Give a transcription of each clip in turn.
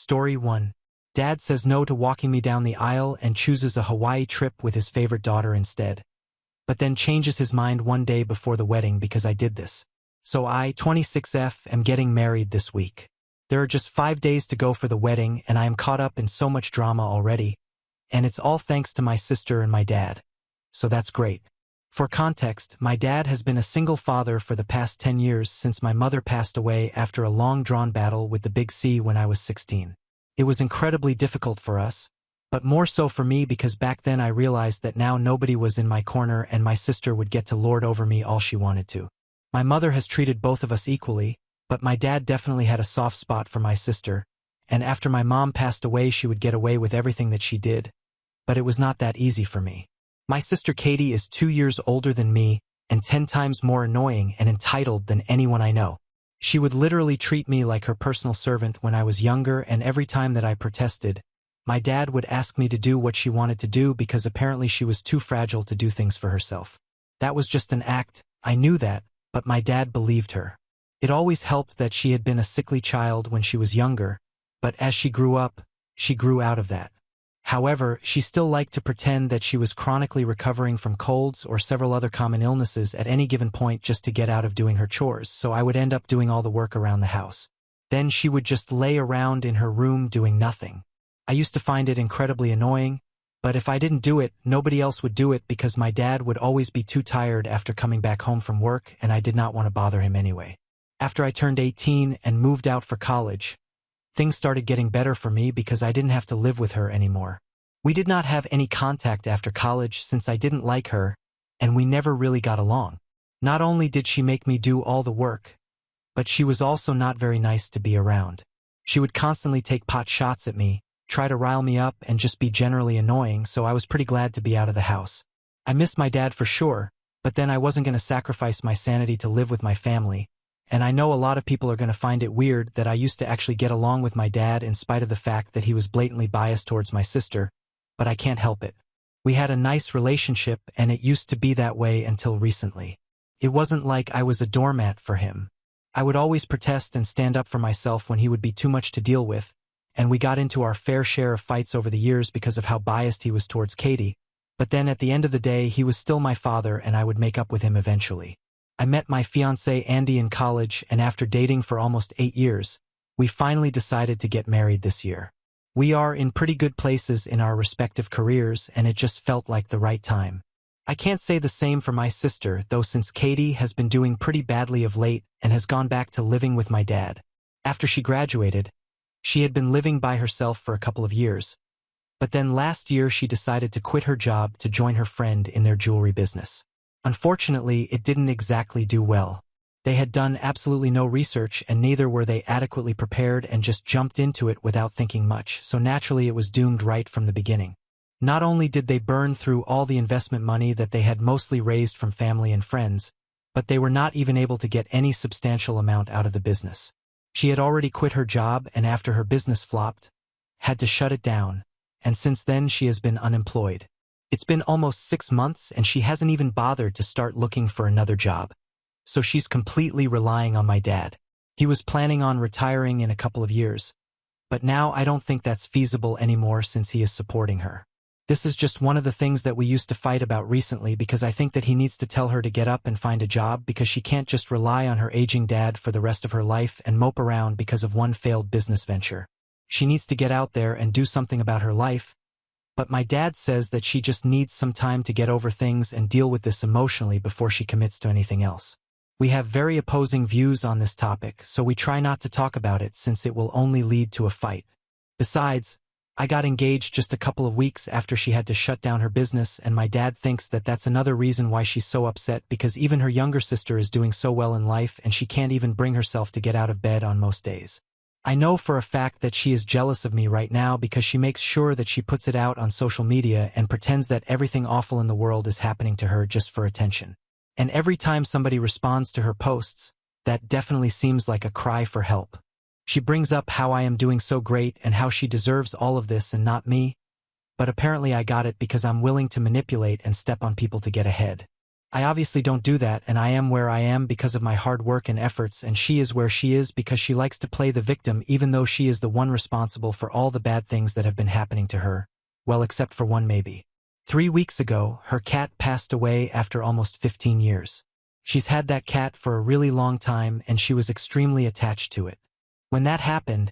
Story 1. Dad says no to walking me down the aisle and chooses a Hawaii trip with his favorite daughter instead. But then changes his mind one day before the wedding because I did this. So I, 26F, am getting married this week. There are just 5 days to go for the wedding and I am caught up in so much drama already. And it's all thanks to my sister and my dad. So that's great. For context, my dad has been a single father for the past 10 years since my mother passed away after a long-drawn battle with the big C when I was 16. It was incredibly difficult for us, but more so for me because back then I realized that now nobody was in my corner and my sister would get to lord over me all she wanted to. My mother has treated both of us equally, but my dad definitely had a soft spot for my sister, and after my mom passed away she would get away with everything that she did, but it was not that easy for me. My sister Katie is 2 years older than me and 10 times more annoying and entitled than anyone I know. She would literally treat me like her personal servant when I was younger, and every time that I protested, my dad would ask me to do what she wanted to do because apparently she was too fragile to do things for herself. That was just an act, I knew that, but my dad believed her. It always helped that she had been a sickly child when she was younger, but as she grew up, she grew out of that. However, she still liked to pretend that she was chronically recovering from colds or several other common illnesses at any given point just to get out of doing her chores, so I would end up doing all the work around the house. Then she would just lay around in her room doing nothing. I used to find it incredibly annoying, but if I didn't do it, nobody else would do it because my dad would always be too tired after coming back home from work and I did not want to bother him anyway. After I turned 18 and moved out for college, things started getting better for me because I didn't have to live with her anymore. We did not have any contact after college since I didn't like her, and we never really got along. Not only did she make me do all the work, but she was also not very nice to be around. She would constantly take pot shots at me, try to rile me up, and just be generally annoying, so I was pretty glad to be out of the house. I missed my dad for sure, but then I wasn't going to sacrifice my sanity to live with my family. And I know a lot of people are going to find it weird that I used to actually get along with my dad in spite of the fact that he was blatantly biased towards my sister, but I can't help it. We had a nice relationship and it used to be that way until recently. It wasn't like I was a doormat for him. I would always protest and stand up for myself when he would be too much to deal with, and we got into our fair share of fights over the years because of how biased he was towards Katie, but then at the end of the day he was still my father and I would make up with him eventually. I met my fiancé Andy in college, and after dating for almost 8 years, we finally decided to get married this year. We are in pretty good places in our respective careers, and it just felt like the right time. I can't say the same for my sister, though, since Katie has been doing pretty badly of late and has gone back to living with my dad. After she graduated, she had been living by herself for a couple of years, but then last year she decided to quit her job to join her friend in their jewelry business. Unfortunately, it didn't exactly do well. They had done absolutely no research and neither were they adequately prepared and just jumped into it without thinking much, so naturally it was doomed right from the beginning. Not only did they burn through all the investment money that they had mostly raised from family and friends, but they were not even able to get any substantial amount out of the business. She had already quit her job and after her business flopped, had to shut it down, and since then she has been unemployed. It's been almost 6 months and she hasn't even bothered to start looking for another job. So she's completely relying on my dad. He was planning on retiring in a couple of years, but now I don't think that's feasible anymore since he is supporting her. This is just one of the things that we used to fight about recently because I think that he needs to tell her to get up and find a job because she can't just rely on her aging dad for the rest of her life and mope around because of one failed business venture. She needs to get out there and do something about her life, but my dad says that she just needs some time to get over things and deal with this emotionally before she commits to anything else. We have very opposing views on this topic, so we try not to talk about it since it will only lead to a fight. Besides, I got engaged just a couple of weeks after she had to shut down her business, and my dad thinks that that's another reason why she's so upset because even her younger sister is doing so well in life and she can't even bring herself to get out of bed on most days. I know for a fact that she is jealous of me right now because she makes sure that she puts it out on social media and pretends that everything awful in the world is happening to her just for attention. And every time somebody responds to her posts, that definitely seems like a cry for help. She brings up how I am doing so great and how she deserves all of this and not me, but apparently I got it because I'm willing to manipulate and step on people to get ahead. I obviously don't do that, and I am where I am because of my hard work and efforts, and she is where she is because she likes to play the victim even though she is the one responsible for all the bad things that have been happening to her. Well, except for one maybe. 3 weeks ago, her cat passed away after almost 15 years. She's had that cat for a really long time and she was extremely attached to it. When that happened,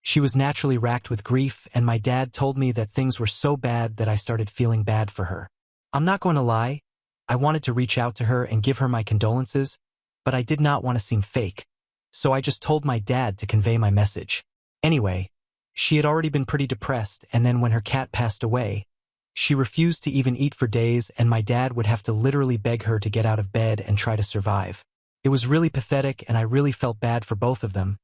she was naturally racked with grief, and my dad told me that things were so bad that I started feeling bad for her. I'm not going to lie, I wanted to reach out to her and give her my condolences, but I did not want to seem fake, so I just told my dad to convey my message. Anyway, she had already been pretty depressed, and then when her cat passed away, she refused to even eat for days, and my dad would have to literally beg her to get out of bed and try to survive. It was really pathetic, and I really felt bad for both of them.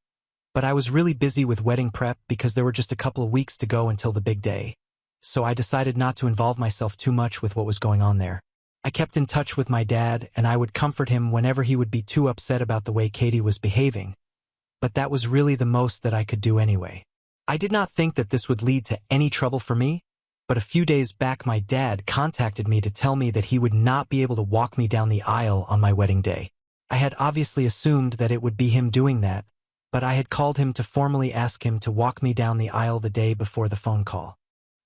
But I was really busy with wedding prep because there were just a couple of weeks to go until the big day. So I decided not to involve myself too much with what was going on there. I kept in touch with my dad, and I would comfort him whenever he would be too upset about the way Katie was behaving. But that was really the most that I could do anyway. I did not think that this would lead to any trouble for me, but a few days back my dad contacted me to tell me that he would not be able to walk me down the aisle on my wedding day. I had obviously assumed that it would be him doing that, but I had called him to formally ask him to walk me down the aisle the day before the phone call.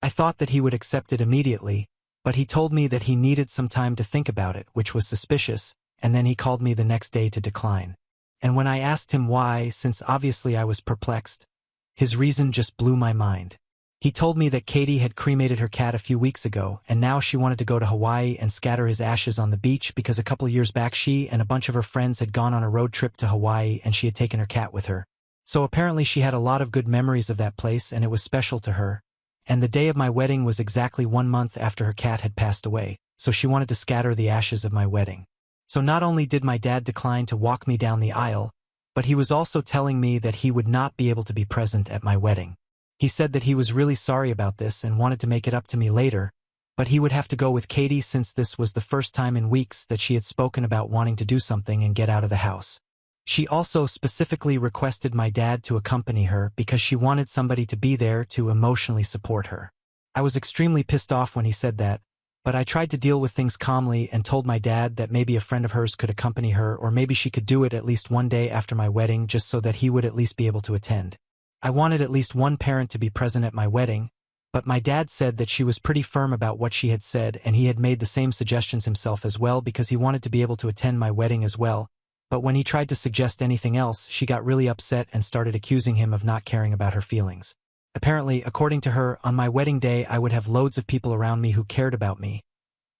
I thought that he would accept it immediately, but he told me that he needed some time to think about it, which was suspicious, and then he called me the next day to decline. And when I asked him why, since obviously I was perplexed, his reason just blew my mind. He told me that Katie had cremated her cat a few weeks ago, and now she wanted to go to Hawaii and scatter his ashes on the beach because a couple years back she and a bunch of her friends had gone on a road trip to Hawaii and she had taken her cat with her. So apparently she had a lot of good memories of that place and it was special to her. And the day of my wedding was exactly 1 month after her cat had passed away, so she wanted to scatter the ashes of my wedding. So not only did my dad decline to walk me down the aisle, but he was also telling me that he would not be able to be present at my wedding. He said that he was really sorry about this and wanted to make it up to me later, but he would have to go with Katie since this was the first time in weeks that she had spoken about wanting to do something and get out of the house. She also specifically requested my dad to accompany her because she wanted somebody to be there to emotionally support her. I was extremely pissed off when he said that, but I tried to deal with things calmly and told my dad that maybe a friend of hers could accompany her or maybe she could do it at least one day after my wedding just so that he would at least be able to attend. I wanted at least one parent to be present at my wedding, but my dad said that she was pretty firm about what she had said and he had made the same suggestions himself as well because he wanted to be able to attend my wedding as well. But when he tried to suggest anything else, she got really upset and started accusing him of not caring about her feelings. Apparently, according to her, on my wedding day I would have loads of people around me who cared about me.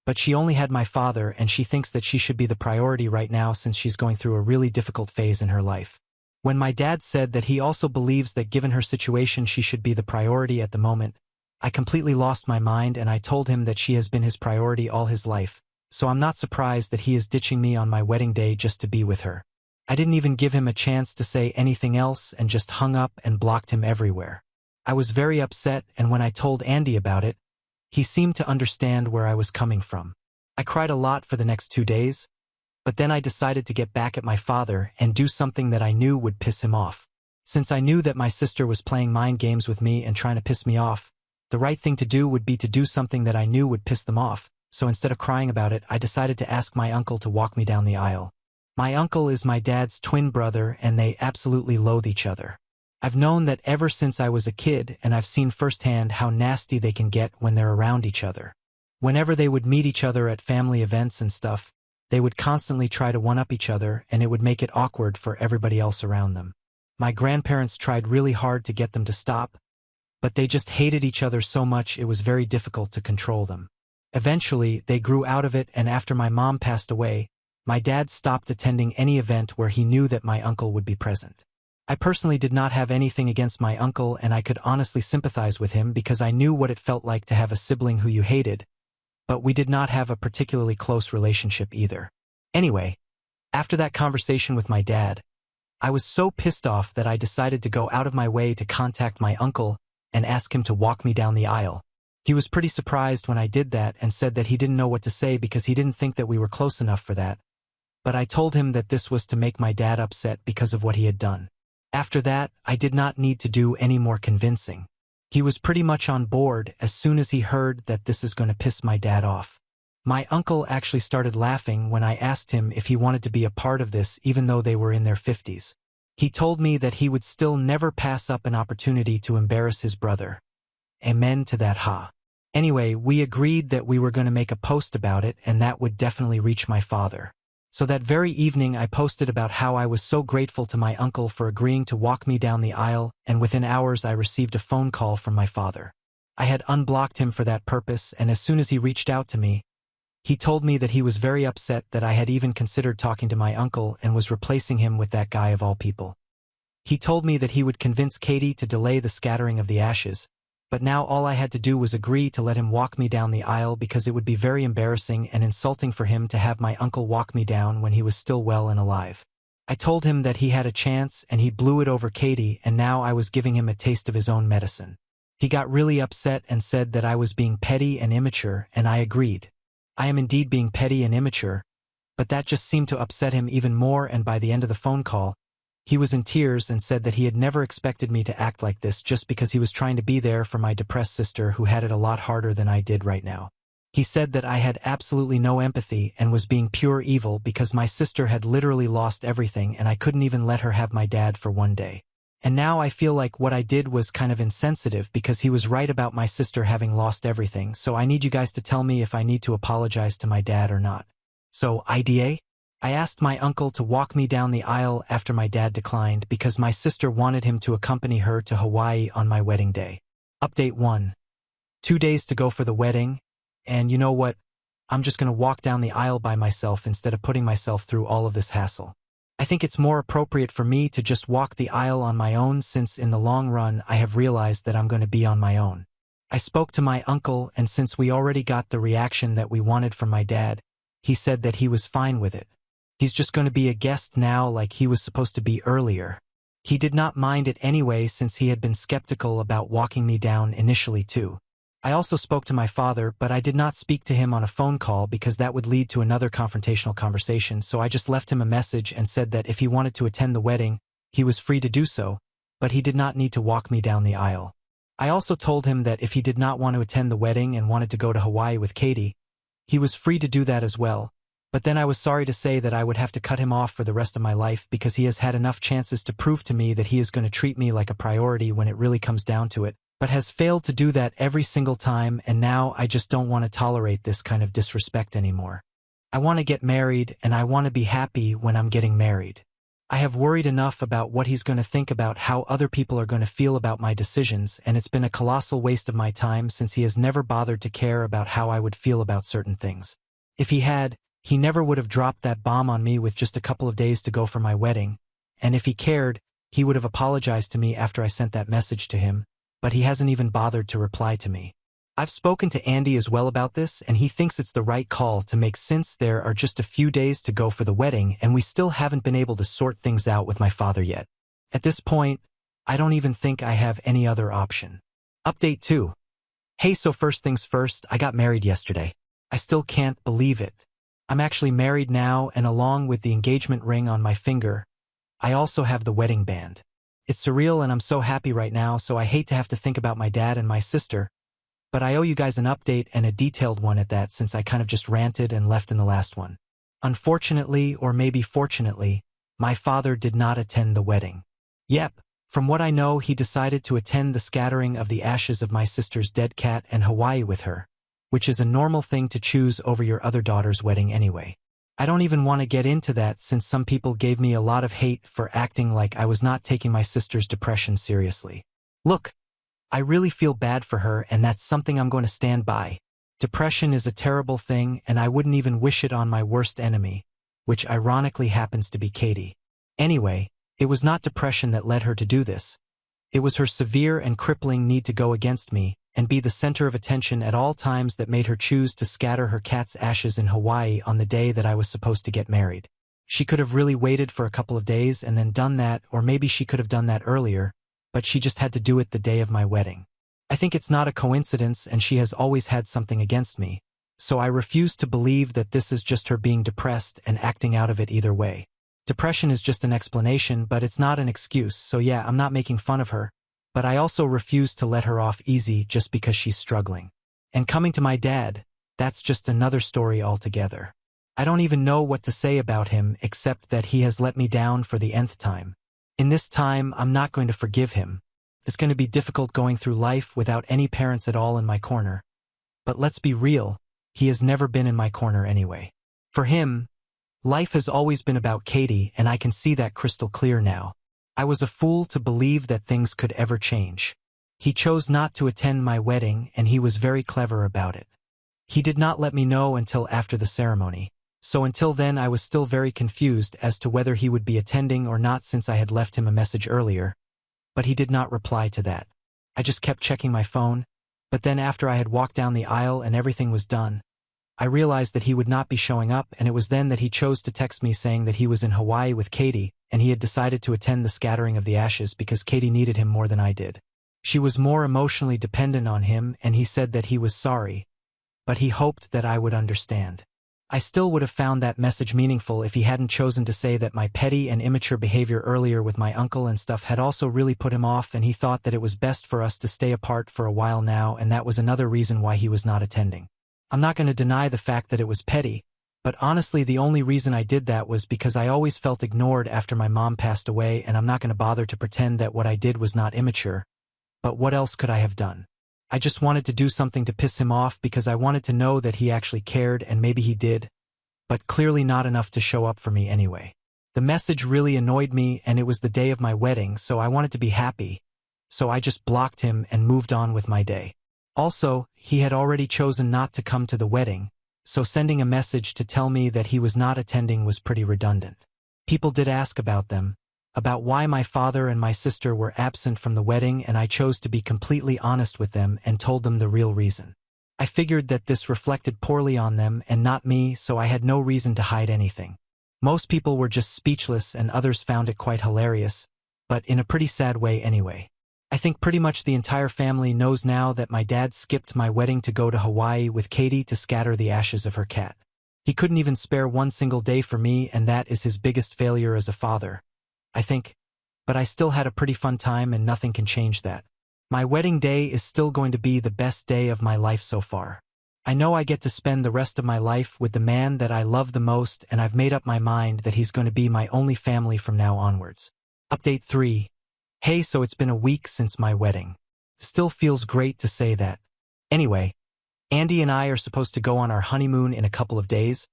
But she only had my father and she thinks that she should be the priority right now since she's going through a really difficult phase in her life. When my dad said that he also believes that given her situation she should be the priority at the moment, I completely lost my mind and I told him that she has been his priority all his life, so I'm not surprised that he is ditching me on my wedding day just to be with her. I didn't even give him a chance to say anything else and just hung up and blocked him everywhere. I was very upset, and when I told Andy about it, he seemed to understand where I was coming from. I cried a lot for the next 2 days, but then I decided to get back at my father and do something that I knew would piss him off. Since I knew that my sister was playing mind games with me and trying to piss me off, the right thing to do would be to do something that I knew would piss them off, so instead of crying about it, I decided to ask my uncle to walk me down the aisle. My uncle is my dad's twin brother and they absolutely loathe each other. I've known that ever since I was a kid and I've seen firsthand how nasty they can get when they're around each other. Whenever they would meet each other at family events and stuff, they would constantly try to one-up each other and it would make it awkward for everybody else around them. My grandparents tried really hard to get them to stop, but they just hated each other so much it was very difficult to control them. Eventually, they grew out of it and after my mom passed away, my dad stopped attending any event where he knew that my uncle would be present. I personally did not have anything against my uncle and I could honestly sympathize with him because I knew what it felt like to have a sibling who you hated, but we did not have a particularly close relationship either. Anyway, after that conversation with my dad, I was so pissed off that I decided to go out of my way to contact my uncle and ask him to walk me down the aisle. He was pretty surprised when I did that and said that he didn't know what to say because he didn't think that we were close enough for that. But I told him that this was to make my dad upset because of what he had done. After that, I did not need to do any more convincing. He was pretty much on board as soon as he heard that this is going to piss my dad off. My uncle actually started laughing when I asked him if he wanted to be a part of this even though they were in their 50s. He told me that he would still never pass up an opportunity to embarrass his brother. Amen to that, ha. Anyway, we agreed that we were going to make a post about it and that would definitely reach my father. So that very evening I posted about how I was so grateful to my uncle for agreeing to walk me down the aisle, and within hours I received a phone call from my father. I had unblocked him for that purpose, and as soon as he reached out to me, he told me that he was very upset that I had even considered talking to my uncle and was replacing him with that guy of all people. He told me that he would convince Katie to delay the scattering of the ashes, but now all I had to do was agree to let him walk me down the aisle because it would be very embarrassing and insulting for him to have my uncle walk me down when he was still well and alive. I told him that he had a chance and he blew it over Katie, and now I was giving him a taste of his own medicine. He got really upset and said that I was being petty and immature, and I agreed. I am indeed being petty and immature, but that just seemed to upset him even more, and by the end of the phone call, he was in tears and said that he had never expected me to act like this just because he was trying to be there for my depressed sister who had it a lot harder than I did right now. He said that I had absolutely no empathy and was being pure evil because my sister had literally lost everything and I couldn't even let her have my dad for one day. And now I feel like what I did was kind of insensitive because he was right about my sister having lost everything, so I need you guys to tell me if I need to apologize to my dad or not. So, IDA? I asked my uncle to walk me down the aisle after my dad declined because my sister wanted him to accompany her to Hawaii on my wedding day. Update 1. 2 days to go for the wedding, and you know what? I'm just going to walk down the aisle by myself instead of putting myself through all of this hassle. I think it's more appropriate for me to just walk the aisle on my own since in the long run I have realized that I'm going to be on my own. I spoke to my uncle, and since we already got the reaction that we wanted from my dad, he said that he was fine with it. He's just going to be a guest now like he was supposed to be earlier. He did not mind it anyway since he had been skeptical about walking me down initially too. I also spoke to my father, but I did not speak to him on a phone call because that would lead to another confrontational conversation, so I just left him a message and said that if he wanted to attend the wedding, he was free to do so, but he did not need to walk me down the aisle. I also told him that if he did not want to attend the wedding and wanted to go to Hawaii with Katie, he was free to do that as well. But then I was sorry to say that I would have to cut him off for the rest of my life because he has had enough chances to prove to me that he is going to treat me like a priority when it really comes down to it, but has failed to do that every single time, and now I just don't want to tolerate this kind of disrespect anymore. I want to get married, and I want to be happy when I'm getting married. I have worried enough about what he's going to think about how other people are going to feel about my decisions, and it's been a colossal waste of my time since he has never bothered to care about how I would feel about certain things. If he had, he never would have dropped that bomb on me with just a couple of days to go for my wedding, and if he cared, he would have apologized to me after I sent that message to him, but he hasn't even bothered to reply to me. I've spoken to Andy as well about this, and he thinks it's the right call to make since there are just a few days to go for the wedding and we still haven't been able to sort things out with my father yet. At this point, I don't even think I have any other option. Update 2. Hey, so first things first, I got married yesterday. I still can't believe it. I'm actually married now, and along with the engagement ring on my finger, I also have the wedding band. It's surreal and I'm so happy right now, so I hate to have to think about my dad and my sister, but I owe you guys an update and a detailed one at that since I kind of just ranted and left in the last one. Unfortunately, or maybe fortunately, my father did not attend the wedding. Yep, from what I know, he decided to attend the scattering of the ashes of my sister's dead cat and Hawaii with her, which is a normal thing to choose over your other daughter's wedding anyway. I don't even want to get into that since some people gave me a lot of hate for acting like I was not taking my sister's depression seriously. Look, I really feel bad for her, and that's something I'm going to stand by. Depression is a terrible thing, and I wouldn't even wish it on my worst enemy, which ironically happens to be Katie. Anyway, it was not depression that led her to do this. It was her severe and crippling need to go against me and be the center of attention at all times that made her choose to scatter her cat's ashes in Hawaii on the day that I was supposed to get married. She could have really waited for a couple of days and then done that, or maybe she could have done that earlier, but she just had to do it the day of my wedding. I think it's not a coincidence, and she has always had something against me, so I refuse to believe that this is just her being depressed and acting out of it either way. Depression is just an explanation, but it's not an excuse, so yeah, I'm not making fun of her, but I also refuse to let her off easy just because she's struggling. And coming to my dad, That's just another story altogether. I don't even know what to say about him except that he has let me down for the nth time. In this time, I'm not going to forgive him. It's going to be difficult going through life without any parents at all in my corner. But let's be real, he has never been in my corner anyway. For him, life has always been about Katie, and I can see that crystal clear now. I was a fool to believe that things could ever change. He chose not to attend my wedding, and he was very clever about it. He did not let me know until after the ceremony. So until then I was still very confused as to whether he would be attending or not since I had left him a message earlier. But he did not reply to that. I just kept checking my phone, but then after I had walked down the aisle and everything was done, I realized that he would not be showing up, and it was then that he chose to text me saying that he was in Hawaii with Katie, and he had decided to attend the scattering of the ashes because Katie needed him more than I did. She was more emotionally dependent on him, and he said that he was sorry, but he hoped that I would understand. I still would have found that message meaningful if he hadn't chosen to say that my petty and immature behavior earlier with my uncle and stuff had also really put him off, and he thought that it was best for us to stay apart for a while now, and that was another reason why he was not attending. I'm not going to deny the fact that it was petty, but honestly the only reason I did that was because I always felt ignored after my mom passed away, and I'm not going to bother to pretend that what I did was not immature. But what else could I have done? I just wanted to do something to piss him off because I wanted to know that he actually cared, and maybe he did, but clearly not enough to show up for me anyway. The message really annoyed me, and it was the day of my wedding, so I wanted to be happy, so I just blocked him and moved on with my day. Also, he had already chosen not to come to the wedding, so sending a message to tell me that he was not attending was pretty redundant. People did ask about them, about why my father and my sister were absent from the wedding, and I chose to be completely honest with them and told them the real reason. I figured that this reflected poorly on them and not me, so I had no reason to hide anything. Most people were just speechless, and others found it quite hilarious, but in a pretty sad way anyway. I think pretty much the entire family knows now that my dad skipped my wedding to go to Hawaii with Katie to scatter the ashes of her cat. He couldn't even spare one single day for me, and that is his biggest failure as a father, I think. But I still had a pretty fun time, and nothing can change that. My wedding day is still going to be the best day of my life so far. I know I get to spend the rest of my life with the man that I love the most, and I've made up my mind that he's going to be my only family from now onwards. Update 3. Hey, so it's been a week since my wedding. Still feels great to say that. Anyway, Andy and I are supposed to go on our honeymoon in a couple of days,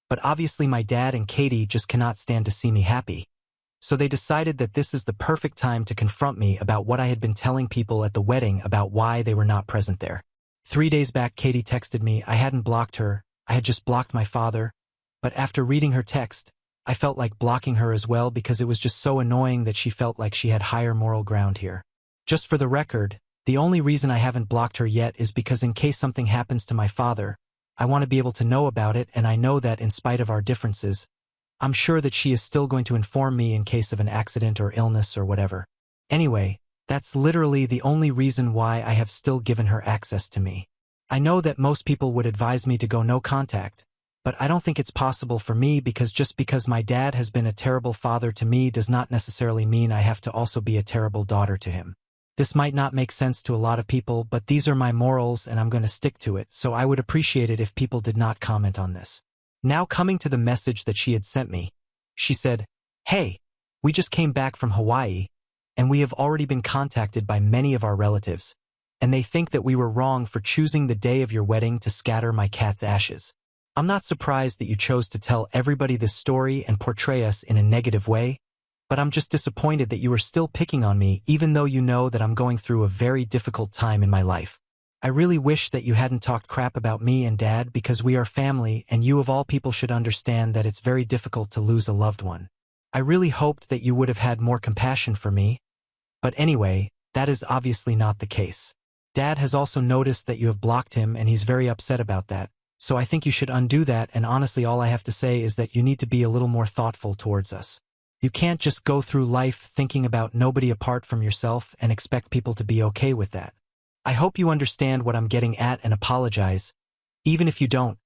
but obviously my dad and Katie just cannot stand to see me happy. So they decided that this is the perfect time to confront me about what I had been telling people at the wedding about why they were not present there. 3 days back, Katie texted me. I hadn't blocked her, I had just blocked my father, but after reading her text, I felt like blocking her as well because it was just so annoying that she felt like she had higher moral ground here. Just for the record, the only reason I haven't blocked her yet is because in case something happens to my father, I want to be able to know about it, and I know that in spite of our differences, I'm sure that she is still going to inform me in case of an accident or illness or whatever. Anyway, that's literally the only reason why I have still given her access to me. I know that most people would advise me to go no contact, but I don't think it's possible for me because just because my dad has been a terrible father to me does not necessarily mean I have to also be a terrible daughter to him. This might not make sense to a lot of people, but these are my morals and I'm going to stick to it, so I would appreciate it if people did not comment on this. Now coming to the message that she had sent me, she said, "Hey, we just came back from Hawaii, and we have already been contacted by many of our relatives, and they think that we were wrong for choosing the day of your wedding to scatter my cat's ashes. I'm not surprised that you chose to tell everybody this story and portray us in a negative way, but I'm just disappointed that you are still picking on me even though you know that I'm going through a very difficult time in my life. I really wish that you hadn't talked crap about me and Dad because we are family and you of all people should understand that it's very difficult to lose a loved one. I really hoped that you would have had more compassion for me, but anyway, that is obviously not the case. Dad has also noticed that you have blocked him and he's very upset about that. So I think you should undo that, and honestly all I have to say is that you need to be a little more thoughtful towards us. You can't just go through life thinking about nobody apart from yourself and expect people to be okay with that. I hope you understand what I'm getting at and apologize. Even if you don't,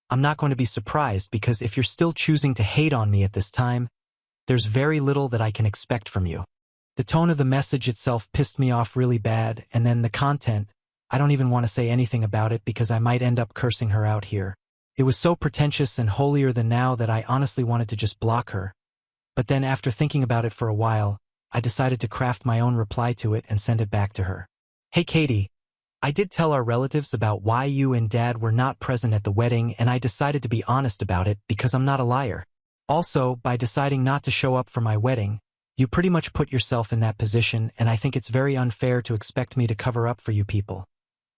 I'm not going to be surprised because if you're still choosing to hate on me at this time, there's very little that I can expect from you. The tone of the message itself pissed me off really bad, and then the content, I don't even want to say anything about it because I might end up cursing her out here. It was so pretentious and holier than now that I honestly wanted to just block her. But then after thinking about it for a while, I decided to craft my own reply to it and send it back to her. Hey Katie, I did tell our relatives about why you and Dad were not present at the wedding, and I decided to be honest about it because I'm not a liar. Also, by deciding not to show up for my wedding, you pretty much put yourself in that position, and I think it's very unfair to expect me to cover up for you people,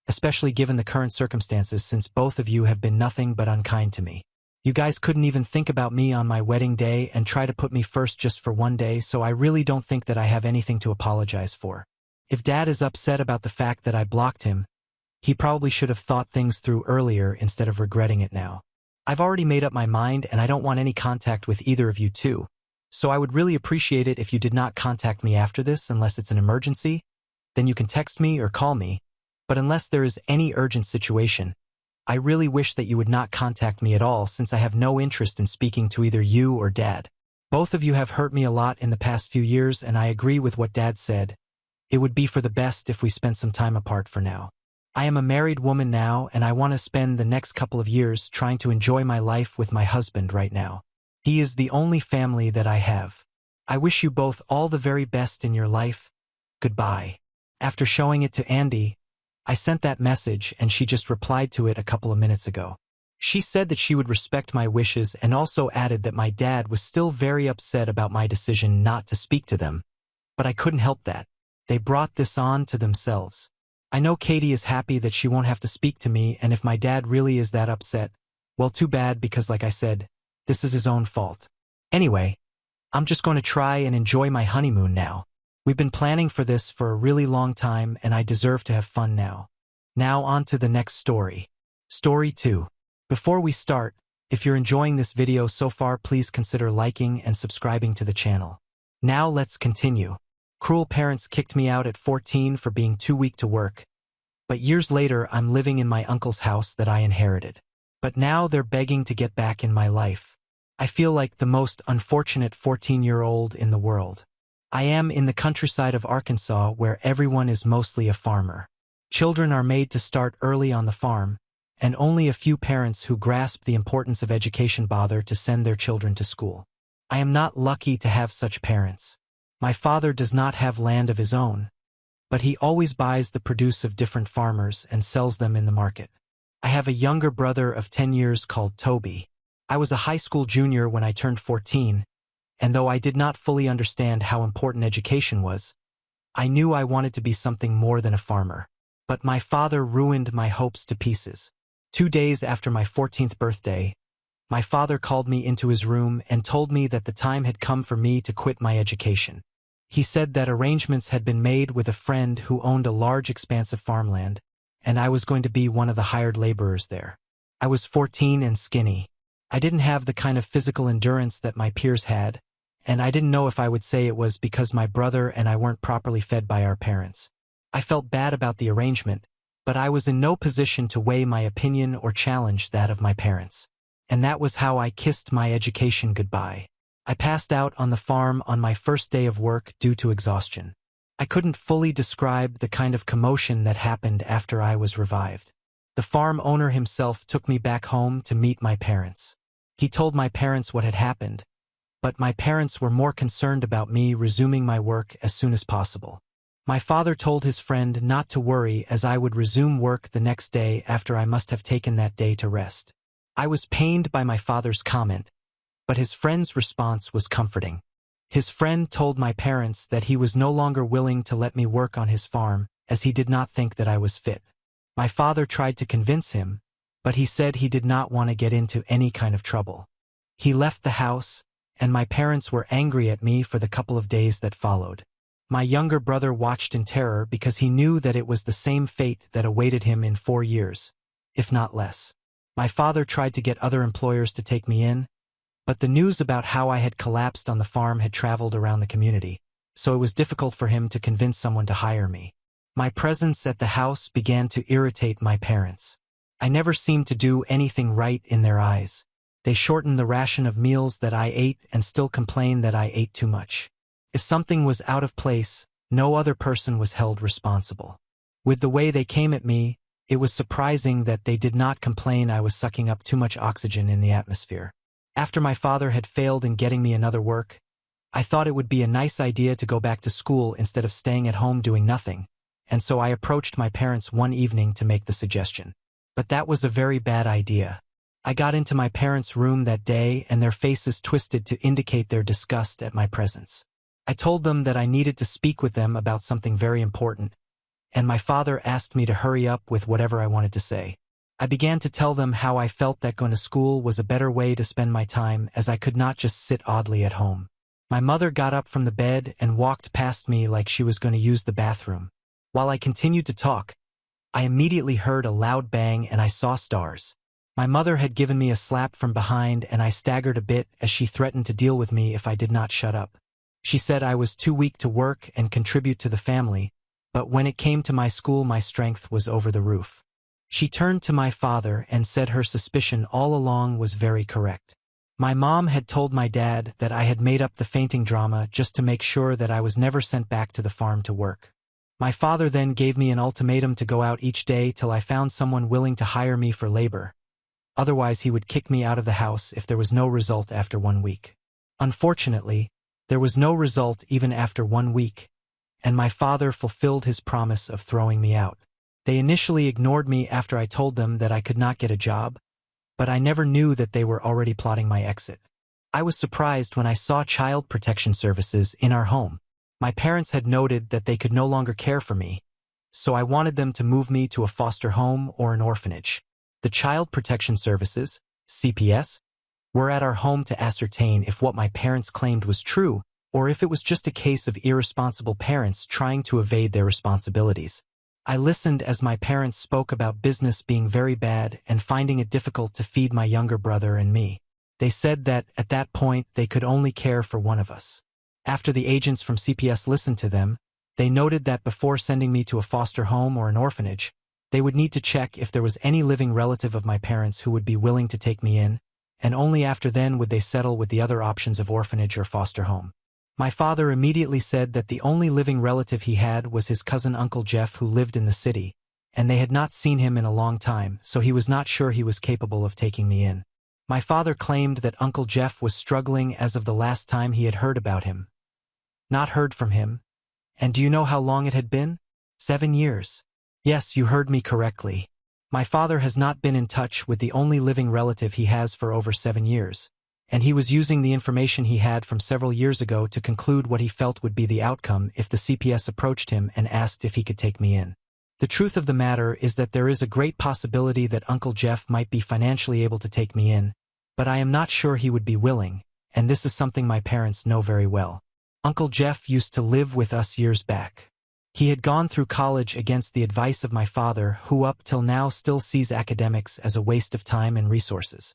especially given the current circumstances, since both of you have been nothing but unkind to me. You guys couldn't even think about me on my wedding day and try to put me first just for one day, so I really don't think that I have anything to apologize for. If Dad is upset about the fact that I blocked him, he probably should have thought things through earlier instead of regretting it now. I've already made up my mind and I don't want any contact with either of you two, so I would really appreciate it if you did not contact me after this unless it's an emergency. Then you can text me or call me, but unless there is any urgent situation, I really wish that you would not contact me at all, since I have no interest in speaking to either you or Dad. Both of you have hurt me a lot in the past few years, and I agree with what Dad said. It would be for the best if we spent some time apart for now. I am a married woman now, and I want to spend the next couple of years trying to enjoy my life with my husband right now. He is the only family that I have. I wish you both all the very best in your life. Goodbye. After showing it to Andy, I sent that message and she just replied to it a couple of minutes ago. She said that she would respect my wishes and also added that my dad was still very upset about my decision not to speak to them. But I couldn't help that. They brought this on to themselves. I know Katie is happy that she won't have to speak to me, and if my dad really is that upset, well, too bad, because like I said, this is his own fault. Anyway, I'm just going to try and enjoy my honeymoon now. We've been planning for this for a really long time, and I deserve to have fun now. Now on to the next story. Story 2. Before we start, if you're enjoying this video so far, please consider liking and subscribing to the channel. Now let's continue. Cruel parents kicked me out at 14 for being too weak to work. But years later, I'm living in my uncle's house that I inherited. But now they're begging to get back in my life. I feel like the most unfortunate 14-year-old in the world. I am in the countryside of Arkansas, where everyone is mostly a farmer. Children are made to start early on the farm, and only a few parents who grasp the importance of education bother to send their children to school. I am not lucky to have such parents. My father does not have land of his own, but he always buys the produce of different farmers and sells them in the market. I have a younger brother of 10 years called Toby. I was a high school junior when I turned 14, and though I did not fully understand how important education was, I knew I wanted to be something more than a farmer. But my father ruined my hopes to pieces. 2 days after my 14th birthday, my father called me into his room and told me that the time had come for me to quit my education. He said that arrangements had been made with a friend who owned a large expanse of farmland, and I was going to be one of the hired laborers there. I was 14 and skinny. I didn't have the kind of physical endurance that my peers had, and I didn't know if I would say it was because my brother and I weren't properly fed by our parents. I felt bad about the arrangement, but I was in no position to weigh my opinion or challenge that of my parents. And that was how I kissed my education goodbye. I passed out on the farm on my first day of work due to exhaustion. I couldn't fully describe the kind of commotion that happened after I was revived. The farm owner himself took me back home to meet my parents. He told my parents what had happened, but my parents were more concerned about me resuming my work as soon as possible. My father told his friend not to worry, as I would resume work the next day after I must have taken that day to rest. I was pained by my father's comment, but his friend's response was comforting. His friend told my parents that he was no longer willing to let me work on his farm, as he did not think that I was fit. My father tried to convince him, but he said he did not want to get into any kind of trouble. He left the house, and my parents were angry at me for the couple of days that followed. My younger brother watched in terror because he knew that it was the same fate that awaited him in 4 years, if not less. My father tried to get other employers to take me in, but the news about how I had collapsed on the farm had traveled around the community, so it was difficult for him to convince someone to hire me. My presence at the house began to irritate my parents. I never seemed to do anything right in their eyes. They shortened the ration of meals that I ate and still complained that I ate too much. If something was out of place, no other person was held responsible. With the way they came at me, it was surprising that they did not complain I was sucking up too much oxygen in the atmosphere. After my father had failed in getting me another work, I thought it would be a nice idea to go back to school instead of staying at home doing nothing, and so I approached my parents one evening to make the suggestion. But that was a very bad idea. I got into my parents' room that day and their faces twisted to indicate their disgust at my presence. I told them that I needed to speak with them about something very important, and my father asked me to hurry up with whatever I wanted to say. I began to tell them how I felt that going to school was a better way to spend my time, as I could not just sit idly at home. My mother got up from the bed and walked past me like she was going to use the bathroom. While I continued to talk, I immediately heard a loud bang and I saw stars. My mother had given me a slap from behind and I staggered a bit as she threatened to deal with me if I did not shut up. She said I was too weak to work and contribute to the family, but when it came to my school, my strength was over the roof. She turned to my father and said her suspicion all along was very correct. My mom had told my dad that I had made up the fainting drama just to make sure that I was never sent back to the farm to work. My father then gave me an ultimatum to go out each day till I found someone willing to hire me for labor. Otherwise, he would kick me out of the house if there was no result after 1 week. Unfortunately, there was no result even after 1 week, and my father fulfilled his promise of throwing me out. They initially ignored me after I told them that I could not get a job, but I never knew that they were already plotting my exit. I was surprised when I saw child protection services in our home. My parents had noted that they could no longer care for me, so I wanted them to move me to a foster home or an orphanage. The Child Protection Services, CPS, were at our home to ascertain if what my parents claimed was true, or if it was just a case of irresponsible parents trying to evade their responsibilities. I listened as my parents spoke about business being very bad and finding it difficult to feed my younger brother and me. They said that, at that point, they could only care for one of us. After the agents from CPS listened to them, they noted that before sending me to a foster home or an orphanage, they would need to check if there was any living relative of my parents who would be willing to take me in, and only after then would they settle with the other options of orphanage or foster home. My father immediately said that the only living relative he had was his cousin Uncle Jeff, who lived in the city, and they had not seen him in a long time, so he was not sure he was capable of taking me in. My father claimed that Uncle Jeff was struggling as of the last time he had heard about him. Not heard from him. And do you know how long it had been? 7 years. Yes, you heard me correctly. My father has not been in touch with the only living relative he has for over 7 years, and he was using the information he had from several years ago to conclude what he felt would be the outcome if the CPS approached him and asked if he could take me in. The truth of the matter is that there is a great possibility that Uncle Jeff might be financially able to take me in, but I am not sure he would be willing, and this is something my parents know very well. Uncle Jeff used to live with us years back. He had gone through college against the advice of my father, who up till now still sees academics as a waste of time and resources.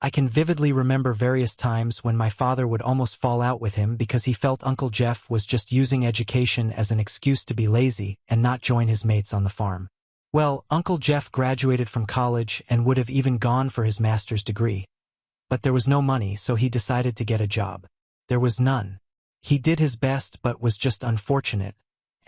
I can vividly remember various times when my father would almost fall out with him because he felt Uncle Jeff was just using education as an excuse to be lazy and not join his mates on the farm. Well, Uncle Jeff graduated from college and would have even gone for his master's degree. But there was no money, so he decided to get a job. There was none. He did his best but was just unfortunate,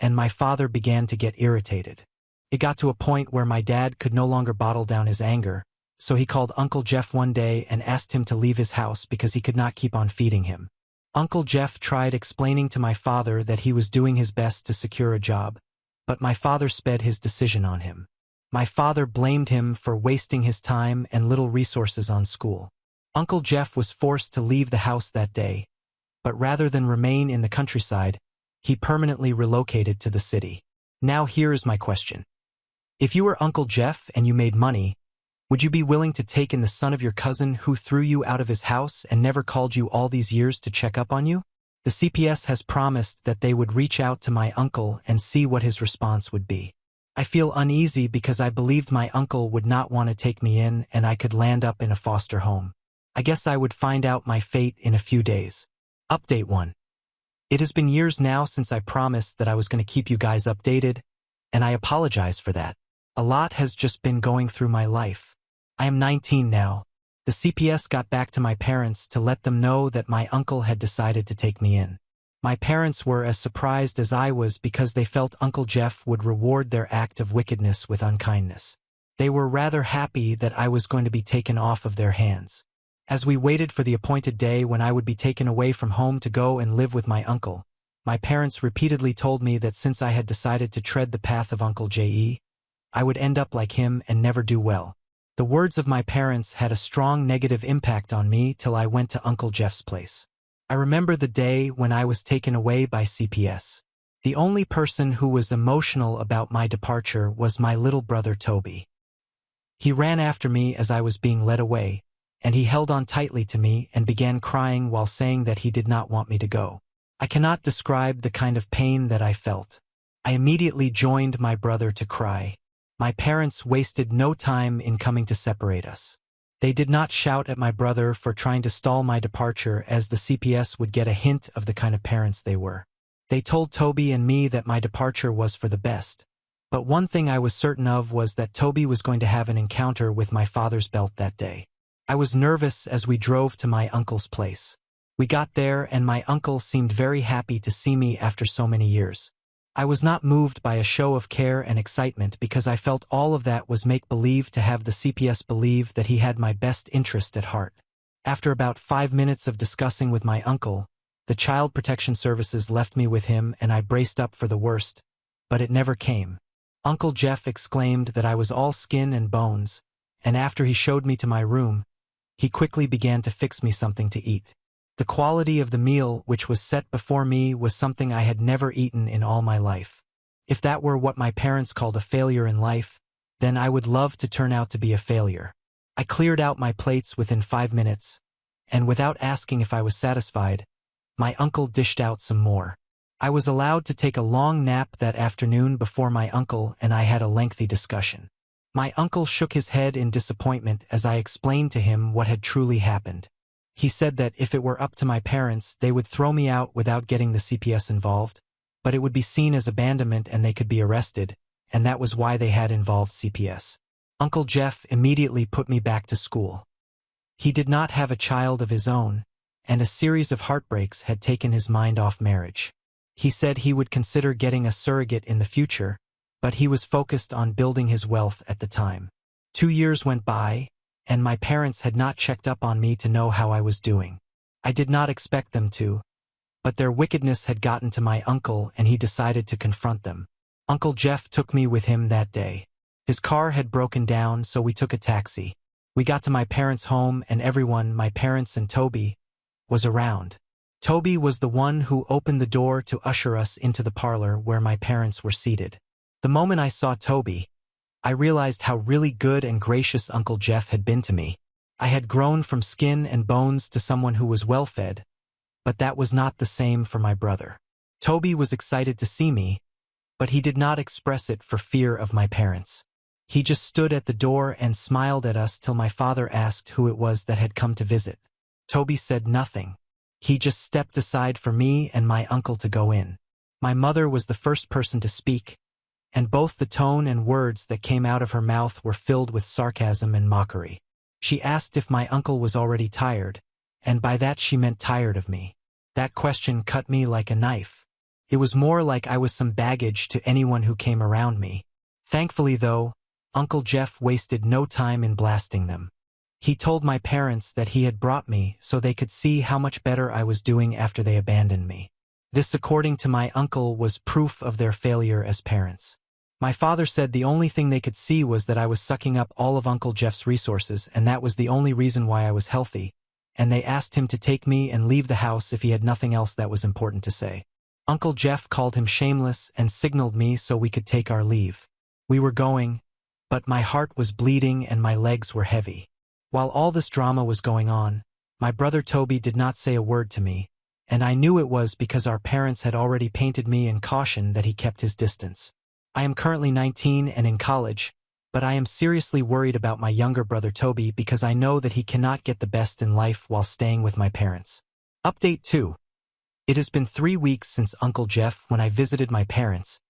and my father began to get irritated. It got to a point where my dad could no longer bottle down his anger, so he called Uncle Jeff one day and asked him to leave his house because he could not keep on feeding him. Uncle Jeff tried explaining to my father that he was doing his best to secure a job, but my father sped his decision on him. My father blamed him for wasting his time and little resources on school. Uncle Jeff was forced to leave the house that day, but rather than remain in the countryside, he permanently relocated to the city. Now here is my question. If you were Uncle Jeff and you made money, would you be willing to take in the son of your cousin who threw you out of his house and never called you all these years to check up on you? The CPS has promised that they would reach out to my uncle and see what his response would be. I feel uneasy because I believed my uncle would not want to take me in and I could land up in a foster home. I guess I would find out my fate in a few days. Update 1. It has been years now since I promised that I was going to keep you guys updated, and I apologize for that. A lot has just been going through my life. I am 19 now. The CPS got back to my parents to let them know that my uncle had decided to take me in. My parents were as surprised as I was because they felt Uncle Jeff would reward their act of wickedness with unkindness. They were rather happy that I was going to be taken off of their hands. As we waited for the appointed day when I would be taken away from home to go and live with my uncle, my parents repeatedly told me that since I had decided to tread the path of Uncle J.E., I would end up like him and never do well. The words of my parents had a strong negative impact on me till I went to Uncle Jeff's place. I remember the day when I was taken away by CPS. The only person who was emotional about my departure was my little brother Toby. He ran after me as I was being led away, and he held on tightly to me and began crying while saying that he did not want me to go. I cannot describe the kind of pain that I felt. I immediately joined my brother to cry. My parents wasted no time in coming to separate us. They did not shout at my brother for trying to stall my departure, as the CPS would get a hint of the kind of parents they were. They told Toby and me that my departure was for the best. But one thing I was certain of was that Toby was going to have an encounter with my father's belt that day. I was nervous as we drove to my uncle's place. We got there and my uncle seemed very happy to see me after so many years. I was not moved by a show of care and excitement because I felt all of that was make-believe to have the CPS believe that he had my best interest at heart. After about 5 minutes of discussing with my uncle, the Child Protection Services left me with him and I braced up for the worst, but it never came. Uncle Jeff exclaimed that I was all skin and bones, and after he showed me to my room, he quickly began to fix me something to eat. The quality of the meal which was set before me was something I had never eaten in all my life. If that were what my parents called a failure in life, then I would love to turn out to be a failure. I cleared out my plates within 5 minutes, and without asking if I was satisfied, my uncle dished out some more. I was allowed to take a long nap that afternoon before my uncle and I had a lengthy discussion. My uncle shook his head in disappointment as I explained to him what had truly happened. He said that if it were up to my parents, they would throw me out without getting the CPS involved, but it would be seen as abandonment and they could be arrested, and that was why they had involved CPS. Uncle Jeff immediately put me back to school. He did not have a child of his own, and a series of heartbreaks had taken his mind off marriage. He said he would consider getting a surrogate in the future, but he was focused on building his wealth at the time. 2 years went by, and my parents had not checked up on me to know how I was doing. I did not expect them to, but their wickedness had gotten to my uncle and he decided to confront them. Uncle Jeff took me with him that day. His car had broken down, so we took a taxi. We got to my parents' home and everyone, my parents and Toby, was around. Toby was the one who opened the door to usher us into the parlor where my parents were seated. The moment I saw Toby, I realized how really good and gracious Uncle Jeff had been to me. I had grown from skin and bones to someone who was well-fed, but that was not the same for my brother. Toby was excited to see me, but he did not express it for fear of my parents. He just stood at the door and smiled at us till my father asked who it was that had come to visit. Toby said nothing. He just stepped aside for me and my uncle to go in. My mother was the first person to speak, and both the tone and words that came out of her mouth were filled with sarcasm and mockery. She asked if my uncle was already tired, and by that she meant tired of me. That question cut me like a knife. It was more like I was some baggage to anyone who came around me. Thankfully, though, Uncle Jeff wasted no time in blasting them. He told my parents that he had brought me so they could see how much better I was doing after they abandoned me. This, according to my uncle, was proof of their failure as parents. My father said the only thing they could see was that I was sucking up all of Uncle Jeff's resources, and that was the only reason why I was healthy, and they asked him to take me and leave the house if he had nothing else that was important to say. Uncle Jeff called him shameless and signaled me so we could take our leave. We were going, but my heart was bleeding and my legs were heavy. While all this drama was going on, my brother Toby did not say a word to me, and I knew it was because our parents had already painted me in caution that he kept his distance. I am currently 19 and in college, but I am seriously worried about my younger brother Toby because I know that he cannot get the best in life while staying with my parents. Update 2. It has been 3 weeks since Uncle Jeff when I visited my parents,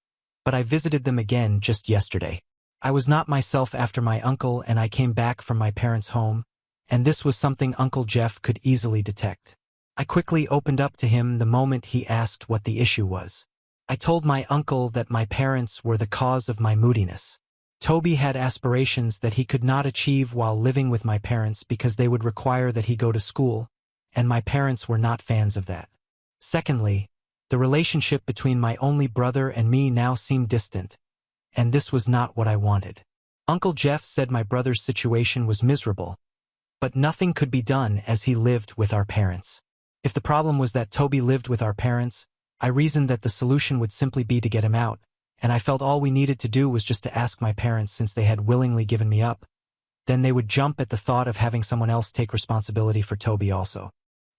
but I visited them again just yesterday. I was not myself after my uncle and I came back from my parents' home, and this was something Uncle Jeff could easily detect. I quickly opened up to him the moment he asked what the issue was. I told my uncle that my parents were the cause of my moodiness. Toby had aspirations that he could not achieve while living with my parents because they would require that he go to school, and my parents were not fans of that. Secondly, the relationship between my only brother and me now seemed distant, and this was not what I wanted. Uncle Jeff said my brother's situation was miserable, but nothing could be done as he lived with our parents. If the problem was that Toby lived with our parents, I reasoned that the solution would simply be to get him out, and I felt all we needed to do was just to ask my parents since they had willingly given me up. Then they would jump at the thought of having someone else take responsibility for Toby also.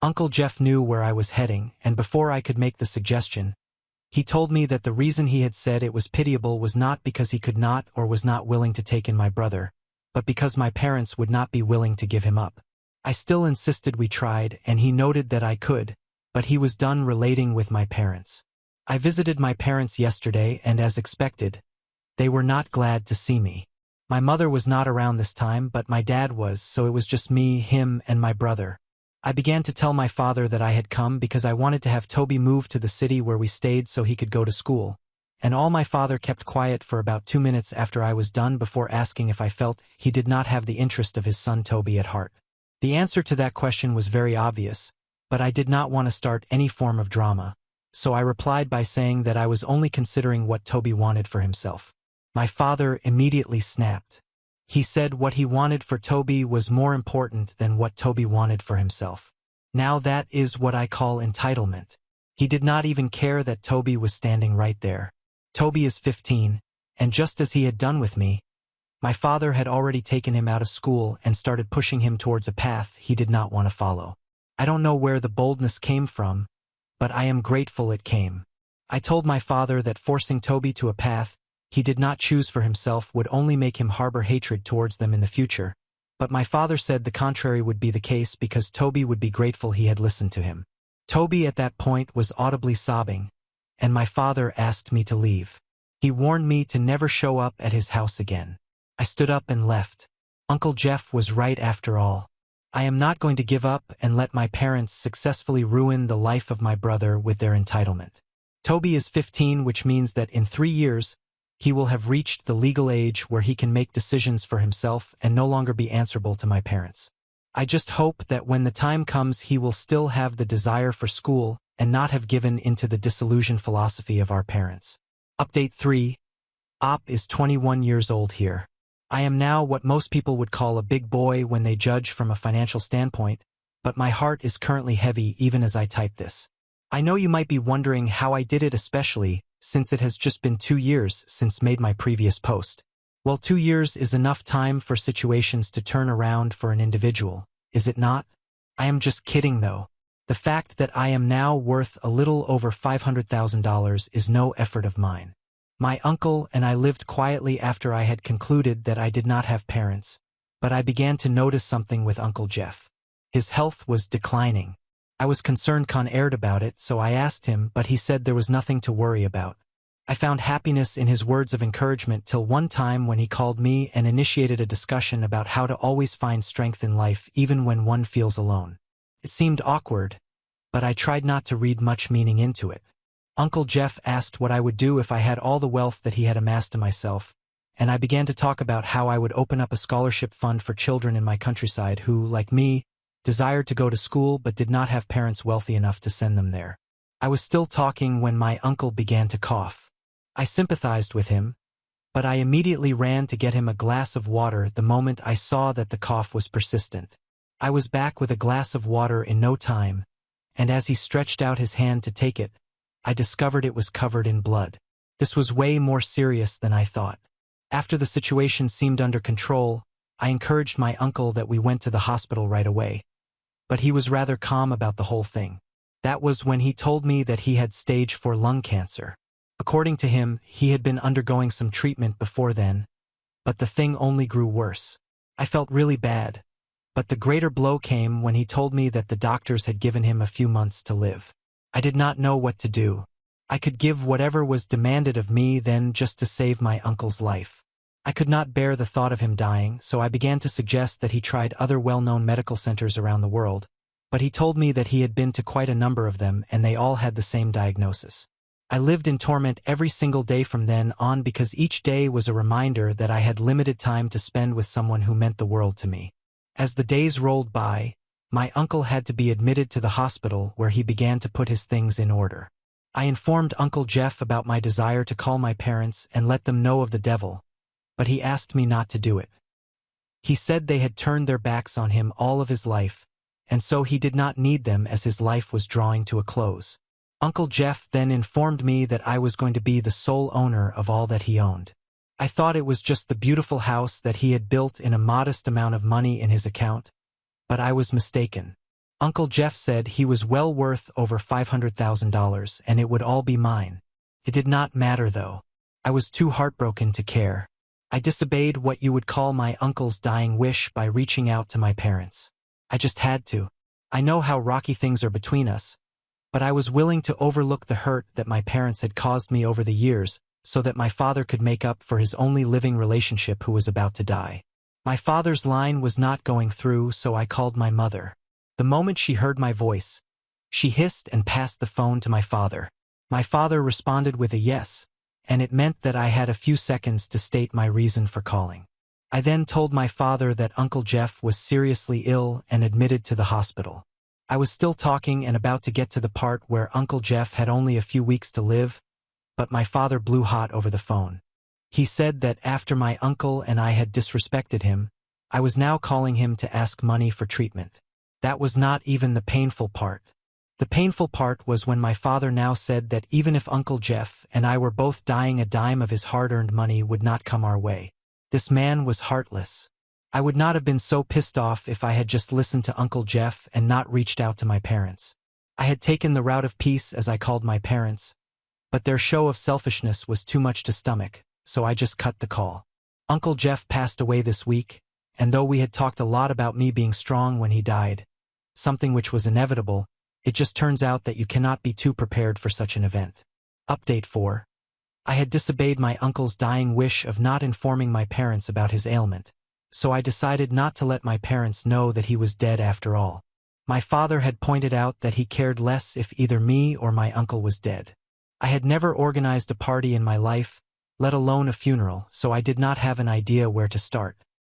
Uncle Jeff knew where I was heading, and before I could make the suggestion, he told me that the reason he had said it was pitiable was not because he could not or was not willing to take in my brother, but because my parents would not be willing to give him up. I still insisted we tried, and he noted that I could, but he was done relating with my parents. I visited my parents yesterday, and as expected, they were not glad to see me. My mother was not around this time, but my dad was, so it was just me, him, and my brother. I began to tell my father that I had come because I wanted to have Toby move to the city where we stayed so he could go to school, and all my father kept quiet for about 2 minutes after I was done before asking if I felt he did not have the interest of his son Toby at heart. The answer to that question was very obvious, but I did not want to start any form of drama, so I replied by saying that I was only considering what Toby wanted for himself. My father immediately snapped. He said what he wanted for Toby was more important than what Toby wanted for himself. Now that is what I call entitlement. He did not even care that Toby was standing right there. Toby is 15, and just as he had done with me, my father had already taken him out of school and started pushing him towards a path he did not want to follow. I don't know where the boldness came from, but I am grateful it came. I told my father that forcing Toby to a path he did not choose for himself would only make him harbor hatred towards them in the future, but my father said the contrary would be the case because Toby would be grateful he had listened to him. Toby at that point was audibly sobbing, and my father asked me to leave. He warned me to never show up at his house again. I stood up and left. Uncle Jeff was right after all. I am not going to give up and let my parents successfully ruin the life of my brother with their entitlement. Toby is 15, which means that in 3 years, he will have reached the legal age where he can make decisions for himself and no longer be answerable to my parents. I just hope that when the time comes he will still have the desire for school and not have given into the disillusioned philosophy of our parents. Update 3. Op is 21 years old here. I am now what most people would call a big boy when they judge from a financial standpoint, but my heart is currently heavy even as I type this. I know you might be wondering how I did it, especially since it has just been 2 years since made my previous post. Well, 2 years is enough time for situations to turn around for an individual, is it not? I am just kidding though. The fact that I am now worth a little over $500,000 is no effort of mine. My uncle and I lived quietly after I had concluded that I did not have parents, but I began to notice something with Uncle Jeff. His health was declining. I was concerned Con aired about it, so I asked him, but he said there was nothing to worry about. I found happiness in his words of encouragement till one time when he called me and initiated a discussion about how to always find strength in life even when one feels alone. It seemed awkward, but I tried not to read much meaning into it. Uncle Jeff asked what I would do if I had all the wealth that he had amassed to myself, and I began to talk about how I would open up a scholarship fund for children in my countryside who, like me, desired to go to school but did not have parents wealthy enough to send them there. I was still talking when my uncle began to cough. I sympathized with him, but I immediately ran to get him a glass of water the moment I saw that the cough was persistent. I was back with a glass of water in no time, and as he stretched out his hand to take it, I discovered it was covered in blood. This was way more serious than I thought. After the situation seemed under control, I encouraged my uncle that we went to the hospital right away, but he was rather calm about the whole thing. That was when he told me that he had stage 4 lung cancer. According to him, he had been undergoing some treatment before then, but the thing only grew worse. I felt really bad, but the greater blow came when he told me that the doctors had given him a few months to live. I did not know what to do. I could give whatever was demanded of me then just to save my uncle's life. I could not bear the thought of him dying, so I began to suggest that he tried other well-known medical centers around the world, but he told me that he had been to quite a number of them and they all had the same diagnosis. I lived in torment every single day from then on because each day was a reminder that I had limited time to spend with someone who meant the world to me. As the days rolled by, my uncle had to be admitted to the hospital where he began to put his things in order. I informed Uncle Jeff about my desire to call my parents and let them know of the devil, but he asked me not to do it. He said they had turned their backs on him all of his life, and so he did not need them as his life was drawing to a close. Uncle Jeff then informed me that I was going to be the sole owner of all that he owned. I thought it was just the beautiful house that he had built in a modest amount of money in his account, but I was mistaken. Uncle Jeff said he was well worth over $500,000 and it would all be mine. It did not matter though. I was too heartbroken to care. I disobeyed what you would call my uncle's dying wish by reaching out to my parents. I just had to. I know how rocky things are between us, but I was willing to overlook the hurt that my parents had caused me over the years so that my father could make up for his only living relationship who was about to die. My father's line was not going through, so I called my mother. The moment she heard my voice, she hissed and passed the phone to my father. My father responded with a yes, and it meant that I had a few seconds to state my reason for calling. I then told my father that Uncle Jeff was seriously ill and admitted to the hospital. I was still talking and about to get to the part where Uncle Jeff had only a few weeks to live, but my father blew hot over the phone. He said that after my uncle and I had disrespected him, I was now calling him to ask money for treatment. That was not even the painful part. The painful part was when my father now said that even if Uncle Jeff and I were both dying, a dime of his hard-earned money would not come our way. This man was heartless. I would not have been so pissed off if I had just listened to Uncle Jeff and not reached out to my parents. I had taken the route of peace, as I called my parents, but their show of selfishness was too much to stomach, so I just cut the call. Uncle Jeff passed away this week, and though we had talked a lot about me being strong when he died, something which was inevitable, it just turns out that you cannot be too prepared for such an event. Update 4. I had disobeyed my uncle's dying wish of not informing my parents about his ailment, so I decided not to let my parents know that he was dead after all. My father had pointed out that he cared less if either me or my uncle was dead. I had never organized a party in my life, let alone a funeral, so I did not have an idea where to start.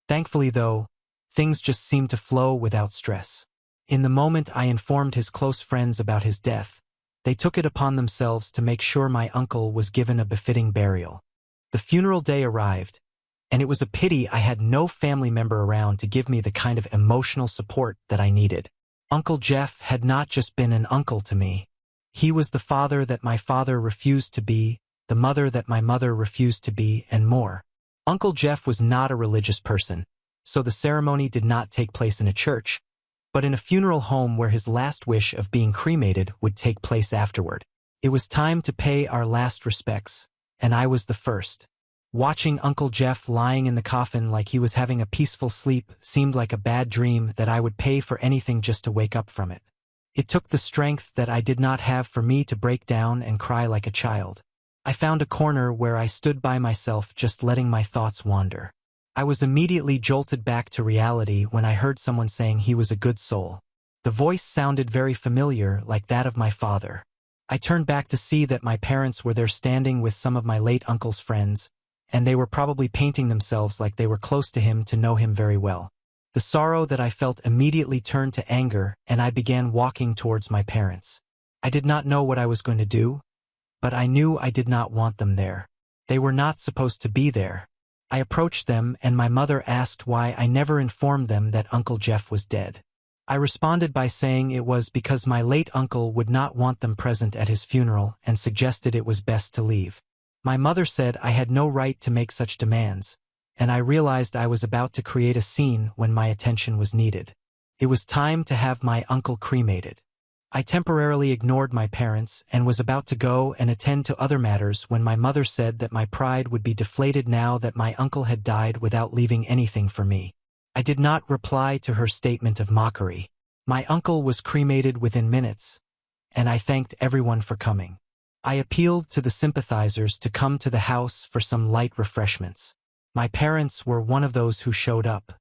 Thankfully though, things just seemed to flow without stress. In the moment I informed his close friends about his death, they took it upon themselves to make sure my uncle was given a befitting burial. The funeral day arrived, and it was a pity I had no family member around to give me the kind of emotional support that I needed. Uncle Jeff had not just been an uncle to me. He was the father that my father refused to be, the mother that my mother refused to be, and more. Uncle Jeff was not a religious person, so the ceremony did not take place in a church, but in a funeral home where his last wish of being cremated would take place afterward. It was time to pay our last respects, and I was the first. Watching Uncle Jeff lying in the coffin like he was having a peaceful sleep seemed like a bad dream that I would pay for anything just to wake up from it. It took the strength that I did not have for me to break down and cry like a child. I found a corner where I stood by myself, just letting my thoughts wander. I was immediately jolted back to reality when I heard someone saying he was a good soul. The voice sounded very familiar, like that of my father. I turned back to see that my parents were there standing with some of my late uncle's friends, and they were probably painting themselves like they were close to him to know him very well. The sorrow that I felt immediately turned to anger, and I began walking towards my parents. I did not know what I was going to do, but I knew I did not want them there. They were not supposed to be there. I approached them, and my mother asked why I never informed them that Uncle Jeff was dead. I responded by saying it was because my late uncle would not want them present at his funeral and suggested it was best to leave. My mother said I had no right to make such demands, and I realized I was about to create a scene when my attention was needed. It was time to have my uncle cremated. I temporarily ignored my parents and was about to go and attend to other matters when my mother said that my pride would be deflated now that my uncle had died without leaving anything for me. I did not reply to her statement of mockery. My uncle was cremated within minutes, and I thanked everyone for coming. I appealed to the sympathizers to come to the house for some light refreshments. My parents were one of those who showed up.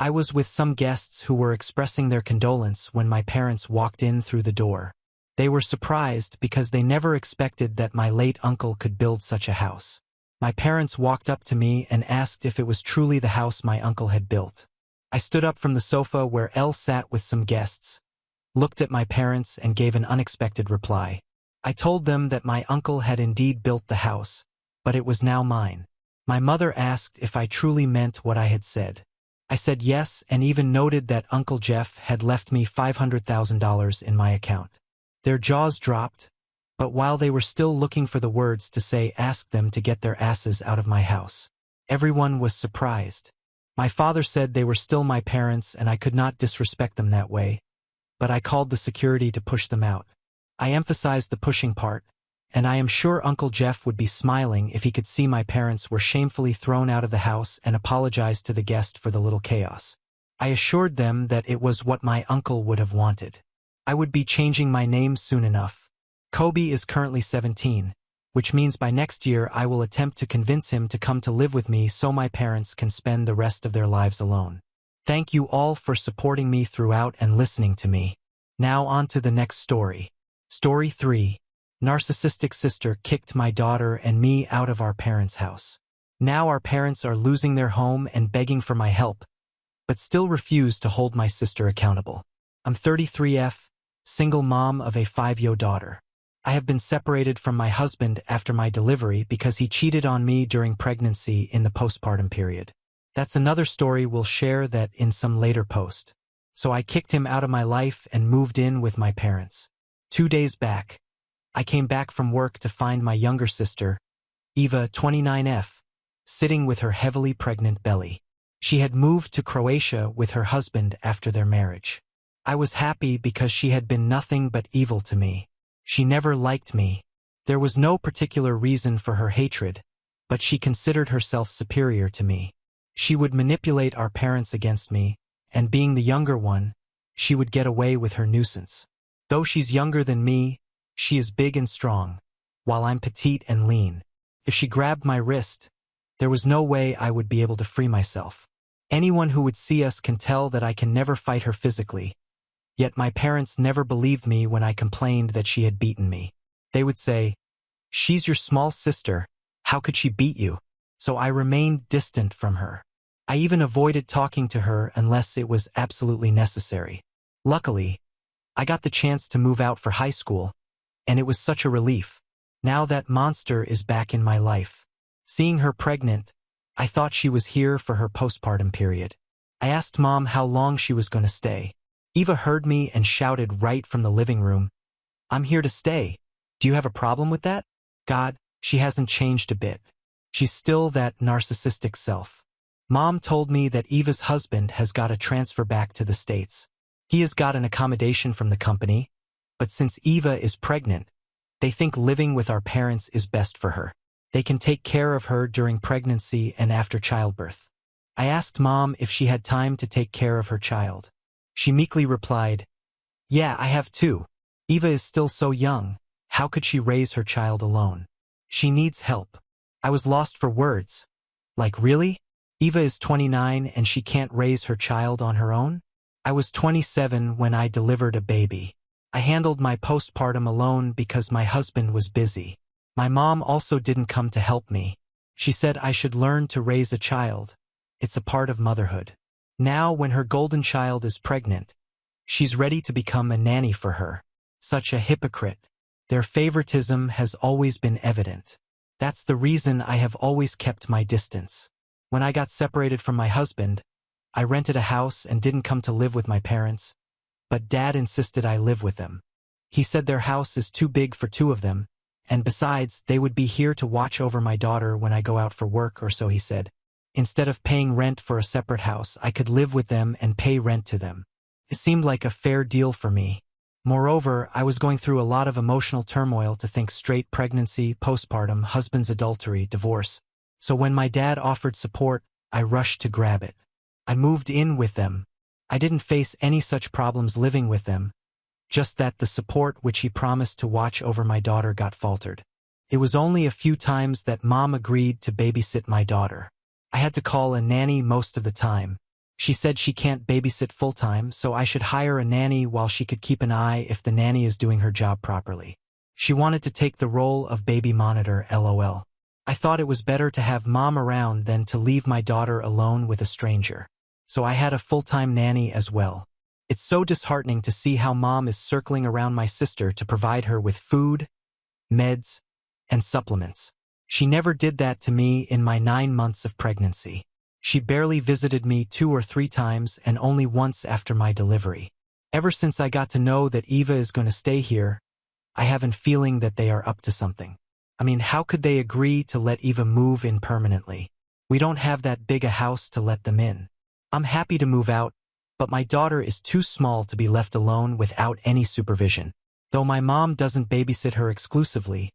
I was with some guests who were expressing their condolence when my parents walked in through the door. They were surprised because they never expected that my late uncle could build such a house. My parents walked up to me and asked if it was truly the house my uncle had built. I stood up from the sofa where Elle sat with some guests, looked at my parents and gave an unexpected reply. I told them that my uncle had indeed built the house, but it was now mine. My mother asked if I truly meant what I had said. I said yes and even noted that Uncle Jeff had left me $500,000 in my account. Their jaws dropped, but while they were still looking for the words to say, asked them to get their asses out of my house. Everyone was surprised. My father said they were still my parents and I could not disrespect them that way, but I called the security to push them out. I emphasized the pushing part, and I am sure Uncle Jeff would be smiling if he could see my parents were shamefully thrown out of the house and apologized to the guest for the little chaos. I assured them that it was what my uncle would have wanted. I would be changing my name soon enough. Kobe is currently 17, which means by next year I will attempt to convince him to come to live with me so my parents can spend the rest of their lives alone. Thank you all for supporting me throughout and listening to me. Now on to the next story. Story 3. Narcissistic sister kicked my daughter and me out of our parents' house. Now our parents are losing their home and begging for my help, but still refuse to hold my sister accountable. I'm 33F, single mom of a 5-year-old daughter. I have been separated from my husband after my delivery because he cheated on me during pregnancy in the postpartum period. That's another story we'll share that in some later post. So I kicked him out of my life and moved in with my parents. 2 days back, I came back from work to find my younger sister, Eva, 29F, sitting with her heavily pregnant belly. She had moved to Croatia with her husband after their marriage. I was happy because she had been nothing but evil to me. She never liked me. There was no particular reason for her hatred, but she considered herself superior to me. She would manipulate our parents against me, and being the younger one, she would get away with her nuisance. Though she's younger than me, she is big and strong, while I'm petite and lean. If she grabbed my wrist, there was no way I would be able to free myself. Anyone who would see us can tell that I can never fight her physically. Yet my parents never believed me when I complained that she had beaten me. They would say, "She's your small sister, how could she beat you?" So I remained distant from her. I even avoided talking to her unless it was absolutely necessary. Luckily, I got the chance to move out for high school, and it was such a relief. Now that monster is back in my life. Seeing her pregnant, I thought she was here for her postpartum period. I asked Mom how long she was going to stay. Eva heard me and shouted right from the living room, "I'm here to stay. Do you have a problem with that?" God, she hasn't changed a bit. She's still that narcissistic self. Mom told me that Eva's husband has got a transfer back to the States. He has got an accommodation from the company, but since Eva is pregnant, they think living with our parents is best for her. They can take care of her during pregnancy and after childbirth. I asked Mom if she had time to take care of her child. She meekly replied, "Yeah, I have too. Eva is still so young. How could she raise her child alone? She needs help." I was lost for words. Like, really? Eva is 29 and she can't raise her child on her own? I was 27 when I delivered a baby. I handled my postpartum alone because my husband was busy. My mom also didn't come to help me. She said I should learn to raise a child. It's a part of motherhood. Now, when her golden child is pregnant, she's ready to become a nanny for her. Such a hypocrite. Their favoritism has always been evident. That's the reason I have always kept my distance. When I got separated from my husband, I rented a house and didn't come to live with my parents, but Dad insisted I live with them. He said their house is too big for 2 of them, and besides, they would be here to watch over my daughter when I go out for work, or so he said. Instead of paying rent for a separate house, I could live with them and pay rent to them. It seemed like a fair deal for me. Moreover, I was going through a lot of emotional turmoil to think straight: pregnancy, postpartum, husband's adultery, divorce. So when my dad offered support, I rushed to grab it. I moved in with them. I didn't face any such problems living with them, just that the support which he promised to watch over my daughter got faltered. It was only a few times that Mom agreed to babysit my daughter. I had to call a nanny most of the time, She said she can't babysit full-time, so I should hire a nanny while she could keep an eye if the nanny is doing her job properly. She wanted to take the role of baby monitor, lol. I thought it was better to have mom around than to leave my daughter alone with a stranger. So I had a full-time nanny as well. It's so disheartening to see how mom is circling around my sister to provide her with food, meds, and supplements. She never did that to me in my 9 months of pregnancy. She barely visited me 2 or 3 times and only once after my delivery. Ever since I got to know that Eva is going to stay here, I have a feeling that they are up to something. I mean, how could they agree to let Eva move in permanently? We don't have that big a house to let them in. I'm happy to move out, but my daughter is too small to be left alone without any supervision. Though my mom doesn't babysit her exclusively,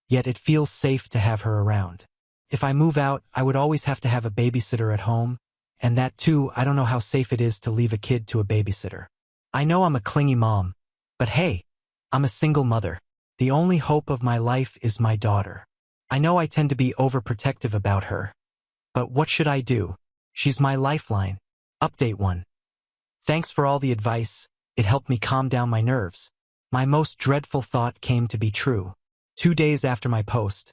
yet it feels safe to have her around. If I move out, I would always have to have a babysitter at home, and that too, I don't know how safe it is to leave a kid to a babysitter. I know I'm a clingy mom, but hey, I'm a single mother. The only hope of my life is my daughter. I know I tend to be overprotective about her, but what should I do? She's my lifeline. Update 1. Thanks for all the advice, it helped me calm down my nerves. My most dreadful thought came to be true. 2 days after my post,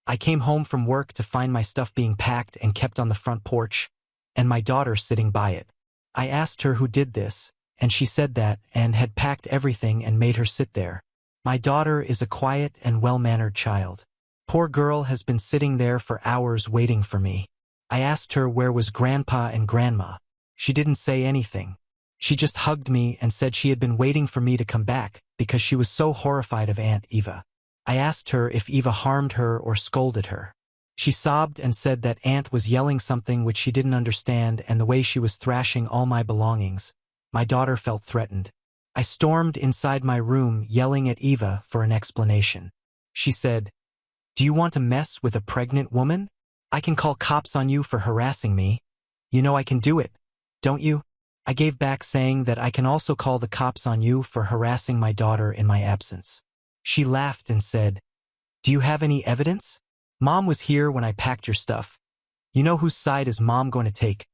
I came home from work to find my stuff being packed and kept on the front porch, and my daughter sitting by it. I asked her who did this, and she said that and had packed everything and made her sit there. My daughter is a quiet and well-mannered child. Poor girl has been sitting there for hours waiting for me. I asked her where was Grandpa and Grandma. She didn't say anything. She just hugged me and said she had been waiting for me to come back because she was so horrified of Aunt Eva. I asked her if Eva harmed her or scolded her. She sobbed and said that Aunt was yelling something which she didn't understand, and the way she was thrashing all my belongings. My daughter felt threatened. I stormed inside my room yelling at Eva for an explanation. She said, "Do you want to mess with a pregnant woman? I can call cops on you for harassing me. You know I can do it, don't you?" I gave back saying that I can also call the cops on you for harassing my daughter in my absence. She laughed and said, "Do you have any evidence? Mom was here when I packed your stuff. You know whose side is Mom going to take,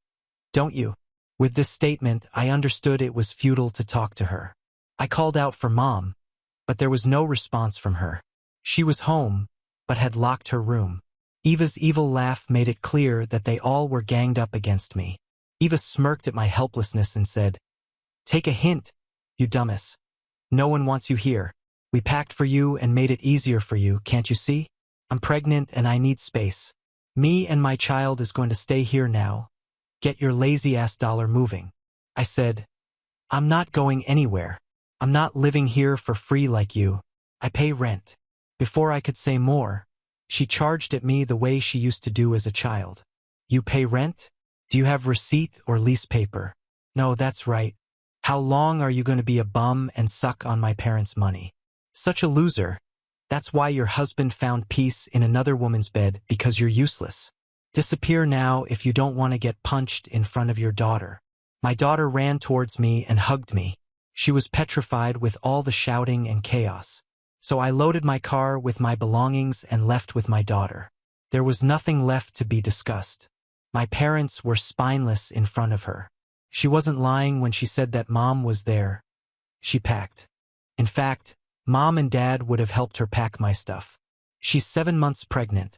don't you?" With this statement, I understood it was futile to talk to her. I called out for Mom, but there was no response from her. She was home, but had locked her room. Eva's evil laugh made it clear that they all were ganged up against me. Eva smirked at my helplessness and said, "Take a hint, you dumbass. No one wants you here. We packed for you and made it easier for you, can't you see? I'm pregnant and I need space. Me and my child is going to stay here now. Get your lazy-ass dollar moving." I said, "I'm not going anywhere. I'm not living here for free like you. I pay rent." Before I could say more, she charged at me the way she used to do as a child. "You pay rent? Do you have receipt or lease paper?" "No, that's right. How long are you going to be a bum and suck on my parents' money? Such a loser. That's why your husband found peace in another woman's bed, because you're useless. Disappear now if you don't want to get punched in front of your daughter." My daughter ran towards me and hugged me. She was petrified with all the shouting and chaos. So I loaded my car with my belongings and left with my daughter. There was nothing left to be discussed. My parents were spineless in front of her. She wasn't lying when she said that Mom was there. She packed. In fact, Mom and Dad would have helped her pack my stuff. She's 7 months pregnant,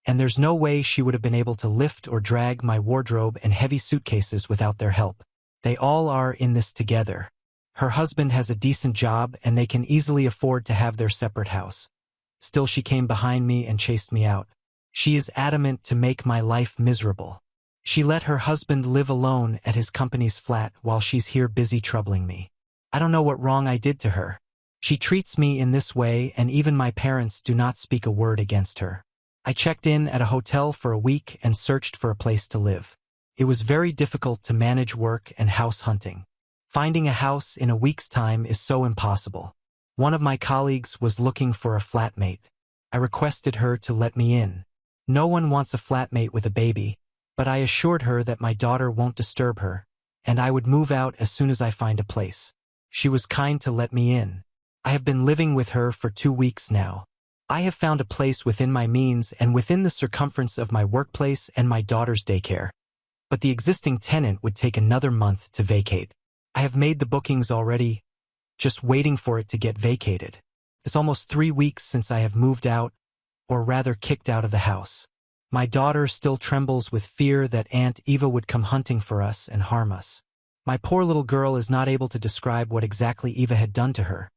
and there's no way she would have been able to lift or drag my wardrobe and heavy suitcases without their help. They all are in this together. Her husband has a decent job and they can easily afford to have their separate house. Still, she came behind me and chased me out. She is adamant to make my life miserable. She let her husband live alone at his company's flat while she's here busy troubling me. I don't know what wrong I did to her. She treats me in this way, and even my parents do not speak a word against her. I checked in at a hotel for a week and searched for a place to live. It was very difficult to manage work and house hunting. Finding a house in a week's time is so impossible. One of my colleagues was looking for a flatmate. I requested her to let me in. No one wants a flatmate with a baby, but I assured her that my daughter won't disturb her, and I would move out as soon as I find a place. She was kind to let me in. I have been living with her for 2 weeks now. I have found a place within my means and within the circumference of my workplace and my daughter's daycare. but the existing tenant would take another month to vacate. I have made the bookings already, just waiting for it to get vacated. It's almost 3 weeks since I have moved out, or rather kicked out of the house. My daughter still trembles with fear that Aunt Eva would come hunting for us and harm us. My poor little girl is not able to describe what exactly Eva had done to her,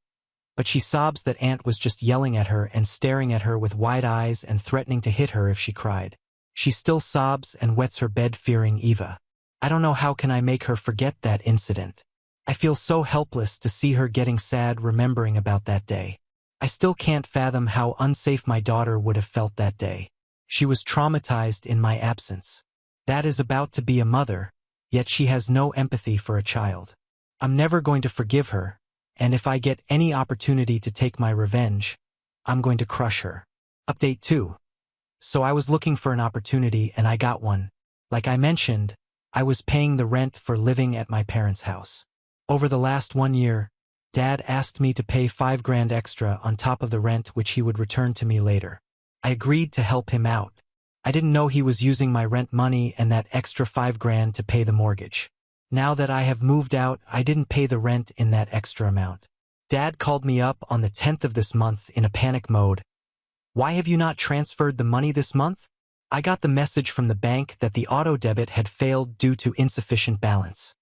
but she sobs that Aunt was just yelling at her and staring at her with wide eyes and threatening to hit her if she cried. She still sobs and wets her bed fearing Eva. I don't know how can I make her forget that incident. I feel so helpless to see her getting sad remembering about that day. I still can't fathom how unsafe my daughter would have felt that day. She was traumatized in my absence. Dad is about to be a mother, yet she has no empathy for a child. I'm never going to forgive her, and if I get any opportunity to take my revenge, I'm going to crush her. Update 2. So I was looking for an opportunity and I got one. Like I mentioned, I was paying the rent for living at my parents' house. Over the last 1 year, Dad asked me to pay $5,000 extra on top of the rent which he would return to me later. I agreed to help him out. I didn't know he was using my rent money and that extra $5,000 to pay the mortgage. Now that I have moved out, I didn't pay the rent in that extra amount. Dad called me up on the 10th of this month in a panic mode. Why have you not transferred the money this month? I got the message from the bank that the auto debit had failed due to insufficient balance.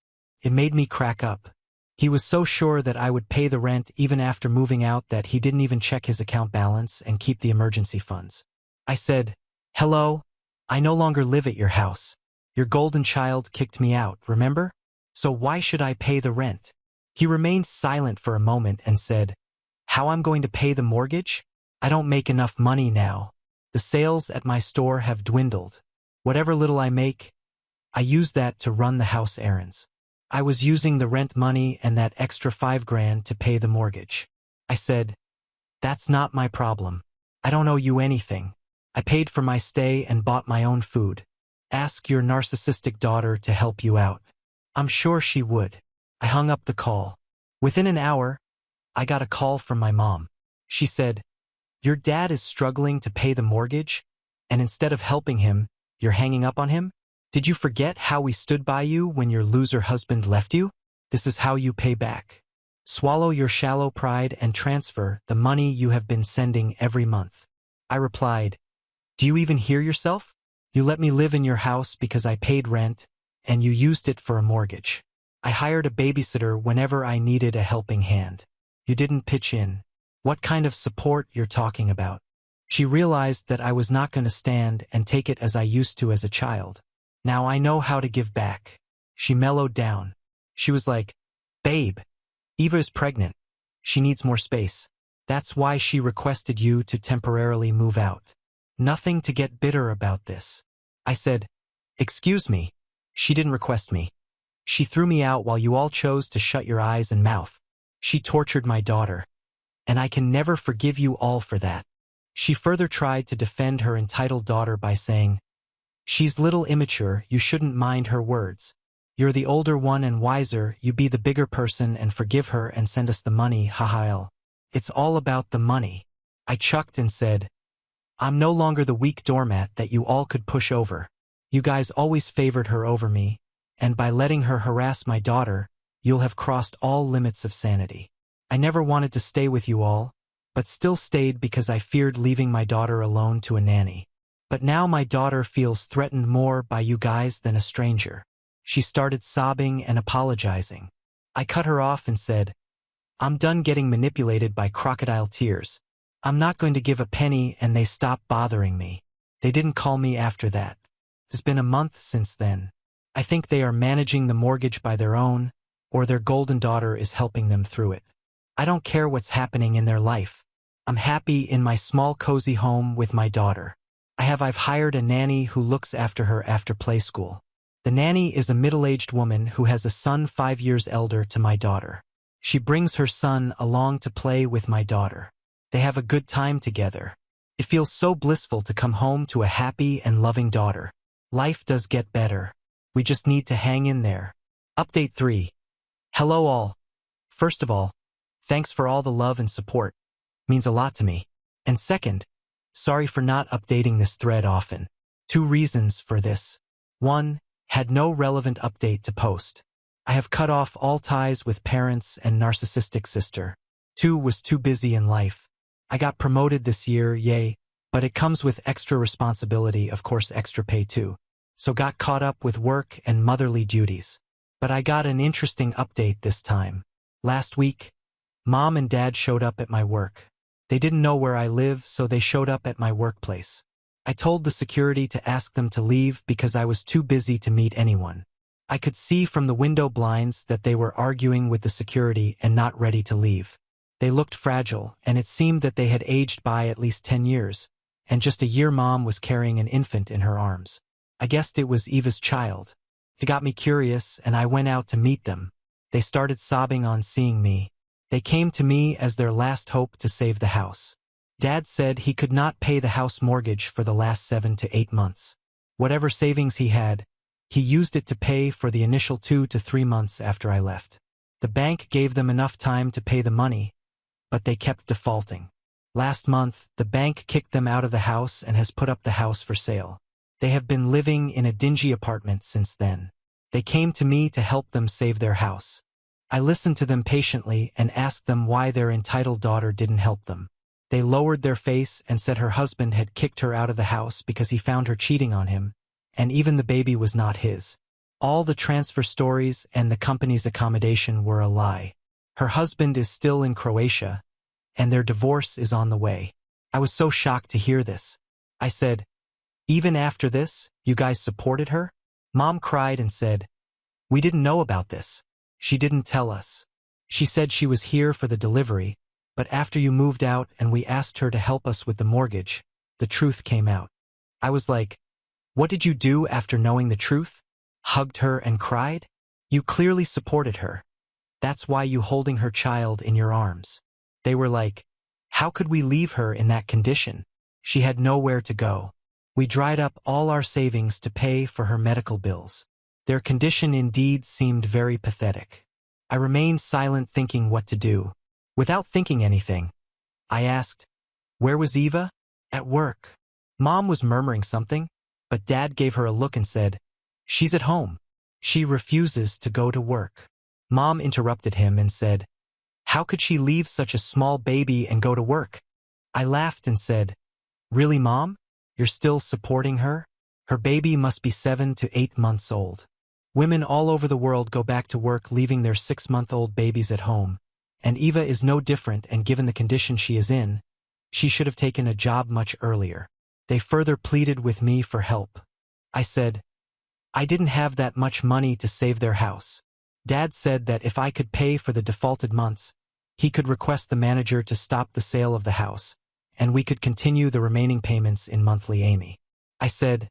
It made me crack up. He was so sure that I would pay the rent even after moving out that he didn't even check his account balance and keep the emergency funds. I said, "Hello? I no longer live at your house. Your golden child kicked me out, remember? So why should I pay the rent?" He remained silent for a moment and said, "How I'm going to pay the mortgage? I don't make enough money now. The sales at my store have dwindled. Whatever little I make, I use that to run the house errands. I was using the rent money and that extra $5,000 to pay the mortgage." I said, "That's not my problem. I don't owe you anything. I paid for my stay and bought my own food. Ask your narcissistic daughter to help you out. I'm sure she would." I hung up the call. Within an hour, I got a call from my mom. She said, "Your dad is struggling to pay the mortgage, and instead of helping him, you're hanging up on him? Did you forget how we stood by you when your loser husband left you? This is how you pay back. Swallow your shallow pride and transfer the money you have been sending every month." I replied, "Do you even hear yourself? You let me live in your house because I paid rent, and you used it for a mortgage. I hired a babysitter whenever I needed a helping hand. You didn't pitch in. What kind of support you're talking about?" She realized that I was not going to stand and take it as I used to as a child. Now I know how to give back. She mellowed down. She was like, "Babe, Eva is pregnant. She needs more space. That's why she requested you to temporarily move out. Nothing to get bitter about this." I said, "Excuse me. She didn't request me. She threw me out while you all chose to shut your eyes and mouth. She tortured my daughter. And I can never forgive you all for that." She further tried to defend her entitled daughter by saying, "She's little immature, you shouldn't mind her words. You're the older one and wiser, you be the bigger person and forgive her and send us the money, haha. It's all about the money." I chucked and said, "I'm no longer the weak doormat that you all could push over. You guys always favored her over me, and by letting her harass my daughter, you'll have crossed all limits of sanity. I never wanted to stay with you all, but still stayed because I feared leaving my daughter alone to a nanny. But now my daughter feels threatened more by you guys than a stranger." She started sobbing and apologizing. I cut her off and said, "I'm done getting manipulated by crocodile tears. I'm not going to give a penny and they stopped bothering me. They didn't call me after that. It's been a month since then. I think they are managing the mortgage by their own, or their golden daughter is helping them through it. I don't care what's happening in their life. I'm happy in my small cozy home with my daughter. I've hired a nanny who looks after her after play school. The nanny is a middle-aged woman who has a son 5 years elder to my daughter. She brings her son along to play with my daughter. They have a good time together. It feels so blissful to come home to a happy and loving daughter. Life does get better. We just need to hang in there." Update 3. Hello all. First of all, thanks for all the love and support. Means a lot to me. And second, sorry for not updating this thread often. 2 reasons for this. 1. Had no relevant update to post. I have cut off all ties with parents and narcissistic sister. 2 was too busy in life. I got promoted this year, yay, but it comes with extra responsibility, of course extra pay too. So got caught up with work and motherly duties. But I got an interesting update this time. Last week, Mom and Dad showed up at my work. They didn't know where I live, so they showed up at my workplace. I told the security to ask them to leave because I was too busy to meet anyone. I could see from the window blinds that they were arguing with the security and not ready to leave. They looked fragile, and it seemed that they had aged by at least 10 years, and just a year Mom was carrying an infant in her arms. I guessed it was Eva's child. It got me curious, and I went out to meet them. They started sobbing on seeing me. They came to me as their last hope to save the house. Dad said he could not pay the house mortgage for the last 7 to 8 months. Whatever savings he had, he used it to pay for the initial 2 to 3 months after I left. The bank gave them enough time to pay the money, but they kept defaulting. Last month, the bank kicked them out of the house and has put up the house for sale. They have been living in a dingy apartment since then. They came to me to help them save their house. I listened to them patiently and asked them why their entitled daughter didn't help them. They lowered their face and said her husband had kicked her out of the house because he found her cheating on him, and even the baby was not his. All the transfer stories and the company's accommodation were a lie. Her husband is still in Croatia, and their divorce is on the way. I was so shocked to hear this. I said, "Even after this, you guys supported her?" Mom cried and said, "We didn't know about this. She didn't tell us. She said she was here for the delivery, but after you moved out and we asked her to help us with the mortgage, the truth came out." I was like, "What did you do after knowing the truth? Hugged her and cried? You clearly supported her. That's why you holding her child in your arms." They were like, "How could we leave her in that condition? She had nowhere to go. We dried up all our savings to pay for her medical bills." Their condition indeed seemed very pathetic. I remained silent, thinking what to do. Without thinking anything, I asked, "Where was Eva?" "At work." Mom was murmuring something, but Dad gave her a look and said, "She's at home. She refuses to go to work." Mom interrupted him and said, "How could she leave such a small baby and go to work?" I laughed and said, "Really, Mom? You're still supporting her? Her baby must be 7 to 8 months old. Women all over the world go back to work leaving their 6-month-old babies at home, and Eva is no different, and given the condition she is in, she should have taken a job much earlier." They further pleaded with me for help. I said, "I didn't have that much money to save their house." Dad said that if I could pay for the defaulted months, he could request the manager to stop the sale of the house, and we could continue the remaining payments in monthly Amy. I said,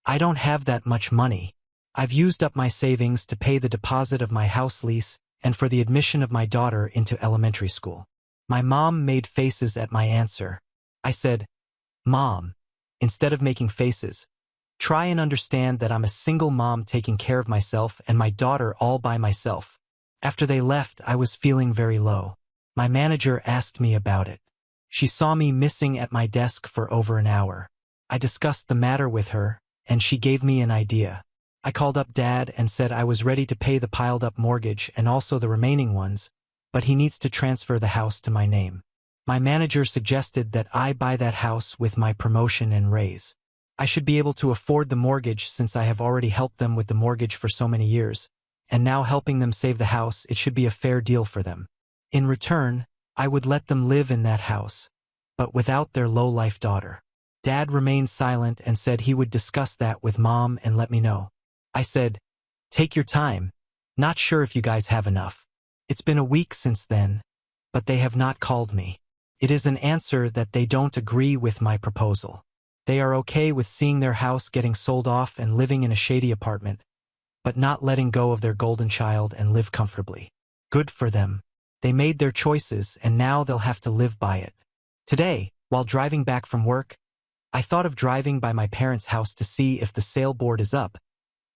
"I don't have that much money. I've used up my savings to pay the deposit of my house lease and for the admission of my daughter into elementary school." My mom made faces at my answer. I said, "Mom, instead of making faces, try and understand that I'm a single mom taking care of myself and my daughter all by myself." After they left, I was feeling very low. My manager asked me about it. She saw me missing at my desk for over an hour. I discussed the matter with her, and she gave me an idea. I called up Dad and said I was ready to pay the piled-up mortgage and also the remaining ones, but he needs to transfer the house to my name. My manager suggested that I buy that house with my promotion and raise. I should be able to afford the mortgage since I have already helped them with the mortgage for so many years, and now helping them save the house, it should be a fair deal for them. In return, I would let them live in that house, but without their low-life daughter. Dad remained silent and said he would discuss that with Mom and let me know. I said, "Take your time. Not sure if you guys have enough." It's been a week since then, but they have not called me. It is an answer that they don't agree with my proposal. They are okay with seeing their house getting sold off and living in a shady apartment, but not letting go of their golden child and live comfortably. Good for them. They made their choices and now they'll have to live by it. Today, while driving back from work, I thought of driving by my parents' house to see if the sale board is up,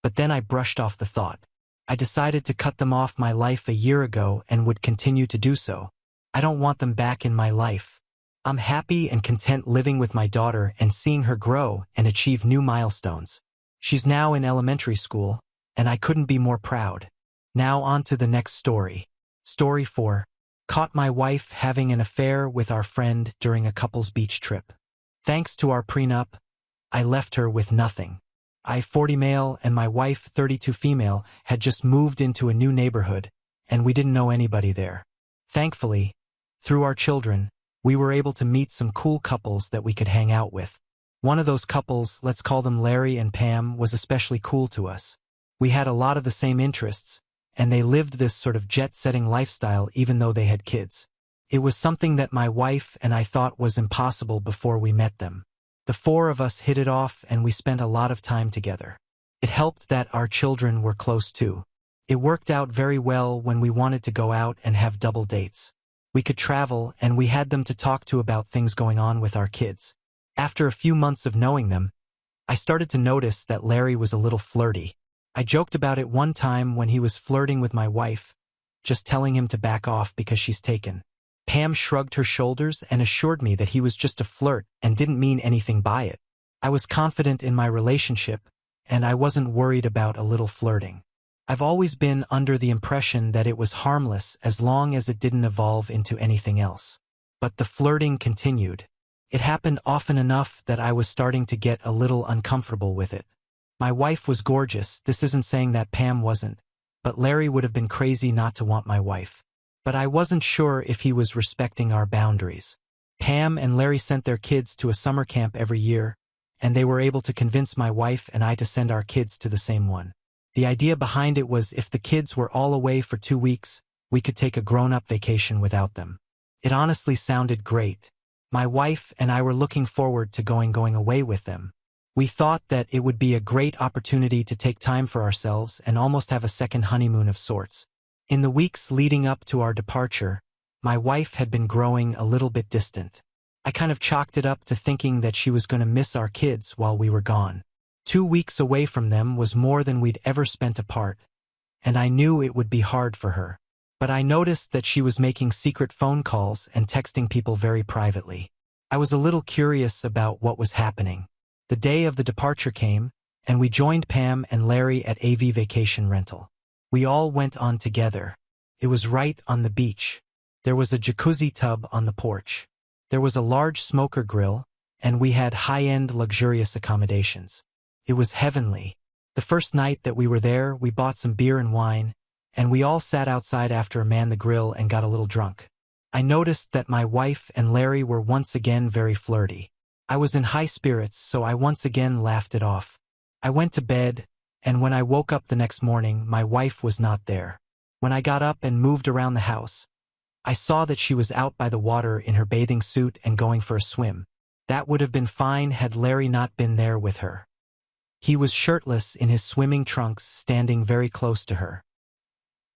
but then I brushed off the thought. I decided to cut them off my life a year ago and would continue to do so. I don't want them back in my life. I'm happy and content living with my daughter and seeing her grow and achieve new milestones. She's now in elementary school, and I couldn't be more proud. Now on to the next story. Story 4. Caught my wife having an affair with our friend during a couple's beach trip. Thanks to our prenup, I left her with nothing. I, 40 male, and my wife, 32 female, had just moved into a new neighborhood, and we didn't know anybody there. Thankfully, through our children, we were able to meet some cool couples that we could hang out with. One of those couples, let's call them Larry and Pam, was especially cool to us. We had a lot of the same interests, and they lived this sort of jet-setting lifestyle even though they had kids. It was something that my wife and I thought was impossible before we met them. The four of us hit it off and we spent a lot of time together. It helped that our children were close too. It worked out very well when we wanted to go out and have double dates. We could travel and we had them to talk to about things going on with our kids. After a few months of knowing them, I started to notice that Larry was a little flirty. I joked about it one time when he was flirting with my wife, just telling him to back off because she's taken. Pam shrugged her shoulders and assured me that he was just a flirt and didn't mean anything by it. I was confident in my relationship, and I wasn't worried about a little flirting. I've always been under the impression that it was harmless as long as it didn't evolve into anything else. But the flirting continued. It happened often enough that I was starting to get a little uncomfortable with it. My wife was gorgeous, this isn't saying that Pam wasn't, but Larry would have been crazy not to want my wife. But I wasn't sure if he was respecting our boundaries. Pam and Larry sent their kids to a summer camp every year, and they were able to convince my wife and I to send our kids to the same one. The idea behind it was if the kids were all away for 2 weeks, we could take a grown-up vacation without them. It honestly sounded great. My wife and I were looking forward to going away with them. We thought that it would be a great opportunity to take time for ourselves and almost have a second honeymoon of sorts. In the weeks leading up to our departure, my wife had been growing a little bit distant. I kind of chalked it up to thinking that she was going to miss our kids while we were gone. 2 weeks away from them was more than we'd ever spent apart, and I knew it would be hard for her. But I noticed that she was making secret phone calls and texting people very privately. I was a little curious about what was happening. The day of the departure came, and we joined Pam and Larry at AV Vacation Rental. We all went on together. It was right on the beach. There was a jacuzzi tub on the porch. There was a large smoker grill, and we had high-end luxurious accommodations. It was heavenly. The first night that we were there, we bought some beer and wine, and we all sat outside after a man the grill and got a little drunk. I noticed that my wife and Larry were once again very flirty. I was in high spirits, so I once again laughed it off. I went to bed, and when I woke up the next morning, my wife was not there. When I got up and moved around the house, I saw that she was out by the water in her bathing suit and going for a swim. That would have been fine had Larry not been there with her. He was shirtless in his swimming trunks, standing very close to her.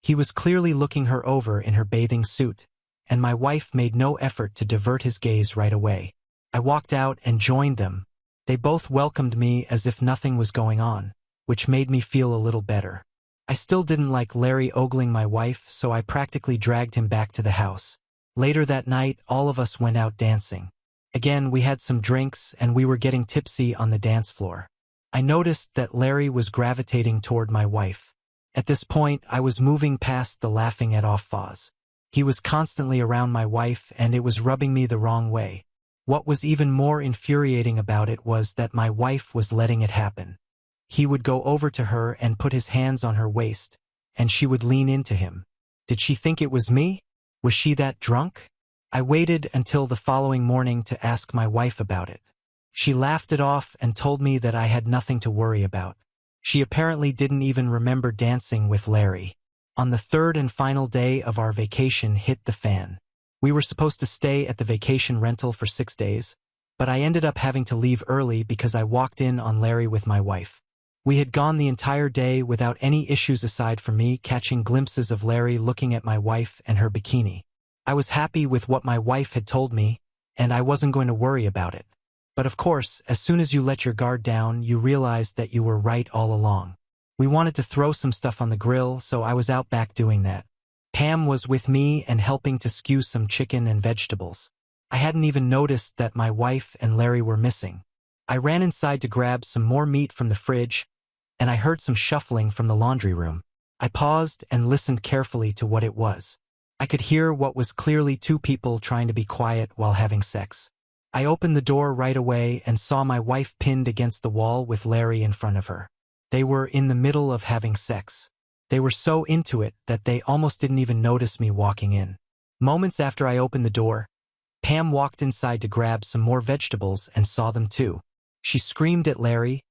He was clearly looking her over in her bathing suit, and my wife made no effort to divert his gaze right away. I walked out and joined them. They both welcomed me as if nothing was going on, which made me feel a little better. I still didn't like Larry ogling my wife, so I practically dragged him back to the house. Later that night, all of us went out dancing. Again, we had some drinks, and we were getting tipsy on the dance floor. I noticed that Larry was gravitating toward my wife. At this point, I was moving past the laughing it off phase. He was constantly around my wife, and it was rubbing me the wrong way. What was even more infuriating about it was that my wife was letting it happen. He would go over to her and put his hands on her waist, and she would lean into him. Did she think it was me? Was she that drunk? I waited until the following morning to ask my wife about it. She laughed it off and told me that I had nothing to worry about. She apparently didn't even remember dancing with Larry. On the third and final day of our vacation hit the fan. We were supposed to stay at the vacation rental for 6 days, but I ended up having to leave early because I walked in on Larry with my wife. We had gone the entire day without any issues aside from me catching glimpses of Larry looking at my wife and her bikini. I was happy with what my wife had told me, and I wasn't going to worry about it. But of course, as soon as you let your guard down, you realized that you were right all along. We wanted to throw some stuff on the grill, so I was out back doing that. Pam was with me and helping to skew some chicken and vegetables. I hadn't even noticed that my wife and Larry were missing. I ran inside to grab some more meat from the fridge, and I heard some shuffling from the laundry room. I paused and listened carefully to what it was. I could hear what was clearly two people trying to be quiet while having sex. I opened the door right away and saw my wife pinned against the wall with Larry in front of her. They were in the middle of having sex. They were so into it that they almost didn't even notice me walking in. Moments after I opened the door, Pam walked inside to grab some more vegetables and saw them too. She screamed at Larry,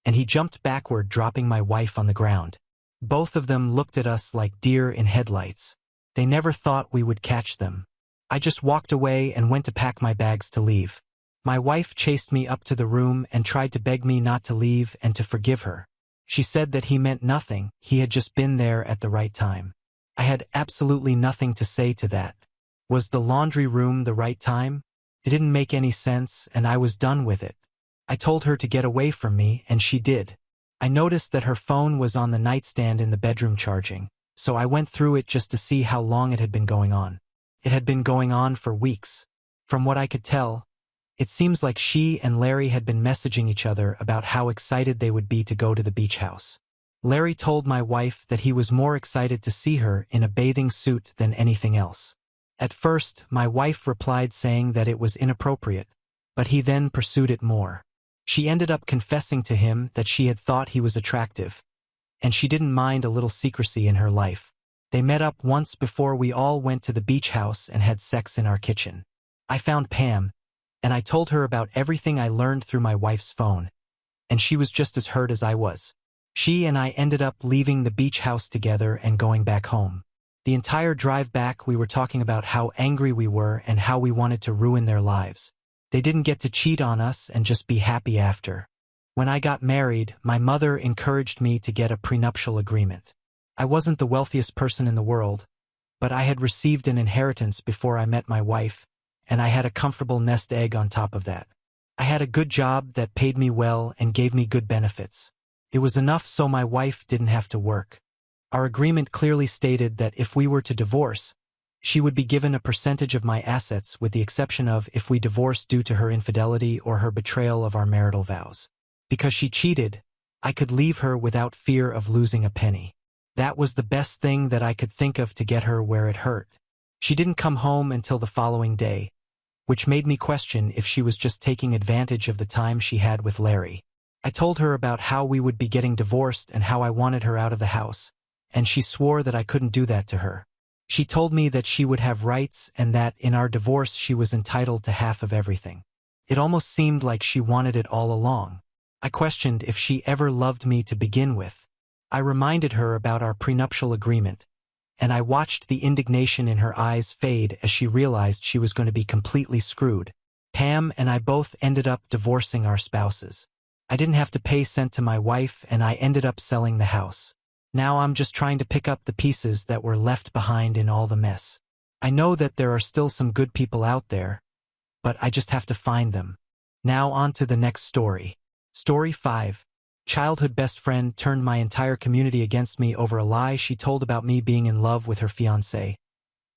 and he jumped backward, dropping my wife on the ground. Both of them looked at us like deer in headlights. They never thought we would catch them. I just walked away and went to pack my bags to leave. My wife chased me up to the room and tried to beg me not to leave and to forgive her. She said that he meant nothing, he had just been there at the right time. I had absolutely nothing to say to that. Was the laundry room the right time? It didn't make any sense, and I was done with it. I told her to get away from me, and she did. I noticed that her phone was on the nightstand in the bedroom charging, so I went through it just to see how long it had been going on. It had been going on for weeks. From what I could tell, it seems like she and Larry had been messaging each other about how excited they would be to go to the beach house. Larry told my wife that he was more excited to see her in a bathing suit than anything else. At first, my wife replied saying that it was inappropriate, but he then pursued it more. She ended up confessing to him that she had thought he was attractive, and she didn't mind a little secrecy in her life. They met up once before we all went to the beach house and had sex in our kitchen. I found Pam, and I told her about everything I learned through my wife's phone, and she was just as hurt as I was. She and I ended up leaving the beach house together and going back home. The entire drive back we were talking about how angry we were and how we wanted to ruin their lives. They didn't get to cheat on us and just be happy after. When I got married, my mother encouraged me to get a prenuptial agreement. I wasn't the wealthiest person in the world, but I had received an inheritance before I met my wife, and I had a comfortable nest egg on top of that. I had a good job that paid me well and gave me good benefits. It was enough so my wife didn't have to work. Our agreement clearly stated that if we were to divorce, she would be given a percentage of my assets with the exception of if we divorced due to her infidelity or her betrayal of our marital vows. Because she cheated, I could leave her without fear of losing a penny. That was the best thing that I could think of to get her where it hurt. She didn't come home until the following day, which made me question if she was just taking advantage of the time she had with Larry. I told her about how we would be getting divorced and how I wanted her out of the house, and she swore that I couldn't do that to her. She told me that she would have rights and that in our divorce she was entitled to half of everything. It almost seemed like she wanted it all along. I questioned if she ever loved me to begin with. I reminded her about our prenuptial agreement, and I watched the indignation in her eyes fade as she realized she was going to be completely screwed. Pam and I both ended up divorcing our spouses. I didn't have to pay cent to my wife, and I ended up selling the house. Now I'm just trying to pick up the pieces that were left behind in all the mess. I know that there are still some good people out there, but I just have to find them. Now on to the next story. Story 5. Childhood best friend turned my entire community against me over a lie she told about me being in love with her fiancé.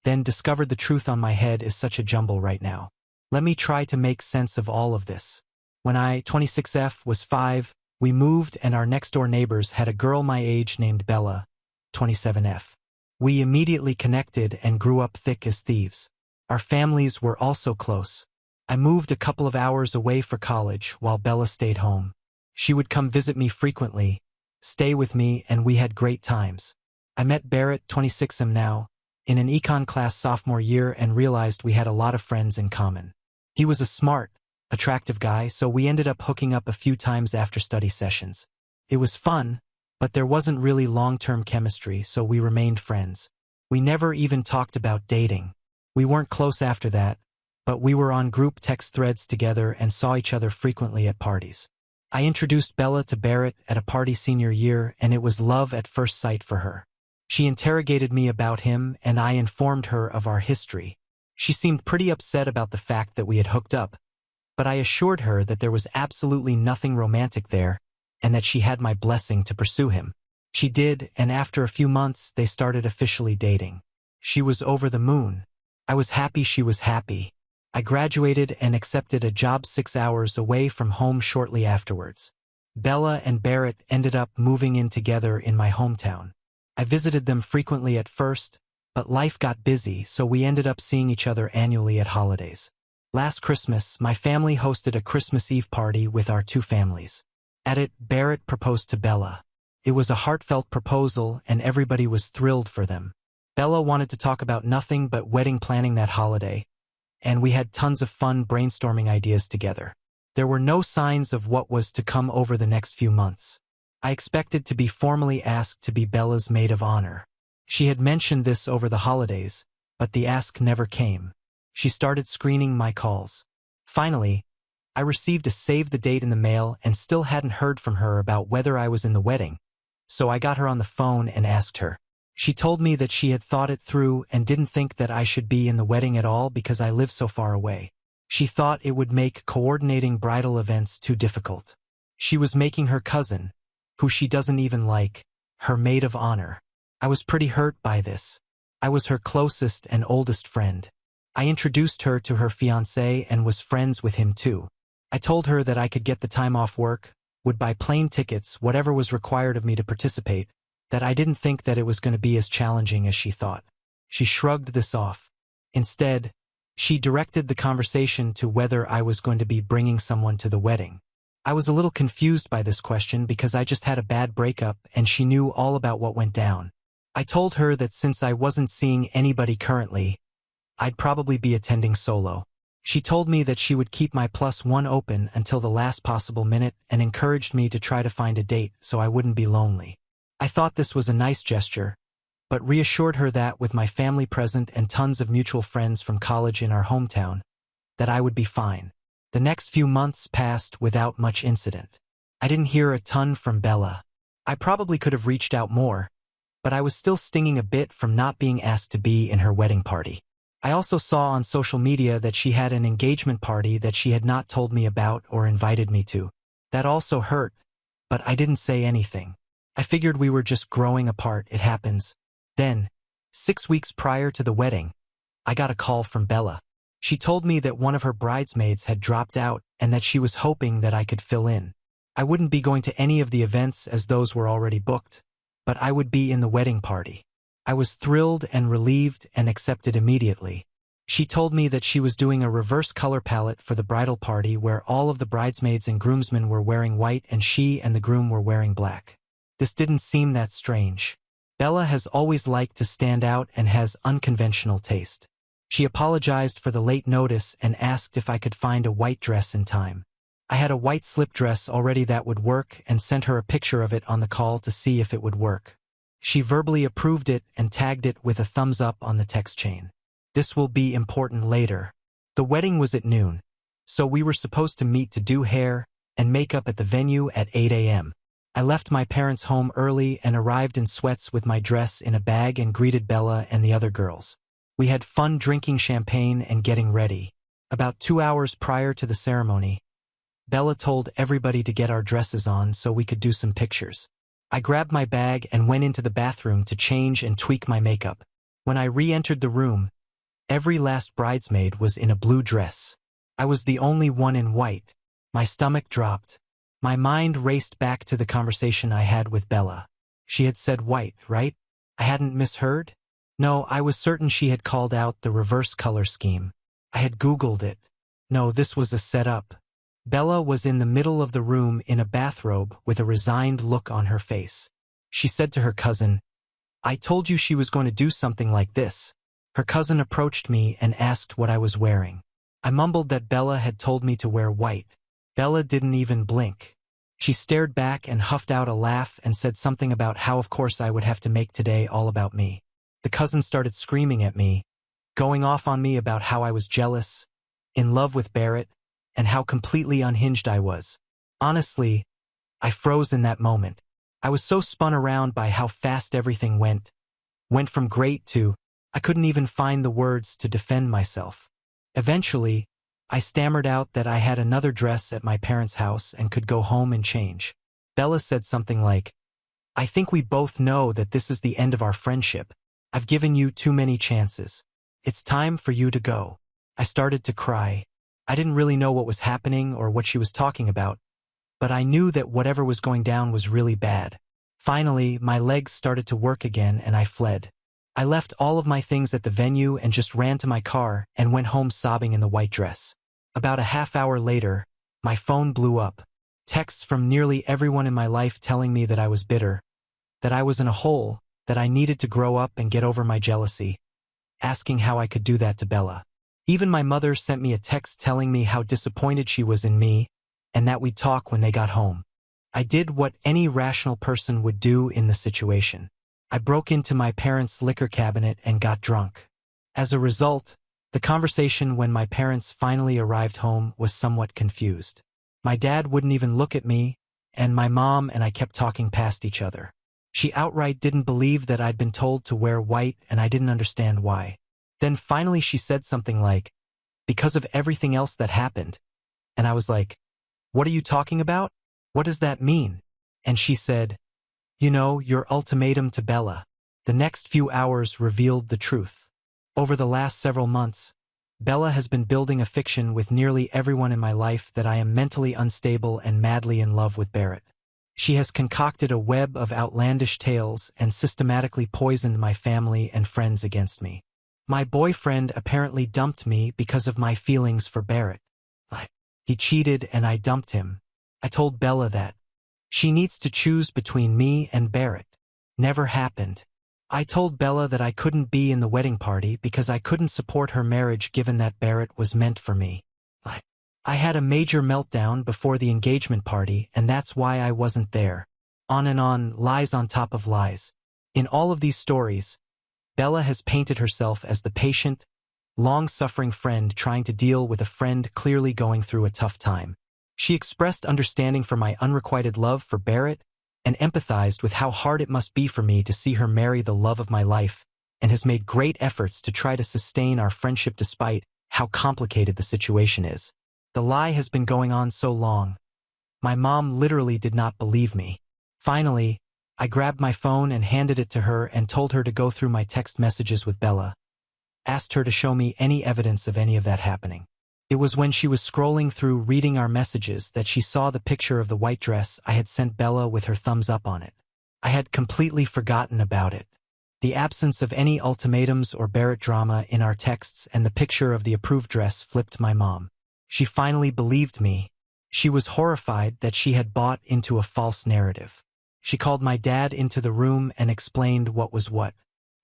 Then discovered the truth. On my head is such a jumble right now. Let me try to make sense of all of this. When I, 26F, was 5, we moved and our next-door neighbors had a girl my age named Bella, 27F. We immediately connected and grew up thick as thieves. Our families were also close. I moved a couple of hours away for college while Bella stayed home. She would come visit me frequently, stay with me, and we had great times. I met Barrett, 26M now, in an econ class sophomore year and realized we had a lot of friends in common. He was a smart, attractive guy, so we ended up hooking up a few times after study sessions. It was fun, but there wasn't really long-term chemistry, so we remained friends. We never even talked about dating. We weren't close after that, but we were on group text threads together and saw each other frequently at parties. I introduced Bella to Barrett at a party senior year, and it was love at first sight for her. She interrogated me about him, and I informed her of our history. She seemed pretty upset about the fact that we had hooked up, but I assured her that there was absolutely nothing romantic there, and that she had my blessing to pursue him. She did, and after a few months they started officially dating. She was over the moon. I was happy she was happy. I graduated and accepted a job 6 hours away from home shortly afterwards. Bella and Barrett ended up moving in together in my hometown. I visited them frequently at first, but life got busy, so we ended up seeing each other annually at holidays. Last Christmas, my family hosted a Christmas Eve party with our two families. At it, Barrett proposed to Bella. It was a heartfelt proposal, and everybody was thrilled for them. Bella wanted to talk about nothing but wedding planning that holiday, and we had tons of fun brainstorming ideas together. There were no signs of what was to come over the next few months. I expected to be formally asked to be Bella's maid of honor. She had mentioned this over the holidays, but the ask never came. She started screening my calls. Finally, I received a save the date in the mail and still hadn't heard from her about whether I was in the wedding, so I got her on the phone and asked her. She told me that she had thought it through and didn't think that I should be in the wedding at all because I live so far away. She thought it would make coordinating bridal events too difficult. She was making her cousin, who she doesn't even like, her maid of honor. I was pretty hurt by this. I was her closest and oldest friend. I introduced her to her fiancé and was friends with him too. I told her that I could get the time off work, would buy plane tickets, whatever was required of me to participate, that I didn't think that it was going to be as challenging as she thought. She shrugged this off. Instead, she directed the conversation to whether I was going to be bringing someone to the wedding. I was a little confused by this question because I just had a bad breakup and she knew all about what went down. I told her that since I wasn't seeing anybody currently, I'd probably be attending solo. She told me that she would keep my +1 open until the last possible minute and encouraged me to try to find a date so I wouldn't be lonely. I thought this was a nice gesture, but reassured her that with my family present and tons of mutual friends from college in our hometown, that I would be fine. The next few months passed without much incident. I didn't hear a ton from Bella. I probably could have reached out more, but I was still stinging a bit from not being asked to be in her wedding party. I also saw on social media that she had an engagement party that she had not told me about or invited me to. That also hurt, but I didn't say anything. I figured we were just growing apart, it happens. Then, 6 weeks prior to the wedding, I got a call from Bella. She told me that one of her bridesmaids had dropped out and that she was hoping that I could fill in. I wouldn't be going to any of the events as those were already booked, but I would be in the wedding party. I was thrilled and relieved and accepted immediately. She told me that she was doing a reverse color palette for the bridal party where all of the bridesmaids and groomsmen were wearing white and she and the groom were wearing black. This didn't seem that strange. Bella has always liked to stand out and has unconventional taste. She apologized for the late notice and asked if I could find a white dress in time. I had a white slip dress already that would work and sent her a picture of it on the call to see if it would work. She verbally approved it and tagged it with a thumbs up on the text chain. This will be important later. The wedding was at noon, so we were supposed to meet to do hair and makeup at the venue at 8 a.m. I left my parents' home early and arrived in sweats with my dress in a bag and greeted Bella and the other girls. We had fun drinking champagne and getting ready. About 2 hours prior to the ceremony, Bella told everybody to get our dresses on so we could do some pictures. I grabbed my bag and went into the bathroom to change and tweak my makeup. When I re-entered the room, every last bridesmaid was in a blue dress. I was the only one in white. My stomach dropped. My mind raced back to the conversation I had with Bella. She had said white, right? I hadn't misheard? No, I was certain she had called out the reverse color scheme. I had Googled it. No, this was a setup. Bella was in the middle of the room in a bathrobe with a resigned look on her face. She said to her cousin, "I told you she was going to do something like this." Her cousin approached me and asked what I was wearing. I mumbled that Bella had told me to wear white. Bella didn't even blink. She stared back and huffed out a laugh and said something about how of course I would have to make today all about me. The cousin started screaming at me, going off on me about how I was jealous, in love with Barrett, and how completely unhinged I was. Honestly, I froze in that moment. I was so spun around by how fast everything went. Went from great to, I couldn't even find the words to defend myself. Eventually, I stammered out that I had another dress at my parents' house and could go home and change. Bella said something like, "I think we both know that this is the end of our friendship. I've given you too many chances. It's time for you to go." I started to cry. I didn't really know what was happening or what she was talking about, but I knew that whatever was going down was really bad. Finally, my legs started to work again and I fled. I left all of my things at the venue and just ran to my car and went home sobbing in the white dress. About a half hour later, my phone blew up. Texts from nearly everyone in my life telling me that I was bitter, that I was in a hole, that I needed to grow up and get over my jealousy, asking how I could do that to Bella. Even my mother sent me a text telling me how disappointed she was in me and that we'd talk when they got home. I did what any rational person would do in the situation. I broke into my parents' liquor cabinet and got drunk. As a result, the conversation when my parents finally arrived home was somewhat confused. My dad wouldn't even look at me, and my mom and I kept talking past each other. She outright didn't believe that I'd been told to wear white and I didn't understand why. Then finally she said something like, "Because of everything else that happened." And I was like, "What are you talking about? What does that mean?" And she said, "You know, your ultimatum to Bella." The next few hours revealed the truth. Over the last several months, Bella has been building a fiction with nearly everyone in my life that I am mentally unstable and madly in love with Barrett. She has concocted a web of outlandish tales and systematically poisoned my family and friends against me. My boyfriend apparently dumped me because of my feelings for Barrett. He cheated and I dumped him. I told Bella that. She needs to choose between me and Barrett. Never happened. I told Bella that I couldn't be in the wedding party because I couldn't support her marriage given that Barrett was meant for me. I had a major meltdown before the engagement party and that's why I wasn't there. On and on, lies on top of lies. In all of these stories, Bella has painted herself as the patient, long-suffering friend trying to deal with a friend clearly going through a tough time. She expressed understanding for my unrequited love for Barrett and empathized with how hard it must be for me to see her marry the love of my life, and has made great efforts to try to sustain our friendship despite how complicated the situation is. The lie has been going on so long. My mom literally did not believe me. Finally, I grabbed my phone and handed it to her and told her to go through my text messages with Bella. Asked her to show me any evidence of any of that happening. It was when she was scrolling through reading our messages that she saw the picture of the white dress I had sent Bella with her thumbs up on it. I had completely forgotten about it. The absence of any ultimatums or Barrett drama in our texts and the picture of the approved dress flipped my mom. She finally believed me. She was horrified that she had bought into a false narrative. She called my dad into the room and explained what was what.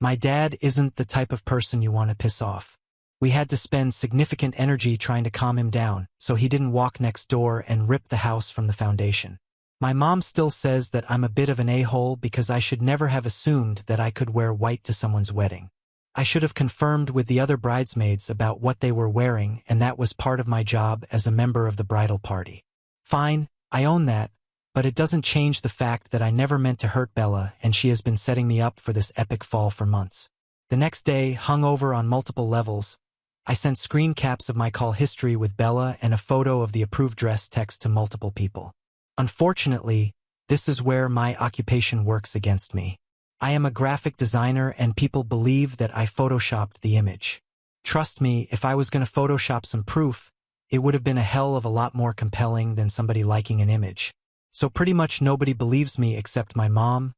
My dad isn't the type of person you want to piss off. We had to spend significant energy trying to calm him down, so he didn't walk next door and rip the house from the foundation. My mom still says that I'm a bit of an a-hole because I should never have assumed that I could wear white to someone's wedding. I should have confirmed with the other bridesmaids about what they were wearing, and that was part of my job as a member of the bridal party. Fine, I own that, but it doesn't change the fact that I never meant to hurt Bella and she has been setting me up for this epic fall for months. The next day, hungover on multiple levels, I sent screen caps of my call history with Bella and a photo of the approved dress text to multiple people. Unfortunately, this is where my occupation works against me. I am a graphic designer and people believe that I photoshopped the image. Trust me, if I was going to Photoshop some proof, it would have been a hell of a lot more compelling than somebody liking an image. So pretty much nobody believes me except my mom,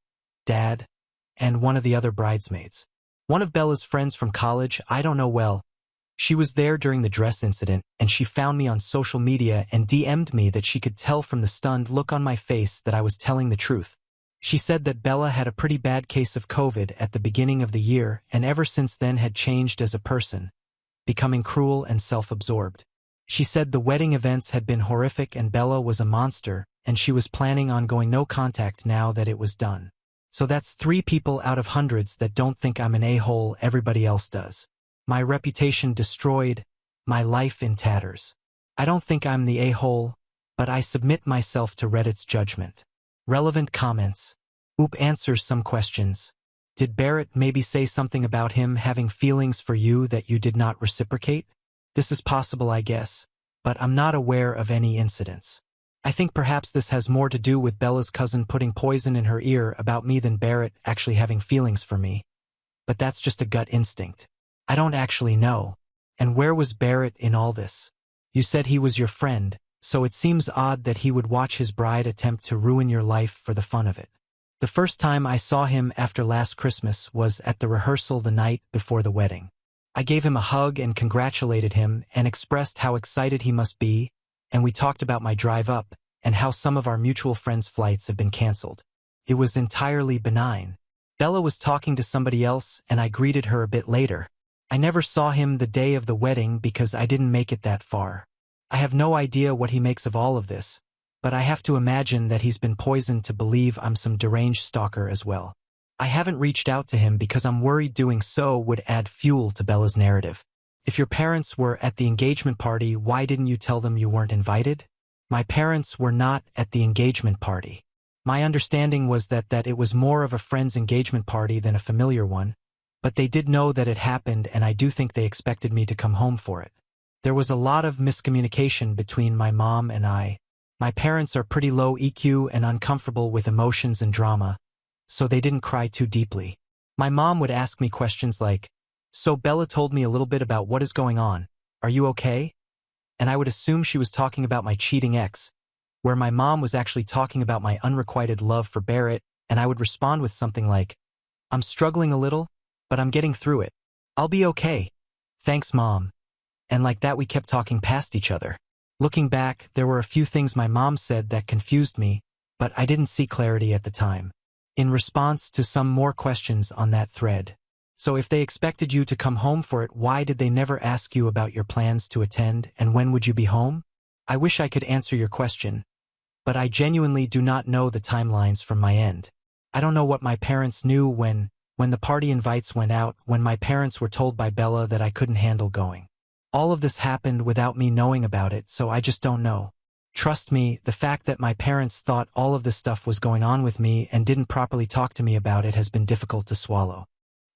dad, and one of the other bridesmaids. One of Bella's friends from college I don't know well. She was there during the dress incident and she found me on social media and DM'd me that she could tell from the stunned look on my face that I was telling the truth. She said that Bella had a pretty bad case of COVID at the beginning of the year and ever since then had changed as a person, becoming cruel and self-absorbed. She said the wedding events had been horrific and Bella was a monster, and she was planning on going no contact now that it was done. So that's 3 people out of hundreds that don't think I'm an a-hole, everybody else does. My reputation destroyed, my life in tatters. I don't think I'm the a-hole, but I submit myself to Reddit's judgment. Relevant comments. Oop answers some questions. Did Barrett maybe say something about him having feelings for you that you did not reciprocate? This is possible, I guess, but I'm not aware of any incidents. I think perhaps this has more to do with Bella's cousin putting poison in her ear about me than Barrett actually having feelings for me. But that's just a gut instinct. I don't actually know. And where was Barrett in all this? You said he was your friend, so it seems odd that he would watch his bride attempt to ruin your life for the fun of it. The first time I saw him after last Christmas was at the rehearsal the night before the wedding. I gave him a hug and congratulated him and expressed how excited he must be, and we talked about my drive up and how some of our mutual friends' flights have been canceled. It was entirely benign. Bella was talking to somebody else and I greeted her a bit later. I never saw him the day of the wedding because I didn't make it that far. I have no idea what he makes of all of this, but I have to imagine that he's been poisoned to believe I'm some deranged stalker as well. I haven't reached out to him because I'm worried doing so would add fuel to Bella's narrative. If your parents were at the engagement party, why didn't you tell them you weren't invited? My parents were not at the engagement party. My understanding was that it was more of a friend's engagement party than a familiar one, but they did know that it happened and I do think they expected me to come home for it. There was a lot of miscommunication between my mom and I. My parents are pretty low EQ and uncomfortable with emotions and drama, so they didn't cry too deeply. My mom would ask me questions like, "So Bella told me a little bit about what is going on. Are you okay?" And I would assume she was talking about my cheating ex, where my mom was actually talking about my unrequited love for Barrett, and I would respond with something like, "I'm struggling a little, but I'm getting through it. I'll be okay. Thanks, Mom." And like that we kept talking past each other. Looking back, there were a few things my mom said that confused me, but I didn't see clarity at the time. In response to some more questions on that thread. So if they expected you to come home for it, why did they never ask you about your plans to attend and when would you be home? I wish I could answer your question, but I genuinely do not know the timelines from my end. I don't know what my parents knew when the party invites went out, when my parents were told by Bella that I couldn't handle going. All of this happened without me knowing about it, so I just don't know. Trust me, the fact that my parents thought all of this stuff was going on with me and didn't properly talk to me about it has been difficult to swallow.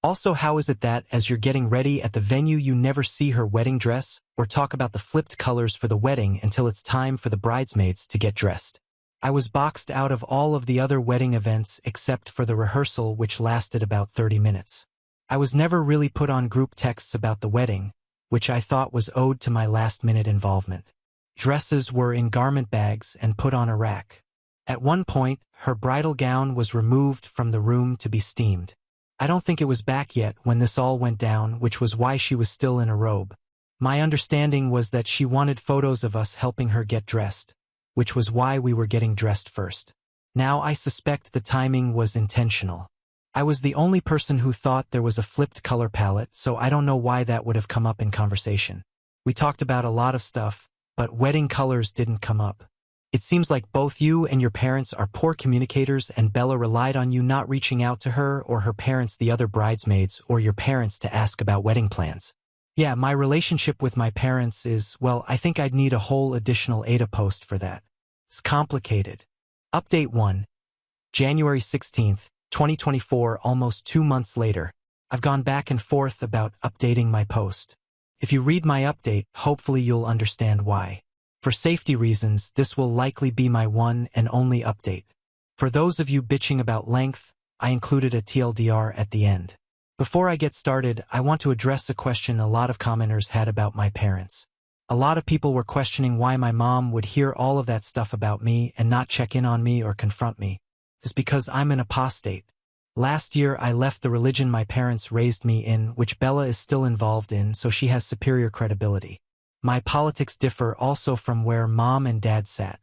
Also, how is it that, as you're getting ready at the venue, you never see her wedding dress or talk about the flipped colors for the wedding until it's time for the bridesmaids to get dressed? I was boxed out of all of the other wedding events except for the rehearsal, which lasted about 30 minutes. I was never really put on group texts about the wedding, which I thought was owed to my last-minute involvement. Dresses were in garment bags and put on a rack. At one point, her bridal gown was removed from the room to be steamed. I don't think it was back yet when this all went down, which was why she was still in a robe. My understanding was that she wanted photos of us helping her get dressed, which was why we were getting dressed first. Now I suspect the timing was intentional. I was the only person who thought there was a flipped color palette, so I don't know why that would have come up in conversation. We talked about a lot of stuff, but wedding colors didn't come up. It seems like both you and your parents are poor communicators and Bella relied on you not reaching out to her or her parents, the other bridesmaids, or your parents to ask about wedding plans. Yeah, my relationship with my parents is, well, I think I'd need a whole additional AITA post for that. It's complicated. Update 1. January 16th, 2024, almost 2 months later. I've gone back and forth about updating my post. If you read my update, hopefully you'll understand why. For safety reasons, this will likely be my one and only update. For those of you bitching about length, I included a TLDR at the end. Before I get started, I want to address a question a lot of commenters had about my parents. A lot of people were questioning why my mom would hear all of that stuff about me and not check in on me or confront me. It's because I'm an apostate. Last year I left the religion my parents raised me in, which Bella is still involved in, so she has superior credibility. My politics differ also from where Mom and Dad sat.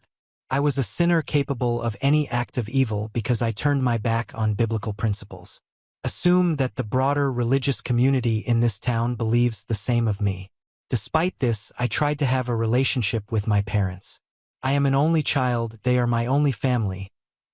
I was a sinner capable of any act of evil because I turned my back on biblical principles. Assume that the broader religious community in this town believes the same of me. Despite this, I tried to have a relationship with my parents. I am an only child, they are my only family,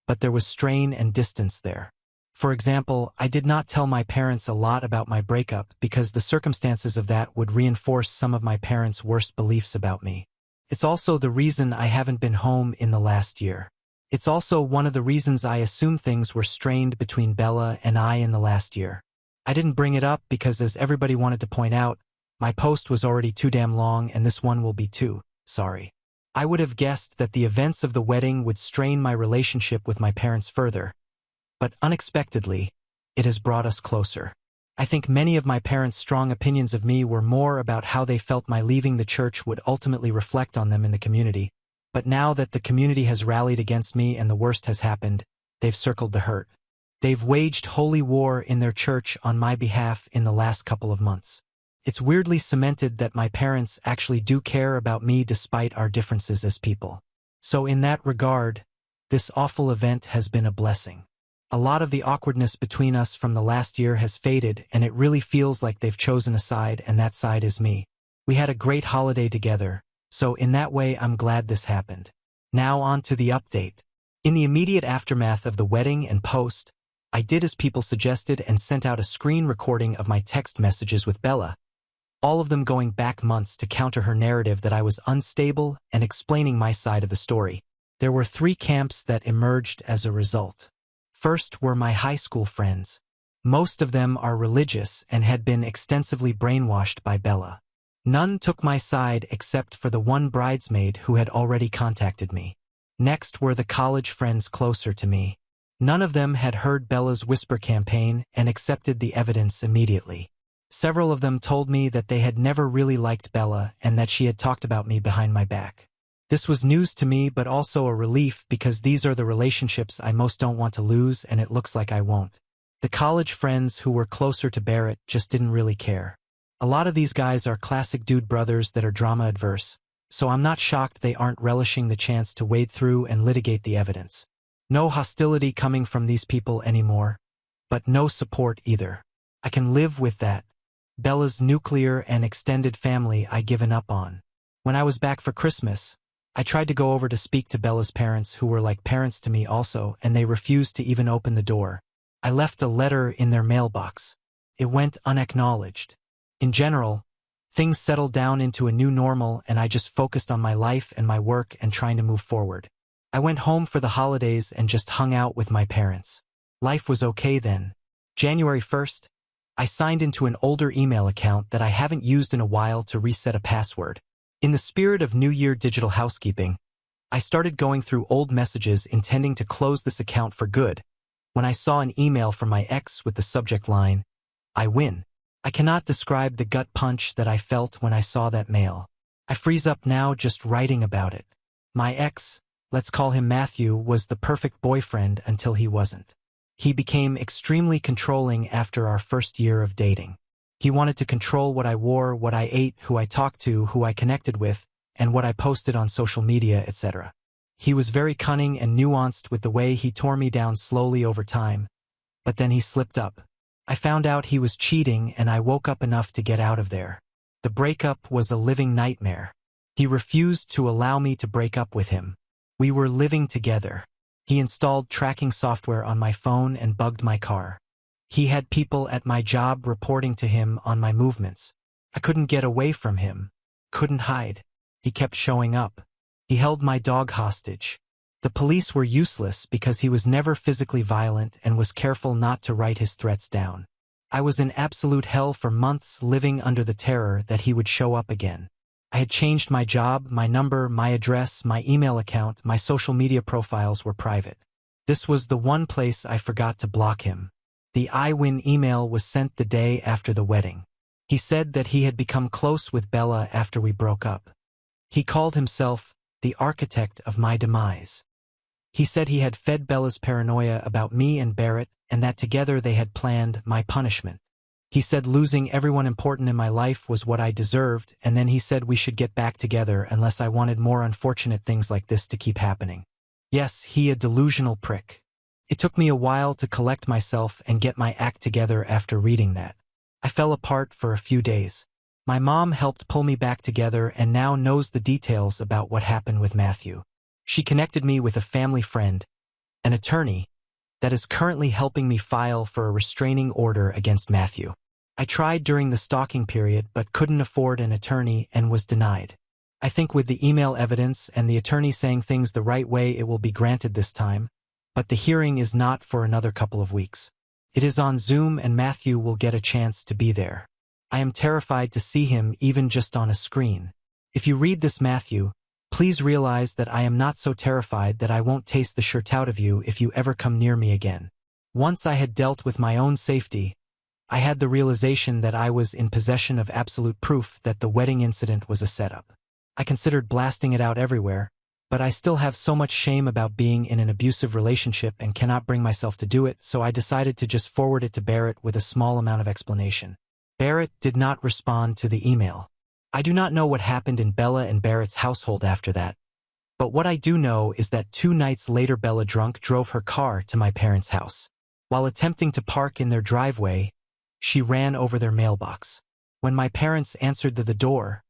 but there was strain and distance there. For example, I did not tell my parents a lot about my breakup because the circumstances of that would reinforce some of my parents' worst beliefs about me. It's also the reason I haven't been home in the last year. It's also one of the reasons I assume things were strained between Bella and I in the last year. I didn't bring it up because, as everybody wanted to point out, my post was already too damn long and this one will be too. Sorry. I would have guessed that the events of the wedding would strain my relationship with my parents further. But unexpectedly, it has brought us closer. I think many of my parents' strong opinions of me were more about how they felt my leaving the church would ultimately reflect on them in the community, But now that the community has rallied against me and the worst has happened, they've circled the hurt. They've waged holy war in their church on my behalf in the last couple of months. It's weirdly cemented that my parents actually do care about me despite our differences as people. So in that regard, this awful event has been a blessing. A lot of the awkwardness between us from the last year has faded, and it really feels like they've chosen a side, and that side is me. We had a great holiday together, so in that way I'm glad this happened. Now on to the update. In the immediate aftermath of the wedding and post, I did as people suggested and sent out a screen recording of my text messages with Bella, all of them going back months to counter her narrative that I was unstable and explaining my side of the story. There were 3 camps that emerged as a result. First were my high school friends. Most of them are religious and had been extensively brainwashed by Bella. None took my side except for the one bridesmaid who had already contacted me. Next were the college friends closer to me. None of them had heard Bella's whisper campaign and accepted the evidence immediately. Several of them told me that they had never really liked Bella and that she had talked about me behind my back. This was news to me, but also a relief because these are the relationships I most don't want to lose, and it looks like I won't. The college friends who were closer to Barrett just didn't really care. A lot of these guys are classic dude brothers that are drama adverse, so I'm not shocked they aren't relishing the chance to wade through and litigate the evidence. No hostility coming from these people anymore, but no support either. I can live with that. Bella's nuclear and extended family I given up on. When I was back for Christmas, I tried to go over to speak to Bella's parents, who were like parents to me also, and they refused to even open the door. I left a letter in their mailbox. It went unacknowledged. In general, things settled down into a new normal, and I just focused on my life and my work and trying to move forward. I went home for the holidays and just hung out with my parents. Life was okay then. January 1st, I signed into an older email account that I haven't used in a while to reset a password. In the spirit of New Year digital housekeeping, I started going through old messages intending to close this account for good, when I saw an email from my ex with the subject line, "I win." I cannot describe the gut punch that I felt when I saw that mail. I freeze up now just writing about it. My ex, let's call him Matthew, was the perfect boyfriend until he wasn't. He became extremely controlling after our first year of dating. He wanted to control what I wore, what I ate, who I talked to, who I connected with, and what I posted on social media, etc. He was very cunning and nuanced with the way he tore me down slowly over time, but then he slipped up. I found out he was cheating, and I woke up enough to get out of there. The breakup was a living nightmare. He refused to allow me to break up with him. We were living together. He installed tracking software on my phone and bugged my car. He had people at my job reporting to him on my movements. I couldn't get away from him. Couldn't hide. He kept showing up. He held my dog hostage. The police were useless because he was never physically violent and was careful not to write his threats down. I was in absolute hell for months, living under the terror that he would show up again. I had changed my job, my number, my address, my email account, my social media profiles were private. This was the one place I forgot to block him. The I win email was sent the day after the wedding. He said that he had become close with Bella after we broke up. He called himself the architect of my demise. He said he had fed Bella's paranoia about me and Barrett, and that together they had planned my punishment. He said losing everyone important in my life was what I deserved, and then he said we should get back together unless I wanted more unfortunate things like this to keep happening. Yes, he a delusional prick. It took me a while to collect myself and get my act together after reading that. I fell apart for a few days. My mom helped pull me back together and now knows the details about what happened with Matthew. She connected me with a family friend, an attorney, that is currently helping me file for a restraining order against Matthew. I tried during the stalking period but couldn't afford an attorney and was denied. I think with the email evidence and the attorney saying things the right way it will be granted this time, but the hearing is not for another couple of weeks. It is on Zoom and Matthew will get a chance to be there. I am terrified to see him even just on a screen. If you read this, Matthew, please realize that I am not so terrified that I won't taste the shirt out of you if you ever come near me again. Once I had dealt with my own safety, I had the realization that I was in possession of absolute proof that the wedding incident was a setup. I considered blasting it out everywhere, But I still have so much shame about being in an abusive relationship and cannot bring myself to do it, so I decided to just forward it to Barrett with a small amount of explanation. Barrett did not respond to the email. I do not know what happened in Bella and Barrett's household after that. But what I do know is that 2 nights later Bella drunk drove her car to my parents' house. While attempting to park in their driveway, she ran over their mailbox. When my parents answered the door,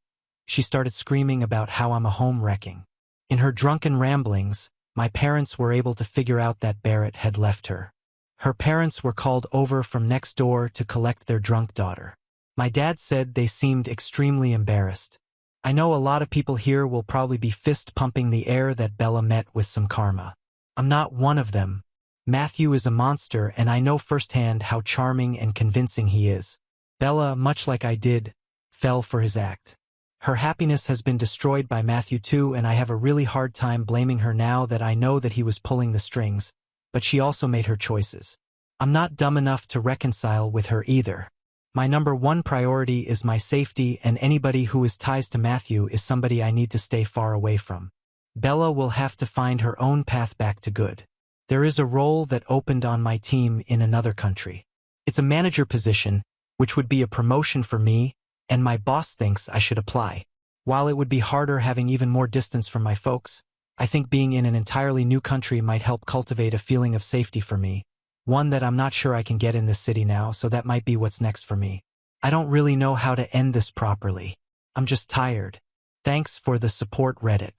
she started screaming about how I'm a home wrecking. In her drunken ramblings, my parents were able to figure out that Barrett had left her. Her parents were called over from next door to collect their drunk daughter. My dad said they seemed extremely embarrassed. I know a lot of people here will probably be fist-pumping the air that Bella met with some karma. I'm not one of them. Matthew is a monster, and I know firsthand how charming and convincing he is. Bella, much like I did, fell for his act. Her happiness has been destroyed by Matthew too, and I have a really hard time blaming her now that I know that he was pulling the strings, but she also made her choices. I'm not dumb enough to reconcile with her either. My number 1 priority is my safety, and anybody who is ties to Matthew is somebody I need to stay far away from. Bella will have to find her own path back to good. There is a role that opened on my team in another country. It's a manager position, which would be a promotion for me, and my boss thinks I should apply. While it would be harder having even more distance from my folks, I think being in an entirely new country might help cultivate a feeling of safety for me, one that I'm not sure I can get in this city now, so that might be what's next for me. I don't really know how to end this properly. I'm just tired. Thanks for the support, Reddit.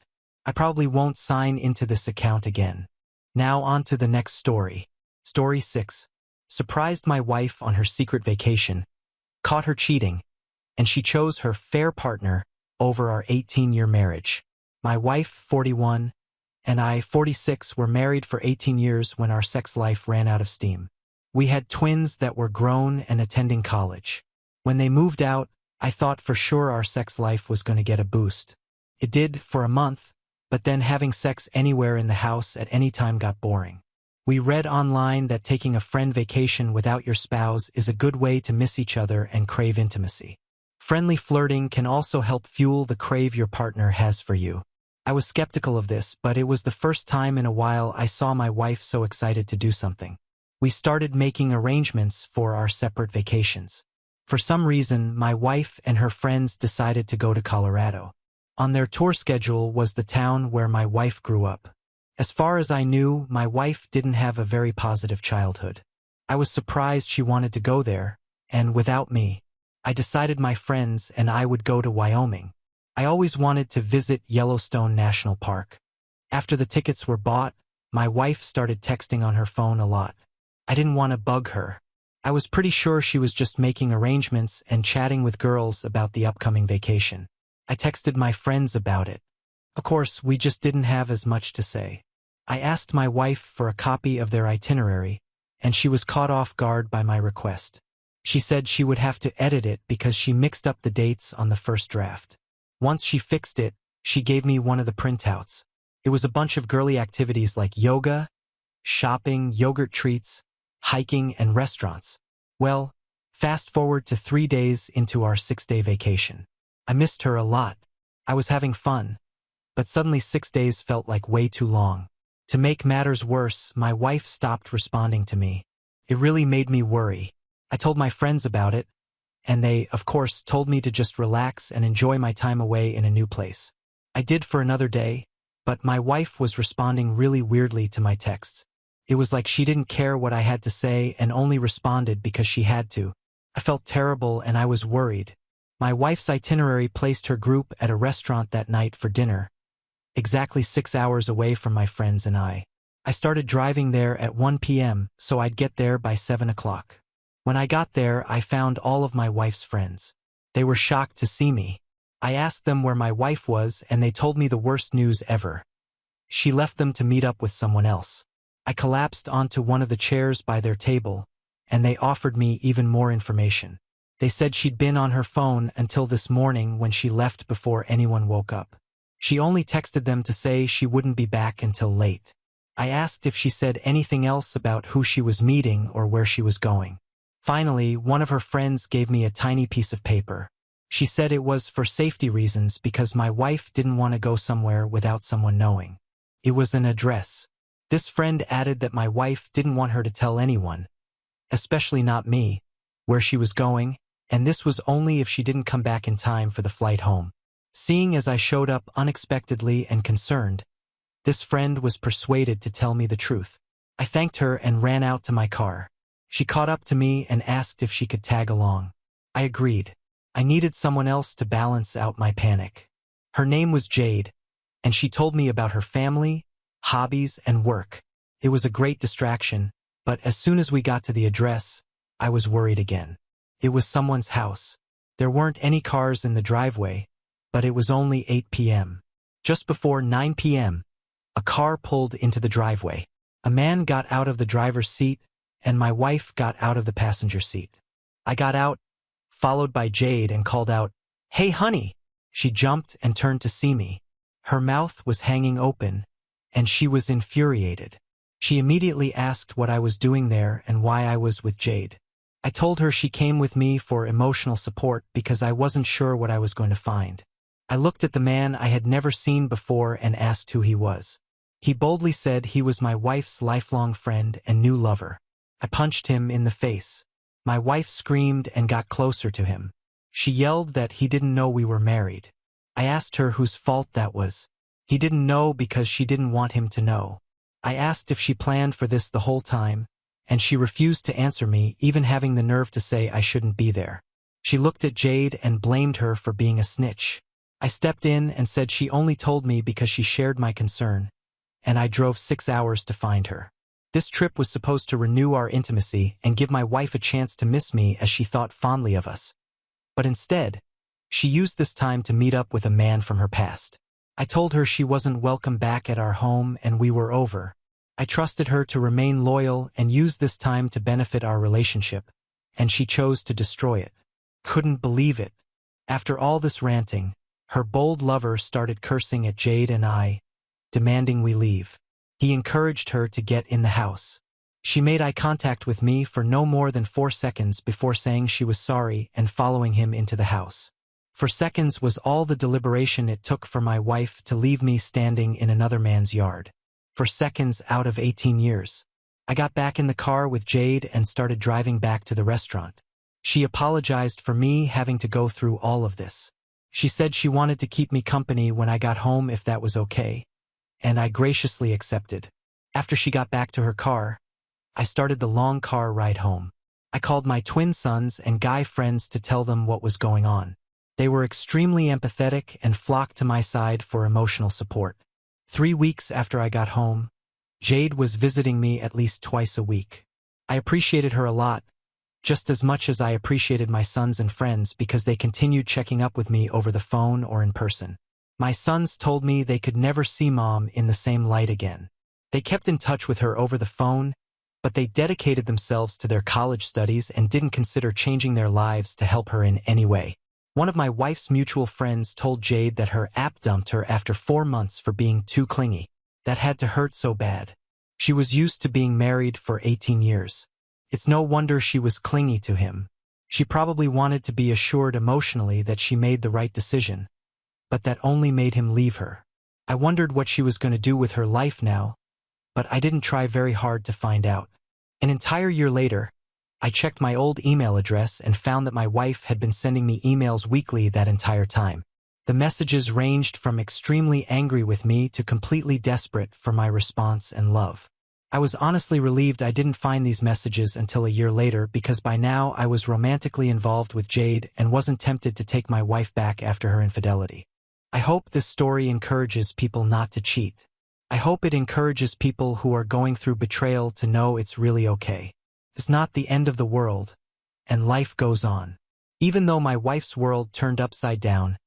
I probably won't sign into this account again. Now on to the next story. Story 6. Surprised my wife on her secret vacation, caught her cheating, and she chose her fair partner over our 18-year marriage. My wife, 41, and I, 46, were married for 18 years when our sex life ran out of steam. We had twins that were grown and attending college. When they moved out, I thought for sure our sex life was going to get a boost. It did for a month, but then having sex anywhere in the house at any time got boring. We read online that taking a friend vacation without your spouse is a good way to miss each other and crave intimacy. Friendly flirting can also help fuel the crave your partner has for you. I was skeptical of this, but it was the first time in a while I saw my wife so excited to do something. We started making arrangements for our separate vacations. For some reason, my wife and her friends decided to go to Colorado. On their tour schedule was the town where my wife grew up. As far as I knew, my wife didn't have a very positive childhood. I was surprised she wanted to go there, and without me, I decided my friends and I would go to Wyoming. I always wanted to visit Yellowstone National Park. After the tickets were bought, my wife started texting on her phone a lot. I didn't want to bug her. I was pretty sure she was just making arrangements and chatting with girls about the upcoming vacation. I texted my friends about it. Of course, we just didn't have as much to say. I asked my wife for a copy of their itinerary, and she was caught off guard by my request. She said she would have to edit it because she mixed up the dates on the first draft. Once she fixed it, she gave me one of the printouts. It was a bunch of girly activities like yoga, shopping, yogurt treats, hiking, and restaurants. Well, fast forward to 3 days into our 6-day vacation. I missed her a lot. I was having fun, but suddenly 6 days felt like way too long. To make matters worse, my wife stopped responding to me. It really made me worry. I told my friends about it, and they, of course, told me to just relax and enjoy my time away in a new place. I did for another day, but my wife was responding really weirdly to my texts. It was like she didn't care what I had to say and only responded because she had to. I felt terrible and I was worried. My wife's itinerary placed her group at a restaurant that night for dinner, exactly 6 hours away from my friends and I. I started driving there at 1 p.m. so I'd get there by 7 o'clock. When I got there, I found all of my wife's friends. They were shocked to see me. I asked them where my wife was, and they told me the worst news ever. She left them to meet up with someone else. I collapsed onto one of the chairs by their table, and they offered me even more information. They said she'd been on her phone until this morning when she left before anyone woke up. She only texted them to say she wouldn't be back until late. I asked if she said anything else about who she was meeting or where she was going. Finally, one of her friends gave me a tiny piece of paper. She said it was for safety reasons because my wife didn't want to go somewhere without someone knowing. It was an address. This friend added that my wife didn't want her to tell anyone, especially not me, where she was going, and this was only if she didn't come back in time for the flight home. Seeing as I showed up unexpectedly and concerned, this friend was persuaded to tell me the truth. I thanked her and ran out to my car. She caught up to me and asked if she could tag along. I agreed. I needed someone else to balance out my panic. Her name was Jade, and she told me about her family, hobbies, and work. It was a great distraction, but as soon as we got to the address, I was worried again. It was someone's house. There weren't any cars in the driveway, but it was only 8 p.m. Just before 9 p.m., a car pulled into the driveway. A man got out of the driver's seat, and my wife got out of the passenger seat. I got out, followed by Jade, and called out, "Hey, honey!" She jumped and turned to see me. Her mouth was hanging open, and she was infuriated. She immediately asked what I was doing there and why I was with Jade. I told her she came with me for emotional support because I wasn't sure what I was going to find. I looked at the man I had never seen before and asked who he was. He boldly said he was my wife's lifelong friend and new lover. I punched him in the face. My wife screamed and got closer to him. She yelled that he didn't know we were married. I asked her whose fault that was. He didn't know because she didn't want him to know. I asked if she planned for this the whole time, and she refused to answer me, even having the nerve to say I shouldn't be there. She looked at Jade and blamed her for being a snitch. I stepped in and said she only told me because she shared my concern, and I drove 6 hours to find her. This trip was supposed to renew our intimacy and give my wife a chance to miss me as she thought fondly of us. But instead, she used this time to meet up with a man from her past. I told her she wasn't welcome back at our home and we were over. I trusted her to remain loyal and use this time to benefit our relationship, and she chose to destroy it. Couldn't believe it. After all this ranting, her bold lover started cursing at Jade and I, demanding we leave. He encouraged her to get in the house. She made eye contact with me for no more than 4 seconds before saying she was sorry and following him into the house. 4 seconds was all the deliberation it took for my wife to leave me standing in another man's yard. 4 seconds out of 18 years. I got back in the car with Jade and started driving back to the restaurant. She apologized for me having to go through all of this. She said she wanted to keep me company when I got home if that was okay, and I graciously accepted. After she got back to her car, I started the long car ride home. I called my twin sons and guy friends to tell them what was going on. They were extremely empathetic and flocked to my side for emotional support. 3 weeks after I got home, Jade was visiting me at least twice a week. I appreciated her a lot, just as much as I appreciated my sons and friends because they continued checking up with me over the phone or in person. My sons told me they could never see Mom in the same light again. They kept in touch with her over the phone, but they dedicated themselves to their college studies and didn't consider changing their lives to help her in any way. One of my wife's mutual friends told Jade that her app dumped her after 4 months for being too clingy. That had to hurt so bad. She was used to being married for 18 years. It's no wonder she was clingy to him. She probably wanted to be assured emotionally that she made the right decision, but that only made him leave her. I wondered what she was going to do with her life now, but I didn't try very hard to find out. An entire year later, I checked my old email address and found that my wife had been sending me emails weekly that entire time. The messages ranged from extremely angry with me to completely desperate for my response and love. I was honestly relieved I didn't find these messages until a year later because by now I was romantically involved with Jade and wasn't tempted to take my wife back after her infidelity. I hope this story encourages people not to cheat. I hope it encourages people who are going through betrayal to know it's really okay. It's not the end of the world, and life goes on. Even though my wife's world turned upside down,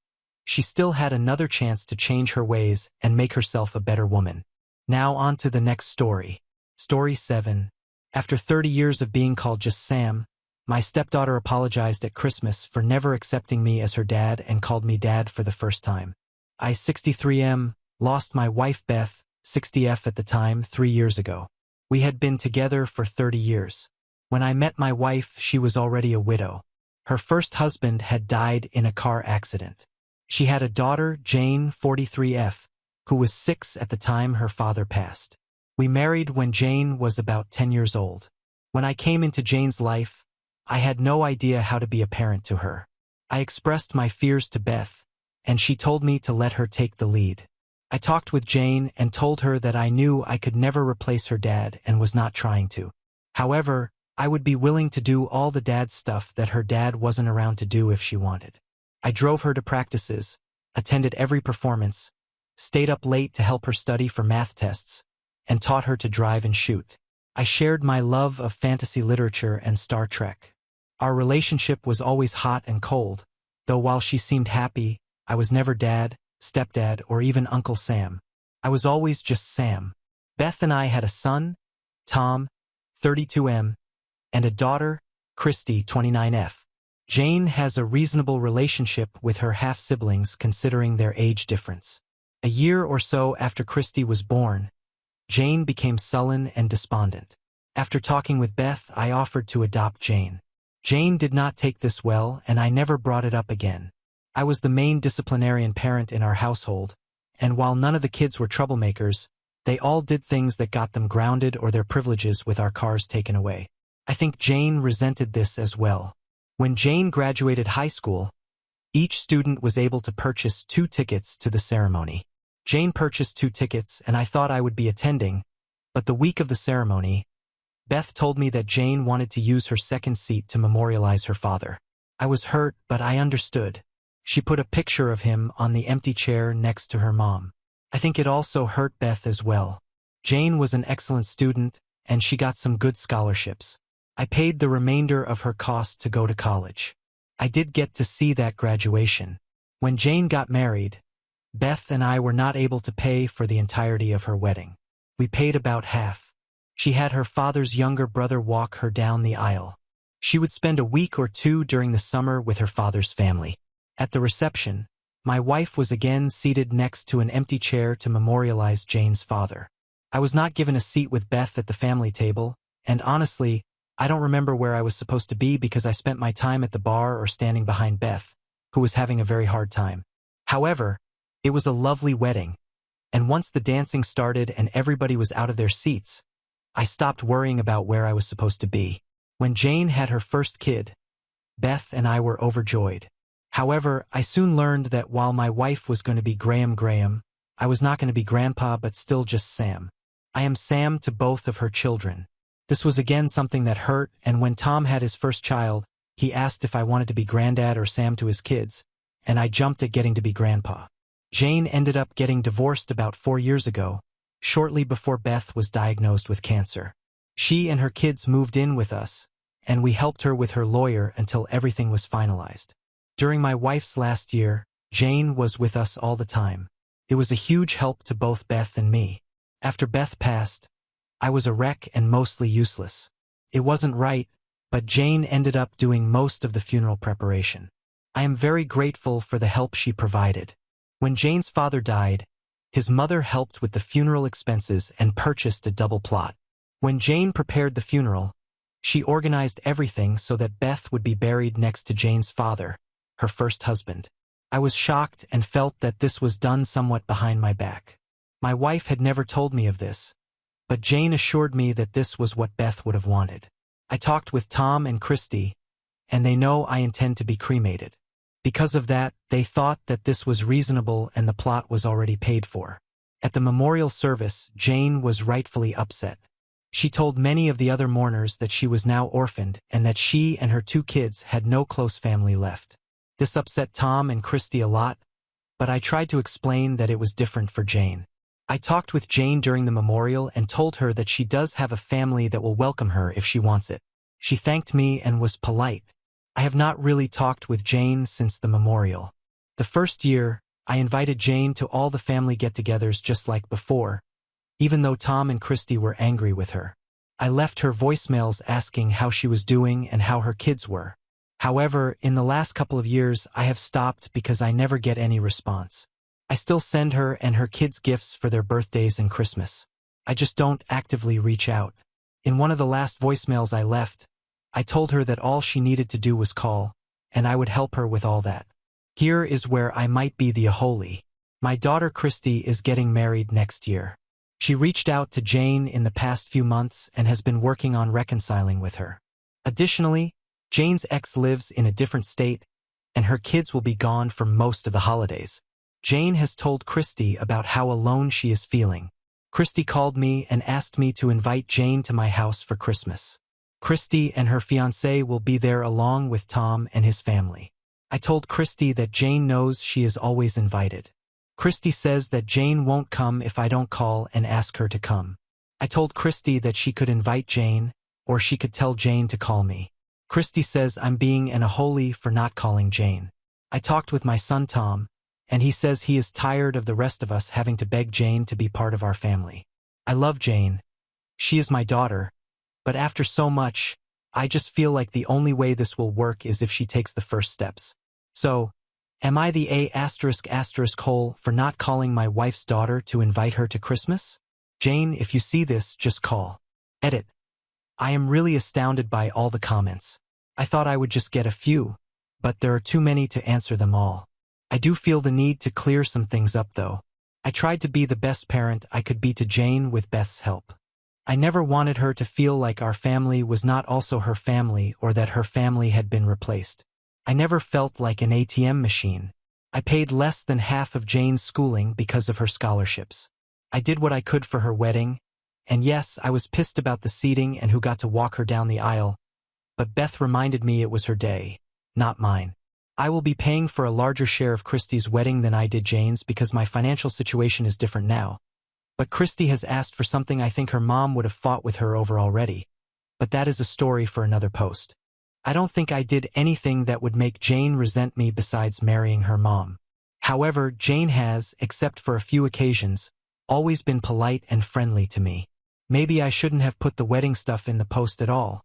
she still had another chance to change her ways and make herself a better woman. Now on to the next story. Story 7. After 30 years of being called just Sam, my stepdaughter apologized at Christmas for never accepting me as her dad and called me dad for the first time. I, 63M, lost my wife Beth, 60F at the time, 3 years ago. We had been together for 30 years. When I met my wife, she was already a widow. Her first husband had died in a car accident. She had a daughter, Jane, 43F, who was 6 at the time her father passed. We married when Jane was about 10 years old. When I came into Jane's life, I had no idea how to be a parent to her. I expressed my fears to Beth, and she told me to let her take the lead. I talked with Jane and told her that I knew I could never replace her dad and was not trying to. However, I would be willing to do all the dad stuff that her dad wasn't around to do if she wanted. I drove her to practices, attended every performance, stayed up late to help her study for math tests, and taught her to drive and shoot. I shared my love of fantasy literature and Star Trek. Our relationship was always hot and cold, though while she seemed happy, I was never dad, stepdad, or even Uncle Sam. I was always just Sam. Beth and I had a son, Tom, 32M, and a daughter, Christy, 29F. Jane has a reasonable relationship with her half-siblings considering their age difference. A year or so after Christy was born, Jane became sullen and despondent. After talking with Beth, I offered to adopt Jane. Jane did not take this well, and I never brought it up again. I was the main disciplinarian parent in our household, and while none of the kids were troublemakers, they all did things that got them grounded or their privileges with our cars taken away. I think Jane resented this as well. When Jane graduated high school, each student was able to purchase 2 tickets to the ceremony. Jane purchased 2 tickets, and I thought I would be attending, but the week of the ceremony, Beth told me that Jane wanted to use her second seat to memorialize her father. I was hurt, but I understood. She put a picture of him on the empty chair next to her mom. I think it also hurt Beth as well. Jane was an excellent student, and she got some good scholarships. I paid the remainder of her cost to go to college. I did get to see that graduation. When Jane got married, Beth and I were not able to pay for the entirety of her wedding. We paid about half. She had her father's younger brother walk her down the aisle. She would spend a week or 2 during the summer with her father's family. At the reception, my wife was again seated next to an empty chair to memorialize Jane's father. I was not given a seat with Beth at the family table, and honestly, I don't remember where I was supposed to be because I spent my time at the bar or standing behind Beth, who was having a very hard time. However, it was a lovely wedding, and once the dancing started and everybody was out of their seats, I stopped worrying about where I was supposed to be. When Jane had her first kid, Beth and I were overjoyed. However, I soon learned that while my wife was going to be Graham, I was not going to be Grandpa but still just Sam. I am Sam to both of her children. This was again something that hurt, and when Tom had his first child, he asked if I wanted to be Granddad or Sam to his kids, and I jumped at getting to be Grandpa. Jane ended up getting divorced about 4 years ago, shortly before Beth was diagnosed with cancer. She and her kids moved in with us, and we helped her with her lawyer until everything was finalized. During my wife's last year, Jane was with us all the time. It was a huge help to both Beth and me. After Beth passed, I was a wreck and mostly useless. It wasn't right, but Jane ended up doing most of the funeral preparation. I am very grateful for the help she provided. When Jane's father died, his mother helped with the funeral expenses and purchased a double plot. When Jane prepared the funeral, she organized everything so that Beth would be buried next to Jane's father, her first husband. I was shocked and felt that this was done somewhat behind my back. My wife had never told me of this, but Jane assured me that this was what Beth would have wanted. I talked with Tom and Christy, and they know I intend to be cremated. Because of that, they thought that this was reasonable and the plot was already paid for. At the memorial service, Jane was rightfully upset. She told many of the other mourners that she was now orphaned and that she and her 2 kids had no close family left. This upset Tom and Christy a lot, but I tried to explain that it was different for Jane. I talked with Jane during the memorial and told her that she does have a family that will welcome her if she wants it. She thanked me and was polite. I have not really talked with Jane since the memorial. The first year, I invited Jane to all the family get-togethers just like before, even though Tom and Christy were angry with her. I left her voicemails asking how she was doing and how her kids were. However, in the last couple of years, I have stopped because I never get any response. I still send her and her kids gifts for their birthdays and Christmas. I just don't actively reach out. In one of the last voicemails I left, I told her that all she needed to do was call, and I would help her with all that. Here is where I might be the holy. My daughter Christy is getting married next year. She reached out to Jane in the past few months and has been working on reconciling with her. Additionally, Jane's ex lives in a different state, and her kids will be gone for most of the holidays. Jane has told Christy about how alone she is feeling. Christy called me and asked me to invite Jane to my house for Christmas. Christy and her fiancé will be there along with Tom and his family. I told Christy that Jane knows she is always invited. Christy says that Jane won't come if I don't call and ask her to come. I told Christy that she could invite Jane, or she could tell Jane to call me. Christy says I'm being an holy for not calling Jane. I talked with my son Tom, and he says he is tired of the rest of us having to beg Jane to be part of our family. I love Jane. She is my daughter, but after so much, I just feel like the only way this will work is if she takes the first steps. So, am I the **** for not calling my wife's daughter to invite her to Christmas? Jane, if you see this, just call. Edit. I am really astounded by all the comments. I thought I would just get a few, but there are too many to answer them all. I do feel the need to clear some things up though. I tried to be the best parent I could be to Jane with Beth's help. I never wanted her to feel like our family was not also her family or that her family had been replaced. I never felt like an ATM machine. I paid less than half of Jane's schooling because of her scholarships. I did what I could for her wedding, and yes, I was pissed about the seating and who got to walk her down the aisle, but Beth reminded me it was her day, not mine. I will be paying for a larger share of Christy's wedding than I did Jane's because my financial situation is different now. But Christy has asked for something I think her mom would have fought with her over already. But that is a story for another post. I don't think I did anything that would make Jane resent me besides marrying her mom. However, Jane has, except for a few occasions, always been polite and friendly to me. Maybe I shouldn't have put the wedding stuff in the post at all.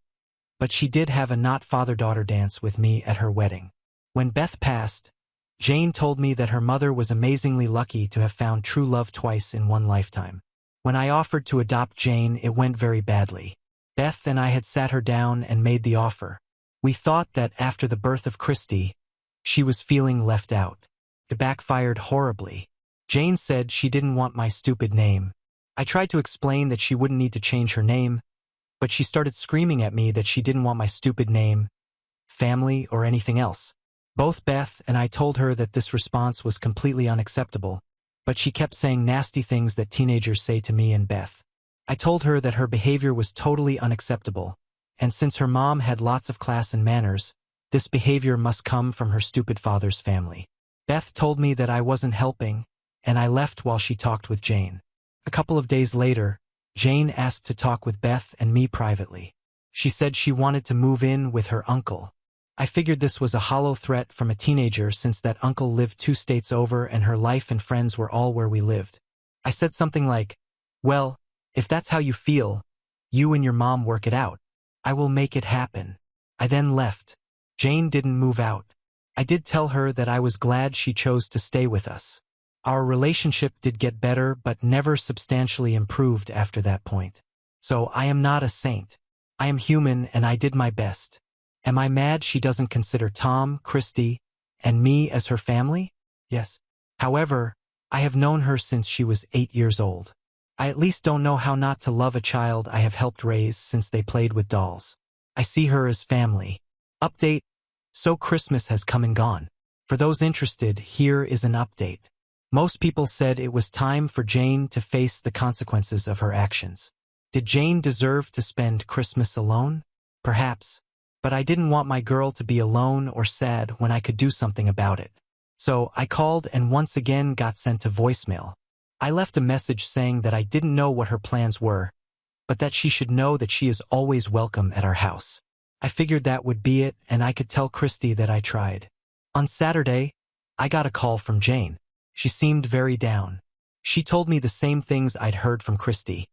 But she did have a not father-daughter dance with me at her wedding. When Beth passed, Jane told me that her mother was amazingly lucky to have found true love twice in one lifetime. When I offered to adopt Jane, it went very badly. Beth and I had sat her down and made the offer. We thought that after the birth of Christy, she was feeling left out. It backfired horribly. Jane said she didn't want my stupid name. I tried to explain that she wouldn't need to change her name, but she started screaming at me that she didn't want my stupid name, family, or anything else. Both Beth and I told her that this response was completely unacceptable, but she kept saying nasty things that teenagers say to me and Beth. I told her that her behavior was totally unacceptable, and since her mom had lots of class and manners, this behavior must come from her stupid father's family. Beth told me that I wasn't helping, and I left while she talked with Jane. A couple of days later, Jane asked to talk with Beth and me privately. She said she wanted to move in with her uncle. I figured this was a hollow threat from a teenager since that uncle lived 2 states over and her life and friends were all where we lived. I said something like, well, if that's how you feel, you and your mom work it out. I will make it happen. I then left. Jane didn't move out. I did tell her that I was glad she chose to stay with us. Our relationship did get better but never substantially improved after that point. So I am not a saint. I am human and I did my best. Am I mad she doesn't consider Tom, Christy, and me as her family? Yes. However, I have known her since she was 8 years old. I at least don't know how not to love a child I have helped raise since they played with dolls. I see her as family. Update. So Christmas has come and gone. For those interested, here is an update. Most people said it was time for Jane to face the consequences of her actions. Did Jane deserve to spend Christmas alone? Perhaps. But I didn't want my girl to be alone or sad when I could do something about it. So I called and once again got sent to voicemail. I left a message saying that I didn't know what her plans were, but that she should know that she is always welcome at our house. I figured that would be it and I could tell Christy that I tried. On Saturday, I got a call from Jane. She seemed very down. She told me the same things I'd heard from Christy.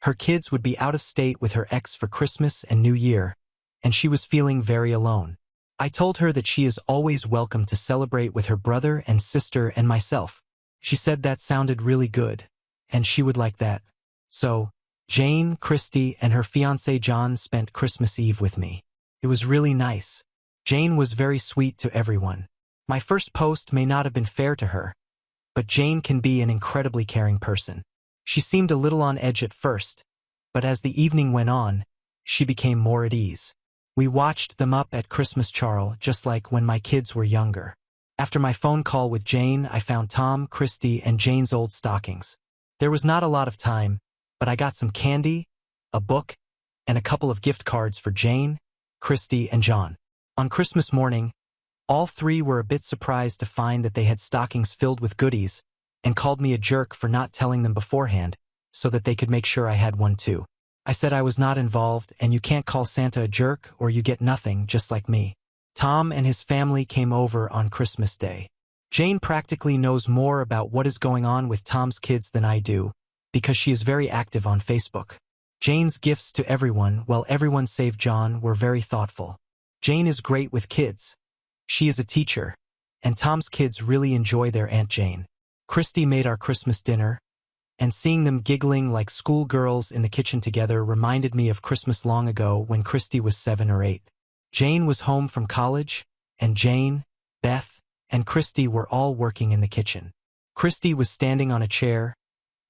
Her kids would be out of state with her ex for Christmas and New Year, and she was feeling very alone. I told her that she is always welcome to celebrate with her brother and sister and myself. She said that sounded really good, and she would like that. So, Jane, Christy, and her fiancé John spent Christmas Eve with me. It was really nice. Jane was very sweet to everyone. My first post may not have been fair to her, but Jane can be an incredibly caring person. She seemed a little on edge at first, but as the evening went on, she became more at ease. We watched them up at Christmas Charl just like when my kids were younger. After my phone call with Jane, I found Tom, Christy, and Jane's old stockings. There was not a lot of time, but I got some candy, a book, and a couple of gift cards for Jane, Christy, and John. On Christmas morning, all three were a bit surprised to find that they had stockings filled with goodies and called me a jerk for not telling them beforehand so that they could make sure I had one too. I said I was not involved and you can't call Santa a jerk or you get nothing, just like me. Tom and his family came over on Christmas Day. Jane practically knows more about what is going on with Tom's kids than I do because she is very active on Facebook. Jane's gifts to everyone, well, everyone save John, were very thoughtful. Jane is great with kids. She is a teacher, and Tom's kids really enjoy their Aunt Jane. Christy made our Christmas dinner, and seeing them giggling like schoolgirls in the kitchen together reminded me of Christmas long ago when Christy was 7 or 8. Jane was home from college, and Jane, Beth, and Christy were all working in the kitchen. Christy was standing on a chair,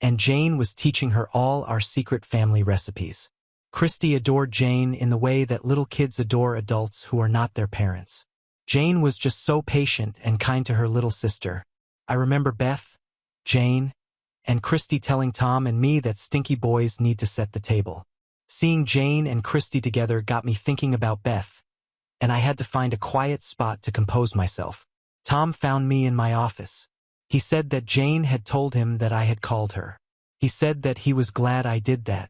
and Jane was teaching her all our secret family recipes. Christy adored Jane in the way that little kids adore adults who are not their parents. Jane was just so patient and kind to her little sister. I remember Beth, Jane, and Christy telling Tom and me that stinky boys need to set the table. Seeing Jane and Christy together got me thinking about Beth, and I had to find a quiet spot to compose myself. Tom found me in my office. He said that Jane had told him that I had called her. He said that he was glad I did that.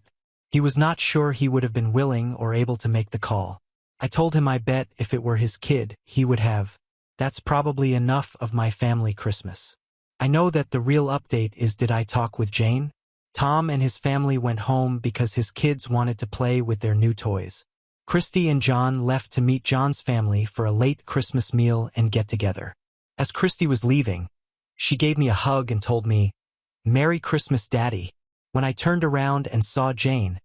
He was not sure he would have been willing or able to make the call. I told him I bet if it were his kid, he would have. That's probably enough of my family Christmas. I know that the real update is, did I talk with Jane? Tom and his family went home because his kids wanted to play with their new toys. Christy and John left to meet John's family for a late Christmas meal and get together. As Christy was leaving, she gave me a hug and told me, "Merry Christmas, Daddy." When I turned around and saw Jane,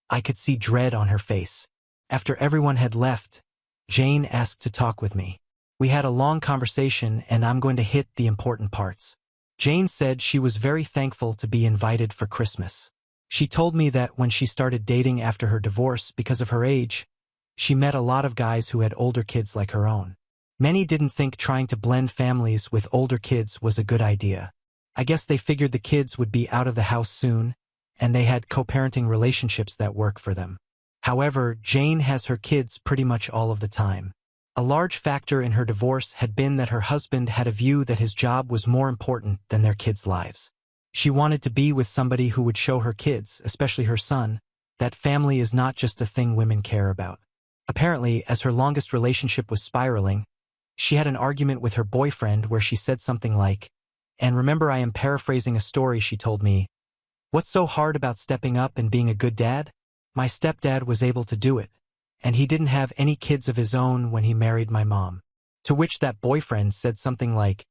I could see dread on her face. After everyone had left, Jane asked to talk with me. We had a long conversation and I'm going to hit the important parts. Jane said she was very thankful to be invited for Christmas. She told me that when she started dating after her divorce because of her age, she met a lot of guys who had older kids like her own. Many didn't think trying to blend families with older kids was a good idea. I guess they figured the kids would be out of the house soon, and they had co-parenting relationships that work for them. However, Jane has her kids pretty much all of the time. A large factor in her divorce had been that her husband had a view that his job was more important than their kids' lives. She wanted to be with somebody who would show her kids, especially her son, that family is not just a thing women care about. Apparently, as her longest relationship was spiraling, she had an argument with her boyfriend where she said something like, and remember, I am paraphrasing a story she told me, "What's so hard about stepping up and being a good dad? My stepdad was able to do it, and he didn't have any kids of his own when he married my mom." To which that boyfriend said something like,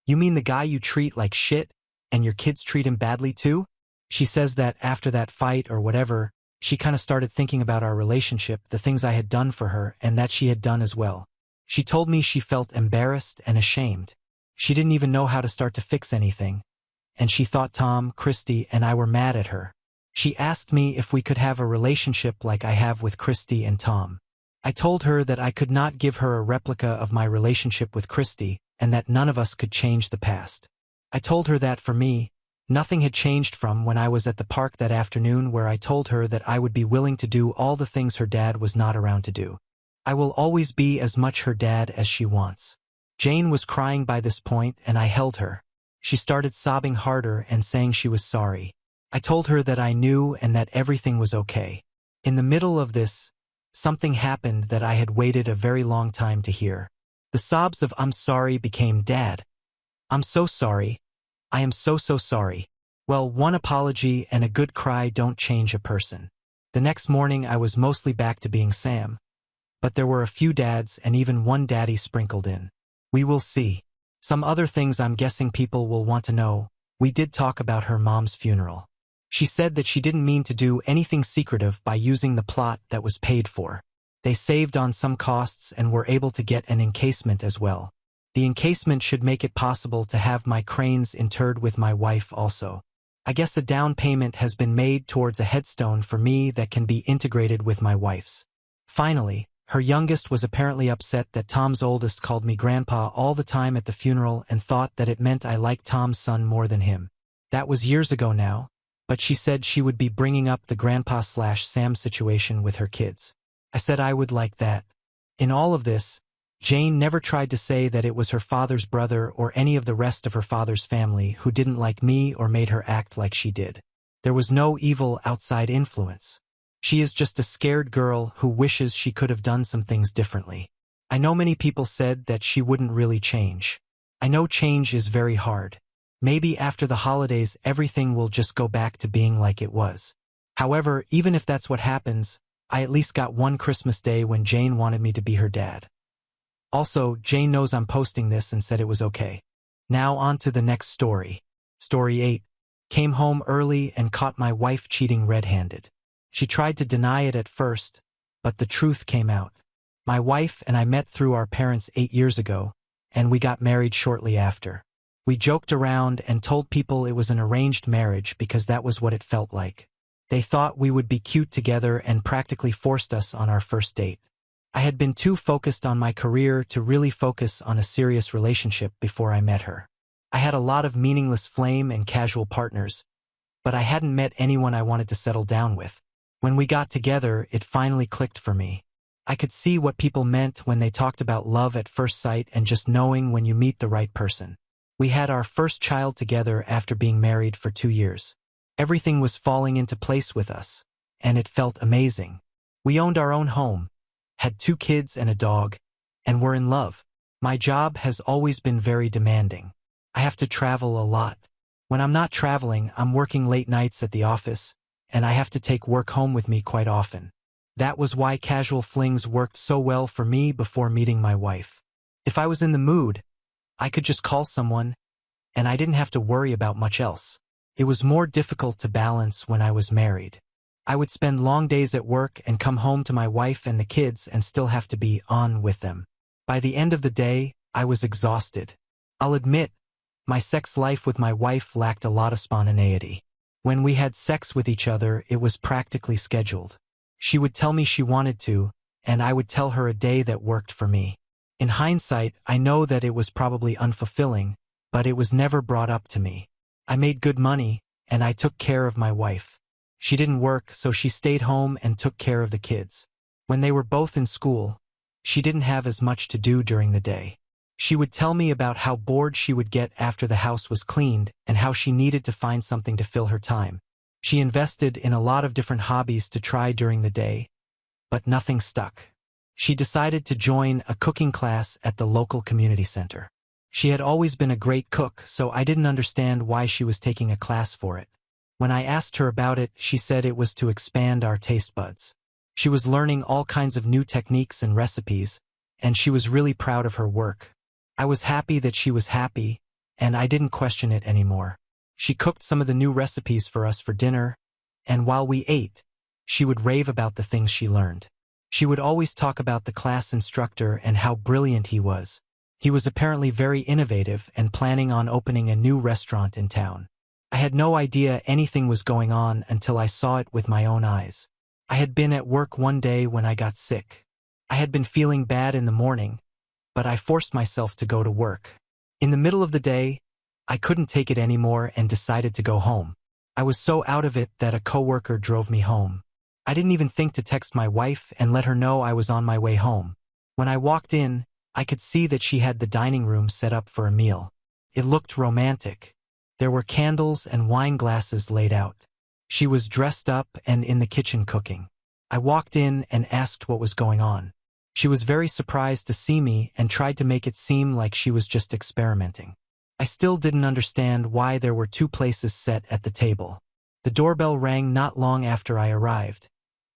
"You mean the guy you treat like shit, and your kids treat him badly too?" She says that after that fight or whatever, she kind of started thinking about our relationship, the things I had done for her, and that she had done as well. She told me she felt embarrassed and ashamed. She didn't even know how to start to fix anything, and she thought Tom, Christy, and I were mad at her. She asked me if we could have a relationship like I have with Christy and Tom. I told her that I could not give her a replica of my relationship with Christy, and that none of us could change the past. I told her that for me, nothing had changed from when I was at the park that afternoon where I told her that I would be willing to do all the things her dad was not around to do. I will always be as much her dad as she wants. Jane was crying by this point and I held her. She started sobbing harder and saying she was sorry. I told her that I knew and that everything was okay. In the middle of this, something happened that I had waited a very long time to hear. The sobs of "I'm sorry" became "Dad, I'm so sorry. I am so sorry." Well, one apology and a good cry don't change a person. The next morning I was mostly back to being Sam, but there were a few dads and even one daddy sprinkled in. We will see. Some other things I'm guessing people will want to know. We did talk about her mom's funeral. She said that she didn't mean to do anything secretive by using the plot that was paid for. They saved on some costs and were able to get an encasement as well. The encasement should make it possible to have my cranes interred with my wife also. I guess a down payment has been made towards a headstone for me that can be integrated with my wife's. Finally, her youngest was apparently upset that Tom's oldest called me grandpa all the time at the funeral and thought that it meant I liked Tom's son more than him. That was years ago now, but she said she would be bringing up the grandpa/Sam situation with her kids. I said I would like that. In all of this, Jane never tried to say that it was her father's brother or any of the rest of her father's family who didn't like me or made her act like she did. There was no evil outside influence. She is just a scared girl who wishes she could have done some things differently. I know many people said that she wouldn't really change. I know change is very hard. Maybe after the holidays everything will just go back to being like it was. However, even if that's what happens, I at least got one Christmas day when Jane wanted me to be her dad. Also, Jane knows I'm posting this and said it was okay. Now on to the next story. Story 8. Came home early and caught my wife cheating red-handed. She tried to deny it at first, but the truth came out. My wife and I met through our parents 8 years ago, and we got married shortly after. We joked around and told people it was an arranged marriage because that was what it felt like. They thought we would be cute together and practically forced us on our first date. I had been too focused on my career to really focus on a serious relationship before I met her. I had a lot of meaningless flame and casual partners, but I hadn't met anyone I wanted to settle down with. When we got together, it finally clicked for me. I could see what people meant when they talked about love at first sight and just knowing when you meet the right person. We had our first child together after being married for 2 years. Everything was falling into place with us, and it felt amazing. We owned our own home, had 2 kids and a dog, and were in love. My job has always been very demanding. I have to travel a lot. When I'm not traveling, I'm working late nights at the office, and I have to take work home with me quite often. That was why casual flings worked so well for me before meeting my wife. If I was in the mood, I could just call someone, and I didn't have to worry about much else. It was more difficult to balance when I was married. I would spend long days at work and come home to my wife and the kids and still have to be on with them. By the end of the day, I was exhausted. I'll admit, my sex life with my wife lacked a lot of spontaneity. When we had sex with each other, it was practically scheduled. She would tell me she wanted to, and I would tell her a day that worked for me. In hindsight, I know that it was probably unfulfilling, but it was never brought up to me. I made good money, and I took care of my wife. She didn't work, so she stayed home and took care of the kids. When they were both in school, she didn't have as much to do during the day. She would tell me about how bored she would get after the house was cleaned and how she needed to find something to fill her time. She invested in a lot of different hobbies to try during the day, but nothing stuck. She decided to join a cooking class at the local community center. She had always been a great cook, so I didn't understand why she was taking a class for it. When I asked her about it, she said it was to expand our taste buds. She was learning all kinds of new techniques and recipes, and she was really proud of her work. I was happy that she was happy, and I didn't question it anymore. She cooked some of the new recipes for us for dinner, and while we ate, she would rave about the things she learned. She would always talk about the class instructor and how brilliant he was. He was apparently very innovative and planning on opening a new restaurant in town. I had no idea anything was going on until I saw it with my own eyes. I had been at work one day when I got sick. I had been feeling bad in the morning, but I forced myself to go to work. In the middle of the day, I couldn't take it anymore and decided to go home. I was so out of it that a coworker drove me home. I didn't even think to text my wife and let her know I was on my way home. When I walked in, I could see that she had the dining room set up for a meal. It looked romantic. There were candles and wine glasses laid out. She was dressed up and in the kitchen cooking. I walked in and asked what was going on. She was very surprised to see me and tried to make it seem like she was just experimenting. I still didn't understand why there were 2 places set at the table. The doorbell rang not long after I arrived,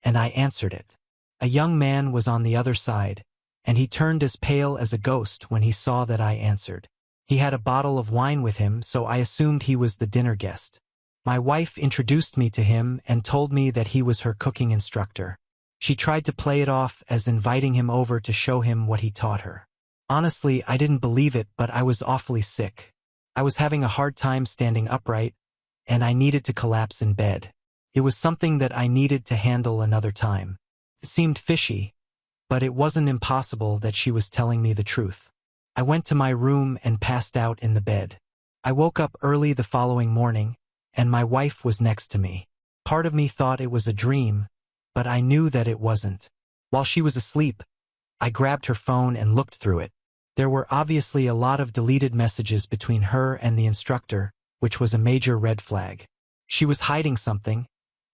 and I answered it. A young man was on the other side, and he turned as pale as a ghost when he saw that I answered. He had a bottle of wine with him, so I assumed he was the dinner guest. My wife introduced me to him and told me that he was her cooking instructor. She tried to play it off as inviting him over to show him what he taught her. Honestly, I didn't believe it, but I was awfully sick. I was having a hard time standing upright, and I needed to collapse in bed. It was something that I needed to handle another time. It seemed fishy, but it wasn't impossible that she was telling me the truth. I went to my room and passed out in the bed. I woke up early the following morning, and my wife was next to me. Part of me thought it was a dream, but I knew that it wasn't. While she was asleep, I grabbed her phone and looked through it. There were obviously a lot of deleted messages between her and the instructor, which was a major red flag. She was hiding something,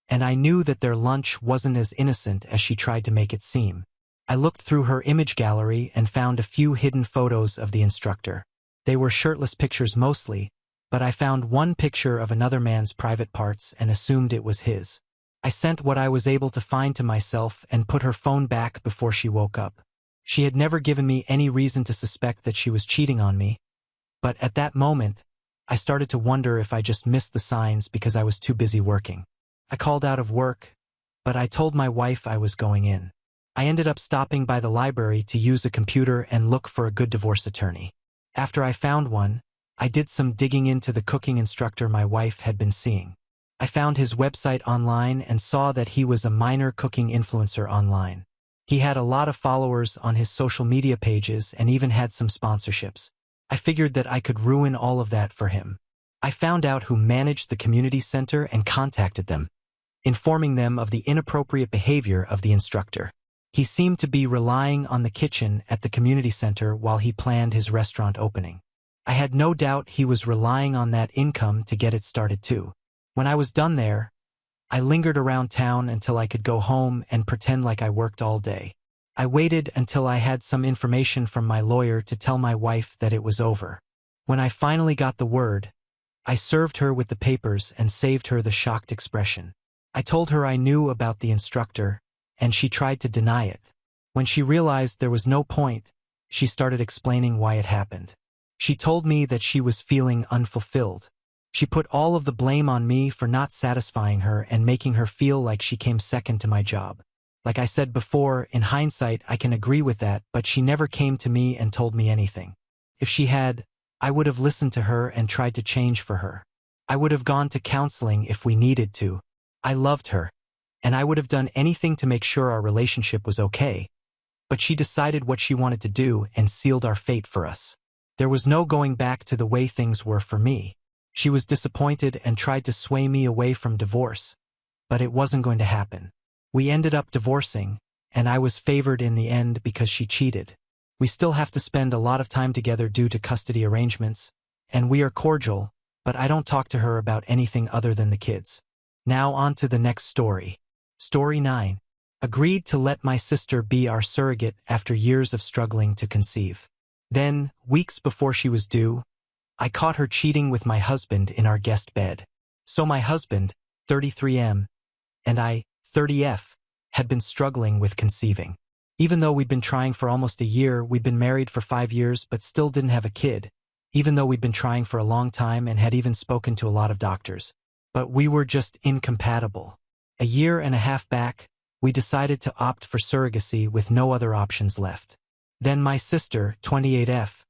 and I knew that their lunch wasn't as innocent as she tried to make it seem. I looked through her image gallery and found a few hidden photos of the instructor. They were shirtless pictures mostly, but I found one picture of another man's private parts and assumed it was his. I sent what I was able to find to myself and put her phone back before she woke up. She had never given me any reason to suspect that she was cheating on me, but at that moment, I started to wonder if I just missed the signs because I was too busy working. I called out of work, but I told my wife I was going in. I ended up stopping by the library to use a computer and look for a good divorce attorney. After I found one, I did some digging into the cooking instructor my wife had been seeing. I found his website online and saw that he was a minor cooking influencer online. He had a lot of followers on his social media pages and even had some sponsorships. I figured that I could ruin all of that for him. I found out who managed the community center and contacted them, informing them of the inappropriate behavior of the instructor. He seemed to be relying on the kitchen at the community center while he planned his restaurant opening. I had no doubt he was relying on that income to get it started too. When I was done there, I lingered around town until I could go home and pretend like I worked all day. I waited until I had some information from my lawyer to tell my wife that it was over. When I finally got the word, I served her with the papers and saved her the shocked expression. I told her I knew about the instructor, and she tried to deny it. When she realized there was no point, she started explaining why it happened. She told me that she was feeling unfulfilled. She put all of the blame on me for not satisfying her and making her feel like she came second to my job. Like I said before, in hindsight, I can agree with that, but she never came to me and told me anything. If she had, I would have listened to her and tried to change for her. I would have gone to counseling if we needed to. I loved her, and I would have done anything to make sure our relationship was okay. But she decided what she wanted to do and sealed our fate for us. There was no going back to the way things were for me. She was disappointed and tried to sway me away from divorce, but it wasn't going to happen. We ended up divorcing, and I was favored in the end because she cheated. We still have to spend a lot of time together due to custody arrangements, and we are cordial, but I don't talk to her about anything other than the kids. Now on to the next story. Story 9. Agreed to let my sister be our surrogate after years of struggling to conceive. Then, weeks before she was due, I caught her cheating with my husband in our guest bed. So my husband, 33M, and I, 30F, had been struggling with conceiving. Even though we'd been trying for almost a year, we'd been married for 5 years but still didn't have a kid, even though we'd been trying for a long time and had even spoken to a lot of doctors. But we were just incompatible. A year and a half back, we decided to opt for surrogacy with no other options left. Then my sister, 28F,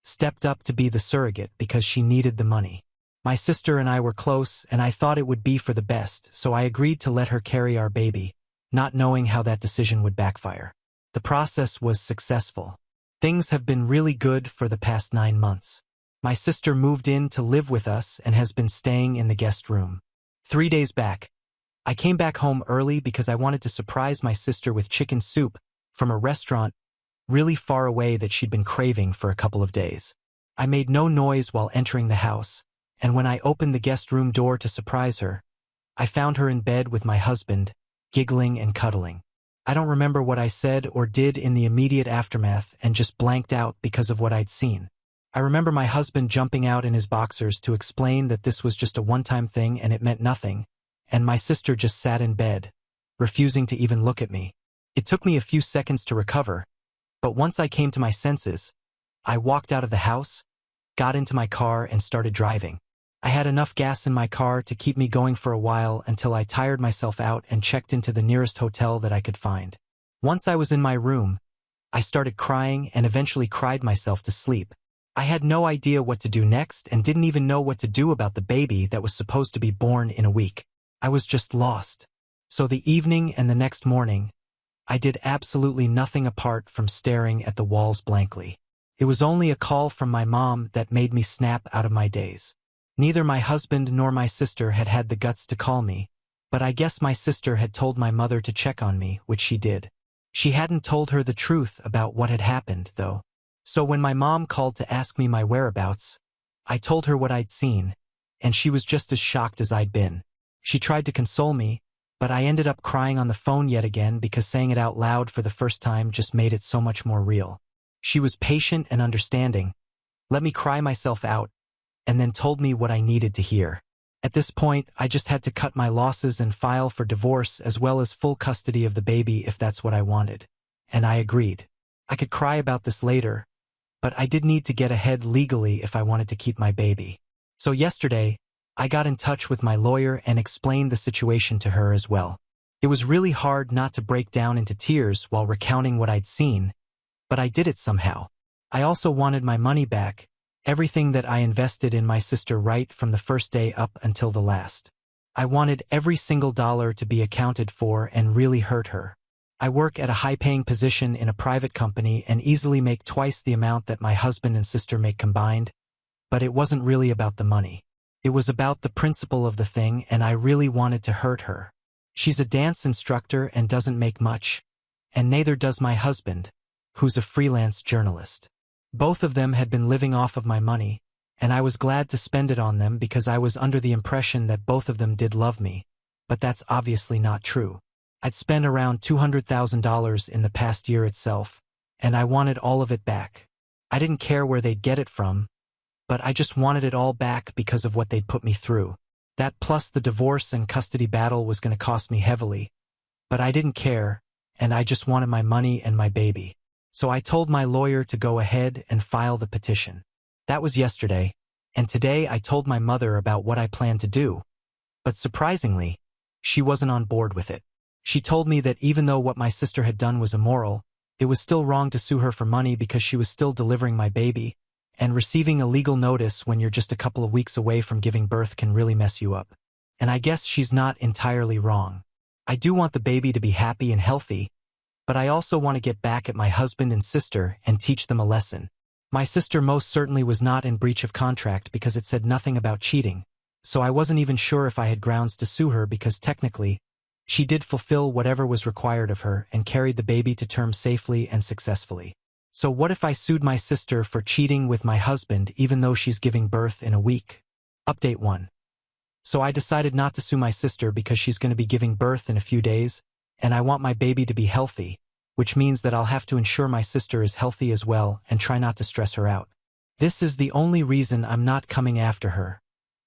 stepped up to be the surrogate because she needed the money. My sister and I were close, and I thought it would be for the best, so I agreed to let her carry our baby, not knowing how that decision would backfire. The process was successful. Things have been really good for the past 9 months. My sister moved in to live with us and has been staying in the guest room. 3 days back, I came back home early because I wanted to surprise my sister with chicken soup from a restaurant really far away that she'd been craving for a couple of days. I made no noise while entering the house, and when I opened the guest room door to surprise her, I found her in bed with my husband, giggling and cuddling. I don't remember what I said or did in the immediate aftermath and just blanked out because of what I'd seen. I remember my husband jumping out in his boxers to explain that this was just a one-time thing and it meant nothing, and my sister just sat in bed, refusing to even look at me. It took me a few seconds to recover, but once I came to my senses, I walked out of the house, got into my car and started driving. I had enough gas in my car to keep me going for a while until I tired myself out and checked into the nearest hotel that I could find. Once I was in my room, I started crying and eventually cried myself to sleep. I had no idea what to do next and didn't even know what to do about the baby that was supposed to be born in a week. I was just lost. So the evening and the next morning, I did absolutely nothing apart from staring at the walls blankly. It was only a call from my mom that made me snap out of my daze. Neither my husband nor my sister had had the guts to call me, but I guess my sister had told my mother to check on me, which she did. She hadn't told her the truth about what had happened, though. So when my mom called to ask me my whereabouts, I told her what I'd seen, and she was just as shocked as I'd been. She tried to console me, but I ended up crying on the phone yet again because saying it out loud for the first time just made it so much more real. She was patient and understanding, let me cry myself out, and then told me what I needed to hear. At this point, I just had to cut my losses and file for divorce as well as full custody of the baby if that's what I wanted. And I agreed. I could cry about this later, but I did need to get ahead legally if I wanted to keep my baby. So yesterday, I got in touch with my lawyer and explained the situation to her as well. It was really hard not to break down into tears while recounting what I'd seen, but I did it somehow. I also wanted my money back, everything that I invested in my sister right from the first day up until the last. I wanted every single dollar to be accounted for and really hurt her. I work at a high-paying position in a private company and easily make twice the amount that my husband and sister make combined, but it wasn't really about the money. It was about the principle of the thing, and I really wanted to hurt her. She's a dance instructor and doesn't make much, and neither does my husband, who's a freelance journalist. Both of them had been living off of my money, and I was glad to spend it on them because I was under the impression that both of them did love me, but that's obviously not true. I'd spent around $200,000 in the past year itself, and I wanted all of it back. I didn't care where they'd get it from, but I just wanted it all back because of what they'd put me through. That plus the divorce and custody battle was going to cost me heavily, but I didn't care, and I just wanted my money and my baby. So I told my lawyer to go ahead and file the petition. That was yesterday, and today I told my mother about what I planned to do. But surprisingly, she wasn't on board with it. She told me that even though what my sister had done was immoral, it was still wrong to sue her for money because she was still delivering my baby, and receiving a legal notice when you're just a couple of weeks away from giving birth can really mess you up. And I guess she's not entirely wrong. I do want the baby to be happy and healthy, but I also want to get back at my husband and sister and teach them a lesson. My sister most certainly was not in breach of contract because it said nothing about cheating, so I wasn't even sure if I had grounds to sue her because technically, she did fulfill whatever was required of her and carried the baby to term safely and successfully. So what if I sued my sister for cheating with my husband even though she's giving birth in a week? Update 1. So I decided not to sue my sister because she's going to be giving birth in a few days, and I want my baby to be healthy, which means that I'll have to ensure my sister is healthy as well and try not to stress her out. This is the only reason I'm not coming after her,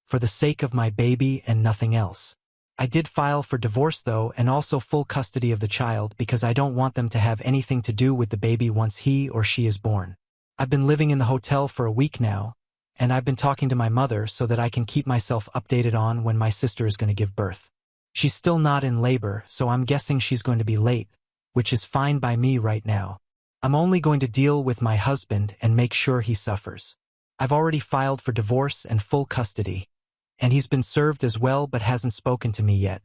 for the sake of my baby and nothing else. I did file for divorce though and also full custody of the child because I don't want them to have anything to do with the baby once he or she is born. I've been living in the hotel for a week now, and I've been talking to my mother so that I can keep myself updated on when my sister is going to give birth. She's still not in labor, so I'm guessing she's going to be late, which is fine by me right now. I'm only going to deal with my husband and make sure he suffers. I've already filed for divorce and full custody, and he's been served as well but hasn't spoken to me yet,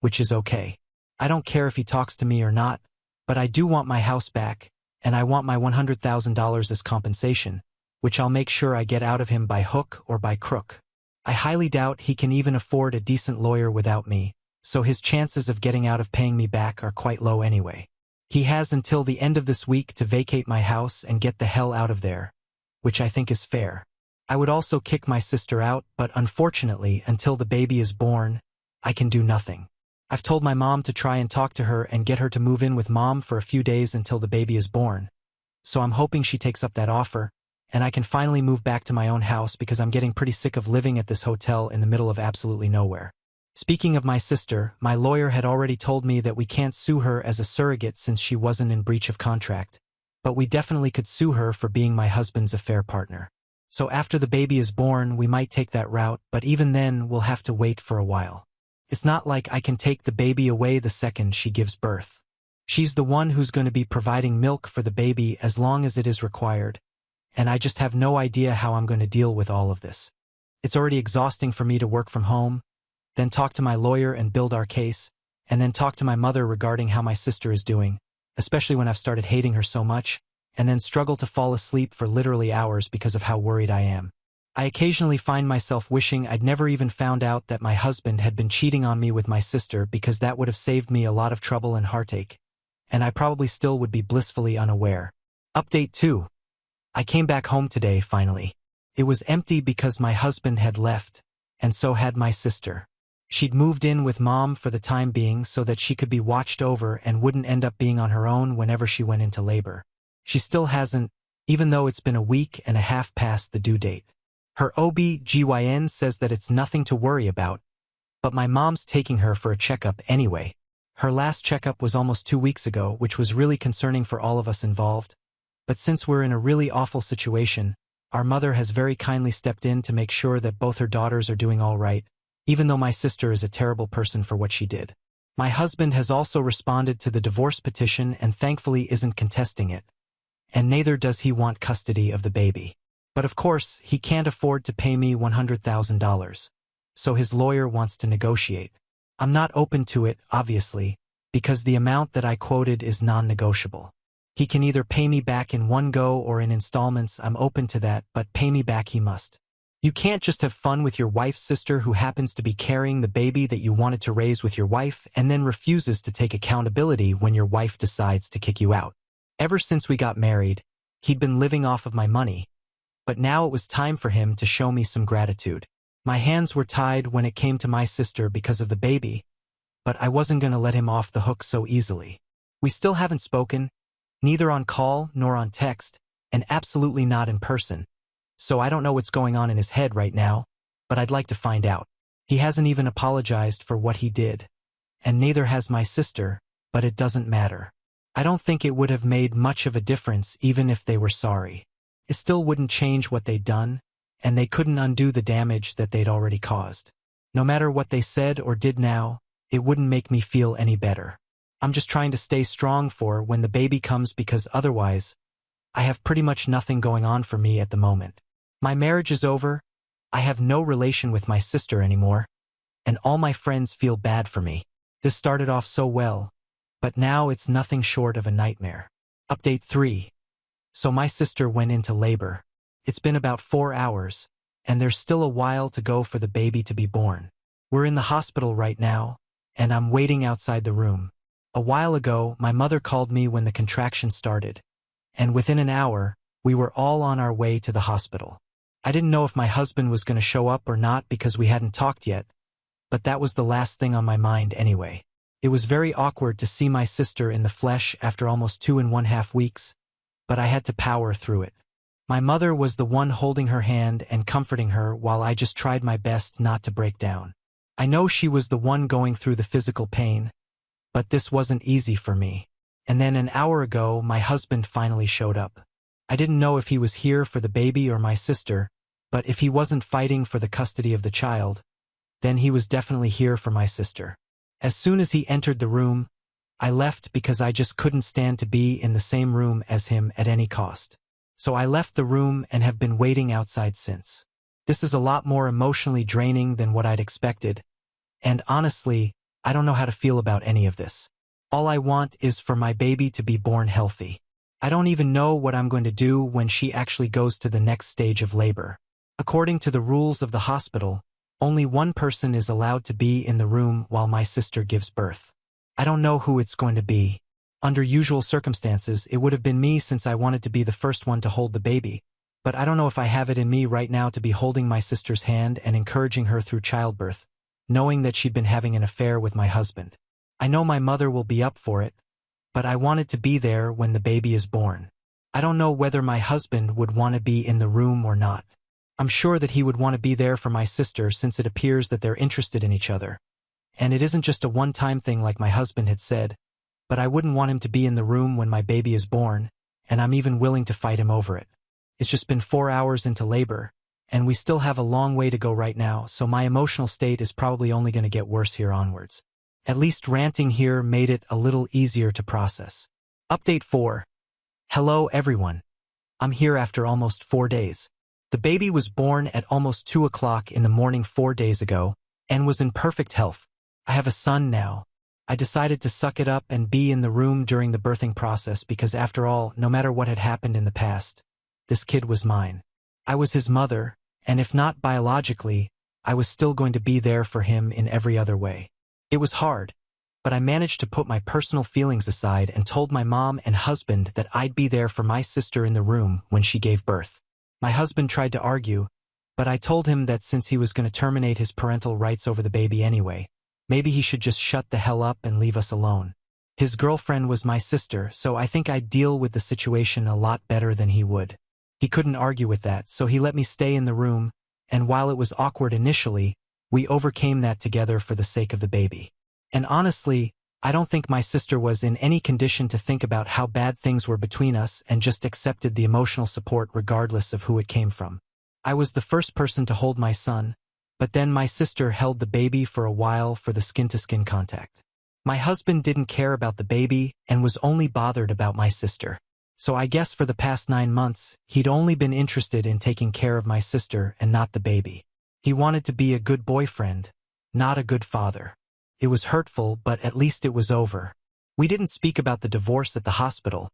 which is okay. I don't care if he talks to me or not, but I do want my house back, and I want my $100,000 as compensation, which I'll make sure I get out of him by hook or by crook. I highly doubt he can even afford a decent lawyer without me, so his chances of getting out of paying me back are quite low anyway. He has until the end of this week to vacate my house and get the hell out of there, which I think is fair. I would also kick my sister out, but unfortunately, until the baby is born, I can do nothing. I've told my mom to try and talk to her and get her to move in with mom for a few days until the baby is born, so I'm hoping she takes up that offer, and I can finally move back to my own house because I'm getting pretty sick of living at this hotel in the middle of absolutely nowhere. Speaking of my sister, my lawyer had already told me that we can't sue her as a surrogate since she wasn't in breach of contract, but we definitely could sue her for being my husband's affair partner. So after the baby is born, we might take that route, but even then, we'll have to wait for a while. It's not like I can take the baby away the second she gives birth. She's the one who's going to be providing milk for the baby as long as it is required, and I just have no idea how I'm going to deal with all of this. It's already exhausting for me to work from home, then talk to my lawyer and build our case, and then talk to my mother regarding how my sister is doing, especially when I've started hating her so much, and then struggle to fall asleep for literally hours because of how worried I am. I occasionally find myself wishing I'd never even found out that my husband had been cheating on me with my sister, because that would have saved me a lot of trouble and heartache, and I probably still would be blissfully unaware. Update 2. I came back home today, finally. It was empty because my husband had left, and so had my sister. She'd moved in with Mom for the time being so that she could be watched over and wouldn't end up being on her own whenever she went into labor. She still hasn't, even though it's been a week and a half past the due date. Her OB/GYN says that it's nothing to worry about, but my mom's taking her for a checkup anyway. Her last checkup was almost 2 weeks ago, which was really concerning for all of us involved. But since we're in a really awful situation, our mother has very kindly stepped in to make sure that both her daughters are doing all right, even though my sister is a terrible person for what she did. My husband has also responded to the divorce petition and thankfully isn't contesting it, and neither does he want custody of the baby. But of course, he can't afford to pay me $100,000, so his lawyer wants to negotiate. I'm not open to it, obviously, because the amount that I quoted is non-negotiable. He can either pay me back in one go or in installments. I'm open to that, but pay me back he must. You can't just have fun with your wife's sister who happens to be carrying the baby that you wanted to raise with your wife and then refuses to take accountability when your wife decides to kick you out. Ever since we got married, he'd been living off of my money, but now it was time for him to show me some gratitude. My hands were tied when it came to my sister because of the baby, but I wasn't going to let him off the hook so easily. We still haven't spoken, neither on call nor on text, and absolutely not in person. So I don't know what's going on in his head right now, but I'd like to find out. He hasn't even apologized for what he did, and neither has my sister, but it doesn't matter. I don't think it would have made much of a difference even if they were sorry. It still wouldn't change what they'd done, and they couldn't undo the damage that they'd already caused. No matter what they said or did now, it wouldn't make me feel any better. I'm just trying to stay strong for when the baby comes, because otherwise, I have pretty much nothing going on for me at the moment. My marriage is over, I have no relation with my sister anymore, and all my friends feel bad for me. This started off so well, but now it's nothing short of a nightmare. Update 3. So my sister went into labor. It's been about 4 hours, and there's still a while to go for the baby to be born. We're in the hospital right now, and I'm waiting outside the room. A while ago, my mother called me when the contraction started, and within an hour, we were all on our way to the hospital. I didn't know if my husband was going to show up or not because we hadn't talked yet, but that was the last thing on my mind anyway. It was very awkward to see my sister in the flesh after almost 2.5 weeks, but I had to power through it. My mother was the one holding her hand and comforting her while I just tried my best not to break down. I know she was the one going through the physical pain, but this wasn't easy for me. And then an hour ago, my husband finally showed up. I didn't know if he was here for the baby or my sister, but if he wasn't fighting for the custody of the child, then he was definitely here for my sister. As soon as he entered the room, I left because I just couldn't stand to be in the same room as him at any cost. So I left the room and have been waiting outside since. This is a lot more emotionally draining than what I'd expected, and honestly, I don't know how to feel about any of this. All I want is for my baby to be born healthy. I don't even know what I'm going to do when she actually goes to the next stage of labor. According to the rules of the hospital, only one person is allowed to be in the room while my sister gives birth. I don't know who it's going to be. Under usual circumstances, it would have been me since I wanted to be the first one to hold the baby, but I don't know if I have it in me right now to be holding my sister's hand and encouraging her through childbirth, knowing that she'd been having an affair with my husband. I know my mother will be up for it, but I wanted to be there when the baby is born. I don't know whether my husband would want to be in the room or not. I'm sure that he would want to be there for my sister since it appears that they're interested in each other. And it isn't just a one-time thing like my husband had said, but I wouldn't want him to be in the room when my baby is born, and I'm even willing to fight him over it. It's just been 4 hours into labor, and we still have a long way to go right now, so my emotional state is probably only going to get worse here onwards. At least ranting here made it a little easier to process. Update 4. Hello everyone. I'm here after almost 4 days. The baby was born at almost 2 o'clock in the morning 4 days ago, and was in perfect health. I have a son now. I decided to suck it up and be in the room during the birthing process because after all, no matter what had happened in the past, this kid was mine. I was his mother, and if not biologically, I was still going to be there for him in every other way. It was hard, but I managed to put my personal feelings aside and told my mom and husband that I'd be there for my sister in the room when she gave birth. My husband tried to argue, but I told him that since he was going to terminate his parental rights over the baby anyway, maybe he should just shut the hell up and leave us alone. His girlfriend was my sister, so I think I'd deal with the situation a lot better than he would. He couldn't argue with that, so he let me stay in the room, and while it was awkward initially, we overcame that together for the sake of the baby. And honestly, I don't think my sister was in any condition to think about how bad things were between us and just accepted the emotional support regardless of who it came from. I was the first person to hold my son, but then my sister held the baby for a while for the skin-to-skin contact. My husband didn't care about the baby and was only bothered about my sister. So I guess for the past 9 months, he'd only been interested in taking care of my sister and not the baby. He wanted to be a good boyfriend, not a good father. It was hurtful, but at least it was over. We didn't speak about the divorce at the hospital,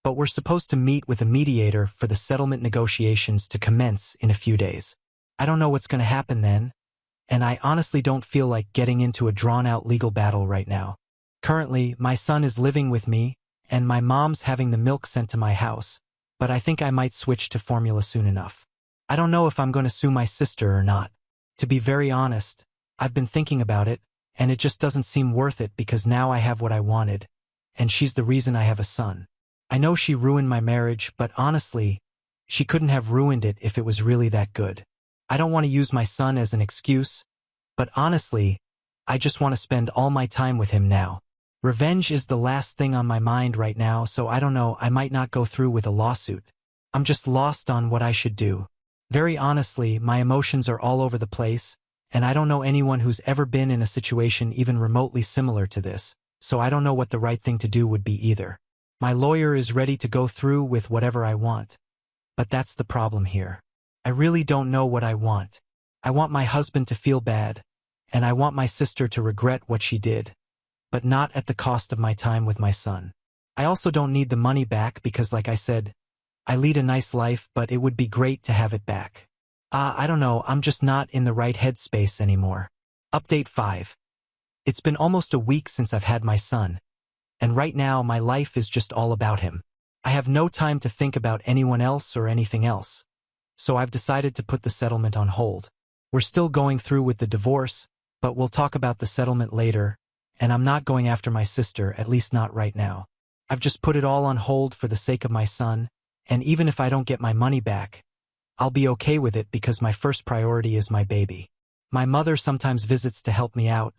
but we're supposed to meet with a mediator for the settlement negotiations to commence in a few days. I don't know what's going to happen then, and I honestly don't feel like getting into a drawn-out legal battle right now. Currently, my son is living with me, and my mom's having the milk sent to my house, but I think I might switch to formula soon enough. I don't know if I'm going to sue my sister or not. To be very honest, I've been thinking about it, and it just doesn't seem worth it because now I have what I wanted, and she's the reason I have a son. I know she ruined my marriage, but honestly, she couldn't have ruined it if it was really that good. I don't want to use my son as an excuse, but honestly, I just want to spend all my time with him now. Revenge is the last thing on my mind right now, so I don't know, I might not go through with a lawsuit. I'm just lost on what I should do. Very honestly, my emotions are all over the place, and I don't know anyone who's ever been in a situation even remotely similar to this, so I don't know what the right thing to do would be either. My lawyer is ready to go through with whatever I want. But that's the problem here. I really don't know what I want. I want my husband to feel bad, and I want my sister to regret what she did, but not at the cost of my time with my son. I also don't need the money back because, like I said, I lead a nice life, but it would be great to have it back. I don't know, I'm just not in the right headspace anymore. Update 5. It's been almost a week since I've had my son, and right now my life is just all about him. I have no time to think about anyone else or anything else, so I've decided to put the settlement on hold. We're still going through with the divorce, but we'll talk about the settlement later, and I'm not going after my sister, at least not right now. I've just put it all on hold for the sake of my son, and even if I don't get my money back, I'll be okay with it because my first priority is my baby. My mother sometimes visits to help me out,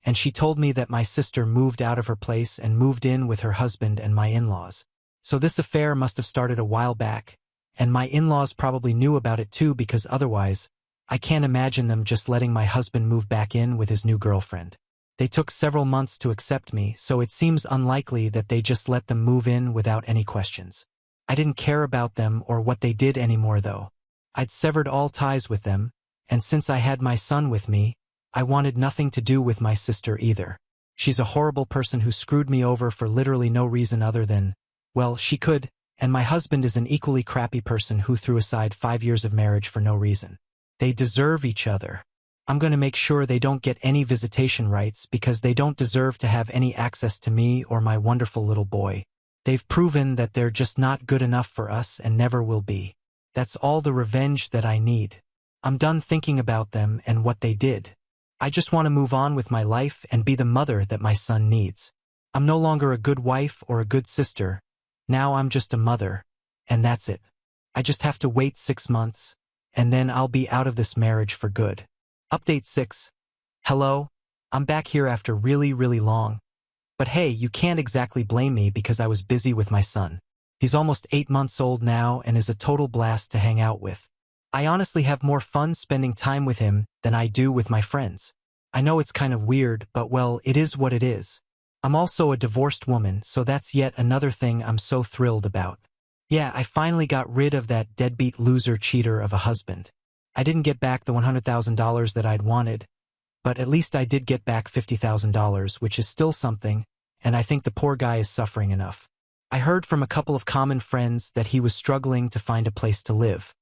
and she told me that my sister moved out of her place and moved in with her husband and my in-laws. So this affair must have started a while back, and my in-laws probably knew about it too because otherwise, I can't imagine them just letting my husband move back in with his new girlfriend. They took several months to accept me, so it seems unlikely that they just let them move in without any questions. I didn't care about them or what they did anymore though. I'd severed all ties with them, and since I had my son with me, I wanted nothing to do with my sister either. She's a horrible person who screwed me over for literally no reason other than, well, she could, and my husband is an equally crappy person who threw aside 5 years of marriage for no reason. They deserve each other. I'm going to make sure they don't get any visitation rights because they don't deserve to have any access to me or my wonderful little boy. They've proven that they're just not good enough for us and never will be. That's all the revenge that I need. I'm done thinking about them and what they did. I just want to move on with my life and be the mother that my son needs. I'm no longer a good wife or a good sister. Now I'm just a mother, and that's it. I just have to wait 6 months, and then I'll be out of this marriage for good. Update 6. Hello, I'm back here after really long. But hey, you can't exactly blame me because I was busy with my son. He's almost 8 months old now and is a total blast to hang out with. I honestly have more fun spending time with him than I do with my friends. I know it's kind of weird, but well, it is what it is. I'm also a divorced woman, so that's yet another thing I'm so thrilled about. Yeah, I finally got rid of that deadbeat loser cheater of a husband. I didn't get back the $100,000 that I'd wanted, but at least I did get back $50,000, which is still something, and I think the poor guy is suffering enough. I heard from a couple of common friends that he was struggling to find a place to live.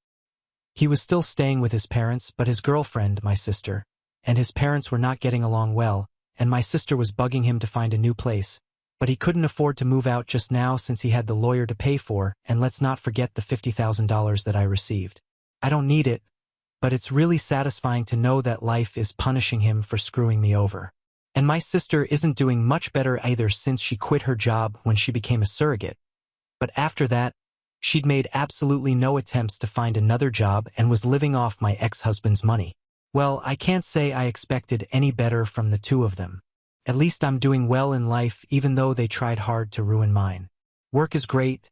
He was still staying with his parents, but his girlfriend, my sister, and his parents were not getting along well, and my sister was bugging him to find a new place, but he couldn't afford to move out just now since he had the lawyer to pay for, and let's not forget the $50,000 that I received. I don't need it, but it's really satisfying to know that life is punishing him for screwing me over. And my sister isn't doing much better either since she quit her job when she became a surrogate. But after that, she'd made absolutely no attempts to find another job and was living off my ex-husband's money. Well, I can't say I expected any better from the two of them. At least I'm doing well in life even though they tried hard to ruin mine. Work is great,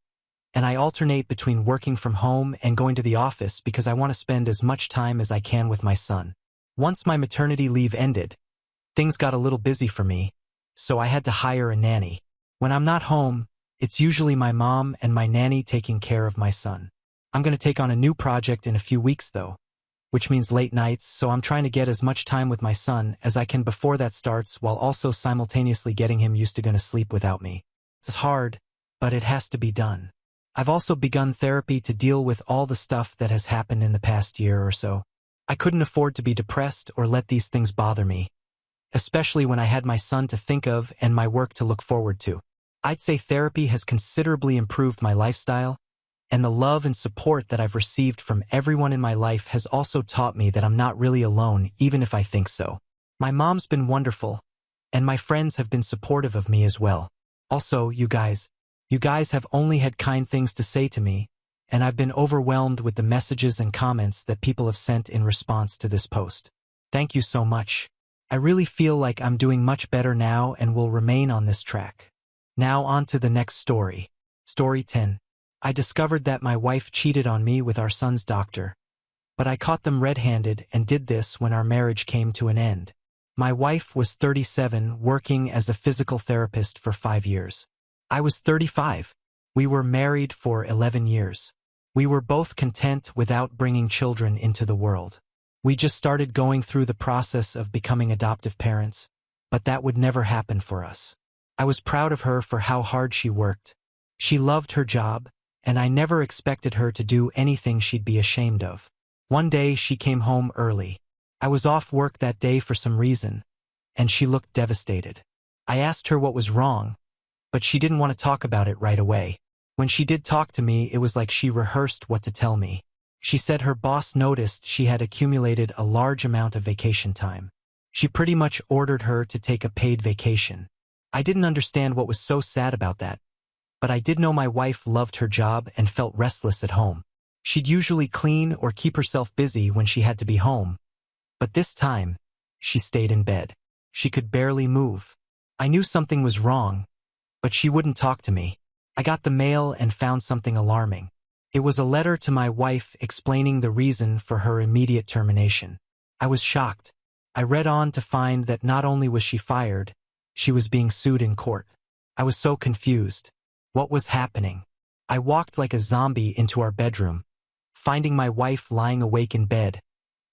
and I alternate between working from home and going to the office because I want to spend as much time as I can with my son. Once my maternity leave ended, things got a little busy for me, so I had to hire a nanny. When I'm not home, it's usually my mom and my nanny taking care of my son. I'm going to take on a new project in a few weeks though, which means late nights, so I'm trying to get as much time with my son as I can before that starts while also simultaneously getting him used to going to sleep without me. It's hard, but it has to be done. I've also begun therapy to deal with all the stuff that has happened in the past year or so. I couldn't afford to be depressed or let these things bother me, especially when I had my son to think of and my work to look forward to. I'd say therapy has considerably improved my lifestyle, and the love and support that I've received from everyone in my life has also taught me that I'm not really alone, even if I think so. My mom's been wonderful, and my friends have been supportive of me as well. Also, you guys have only had kind things to say to me, and I've been overwhelmed with the messages and comments that people have sent in response to this post. Thank you so much. I really feel like I'm doing much better now and will remain on this track. Now on to the next story. Story 10. I discovered that my wife cheated on me with our son's doctor, but I caught them red-handed and did this when our marriage came to an end. My wife was 37, working as a physical therapist for 5 years. I was 35. We were married for 11 years. We were both content without bringing children into the world. We just started going through the process of becoming adoptive parents, but that would never happen for us. I was proud of her for how hard she worked. She loved her job, and I never expected her to do anything she'd be ashamed of. One day she came home early. I was off work that day for some reason, and she looked devastated. I asked her what was wrong, but she didn't want to talk about it right away. When she did talk to me, it was like she rehearsed what to tell me. She said her boss noticed she had accumulated a large amount of vacation time. She pretty much ordered her to take a paid vacation. I didn't understand what was so sad about that, but I did know my wife loved her job and felt restless at home. She'd usually clean or keep herself busy when she had to be home, but this time, she stayed in bed. She could barely move. I knew something was wrong, but she wouldn't talk to me. I got the mail and found something alarming. It was a letter to my wife explaining the reason for her immediate termination. I was shocked. I read on to find that not only was she fired, she was being sued in court. I was so confused. What was happening? I walked like a zombie into our bedroom, finding my wife lying awake in bed,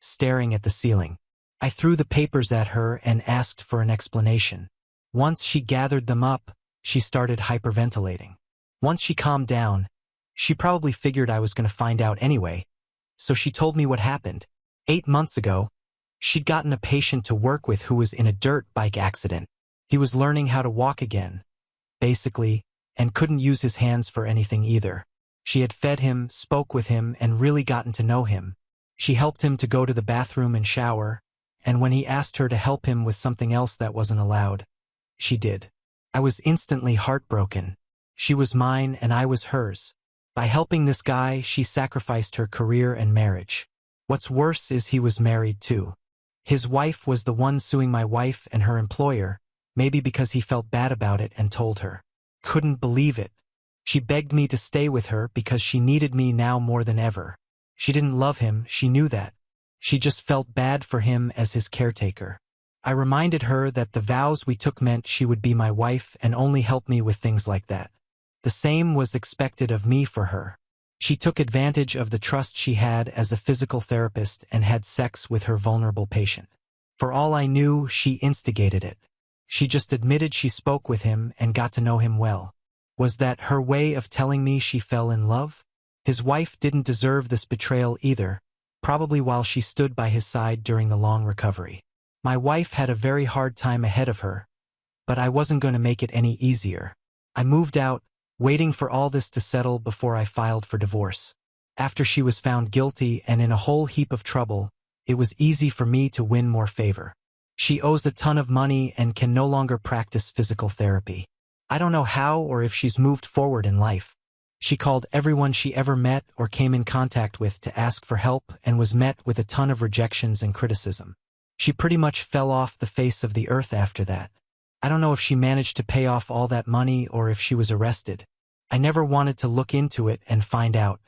staring at the ceiling. I threw the papers at her and asked for an explanation. Once she gathered them up, she started hyperventilating. Once she calmed down, she probably figured I was going to find out anyway, so she told me what happened. 8 months ago, she'd gotten a patient to work with who was in a dirt bike accident. He was learning how to walk again, basically, and couldn't use his hands for anything either. She had fed him, spoke with him, and really gotten to know him. She helped him to go to the bathroom and shower, and when he asked her to help him with something else that wasn't allowed, she did. I was instantly heartbroken. She was mine and I was hers. By helping this guy, she sacrificed her career and marriage. What's worse is he was married too. His wife was the one suing my wife and her employer, maybe because he felt bad about it and told her. Couldn't believe it. She begged me to stay with her because she needed me now more than ever. She didn't love him, she knew that. She just felt bad for him as his caretaker. I reminded her that the vows we took meant she would be my wife and only help me with things like that. The same was expected of me for her. She took advantage of the trust she had as a physical therapist and had sex with her vulnerable patient. For all I knew, she instigated it. She just admitted she spoke with him and got to know him well. Was that her way of telling me she fell in love? His wife didn't deserve this betrayal either, probably while she stood by his side during the long recovery. My wife had a very hard time ahead of her, but I wasn't going to make it any easier. I moved out, waiting for all this to settle before I filed for divorce. After she was found guilty and in a whole heap of trouble, it was easy for me to win more favor. She owes a ton of money and can no longer practice physical therapy. I don't know how or if she's moved forward in life. She called everyone she ever met or came in contact with to ask for help and was met with a ton of rejections and criticism. She pretty much fell off the face of the earth after that. I don't know if she managed to pay off all that money or if she was arrested. I never wanted to look into it and find out.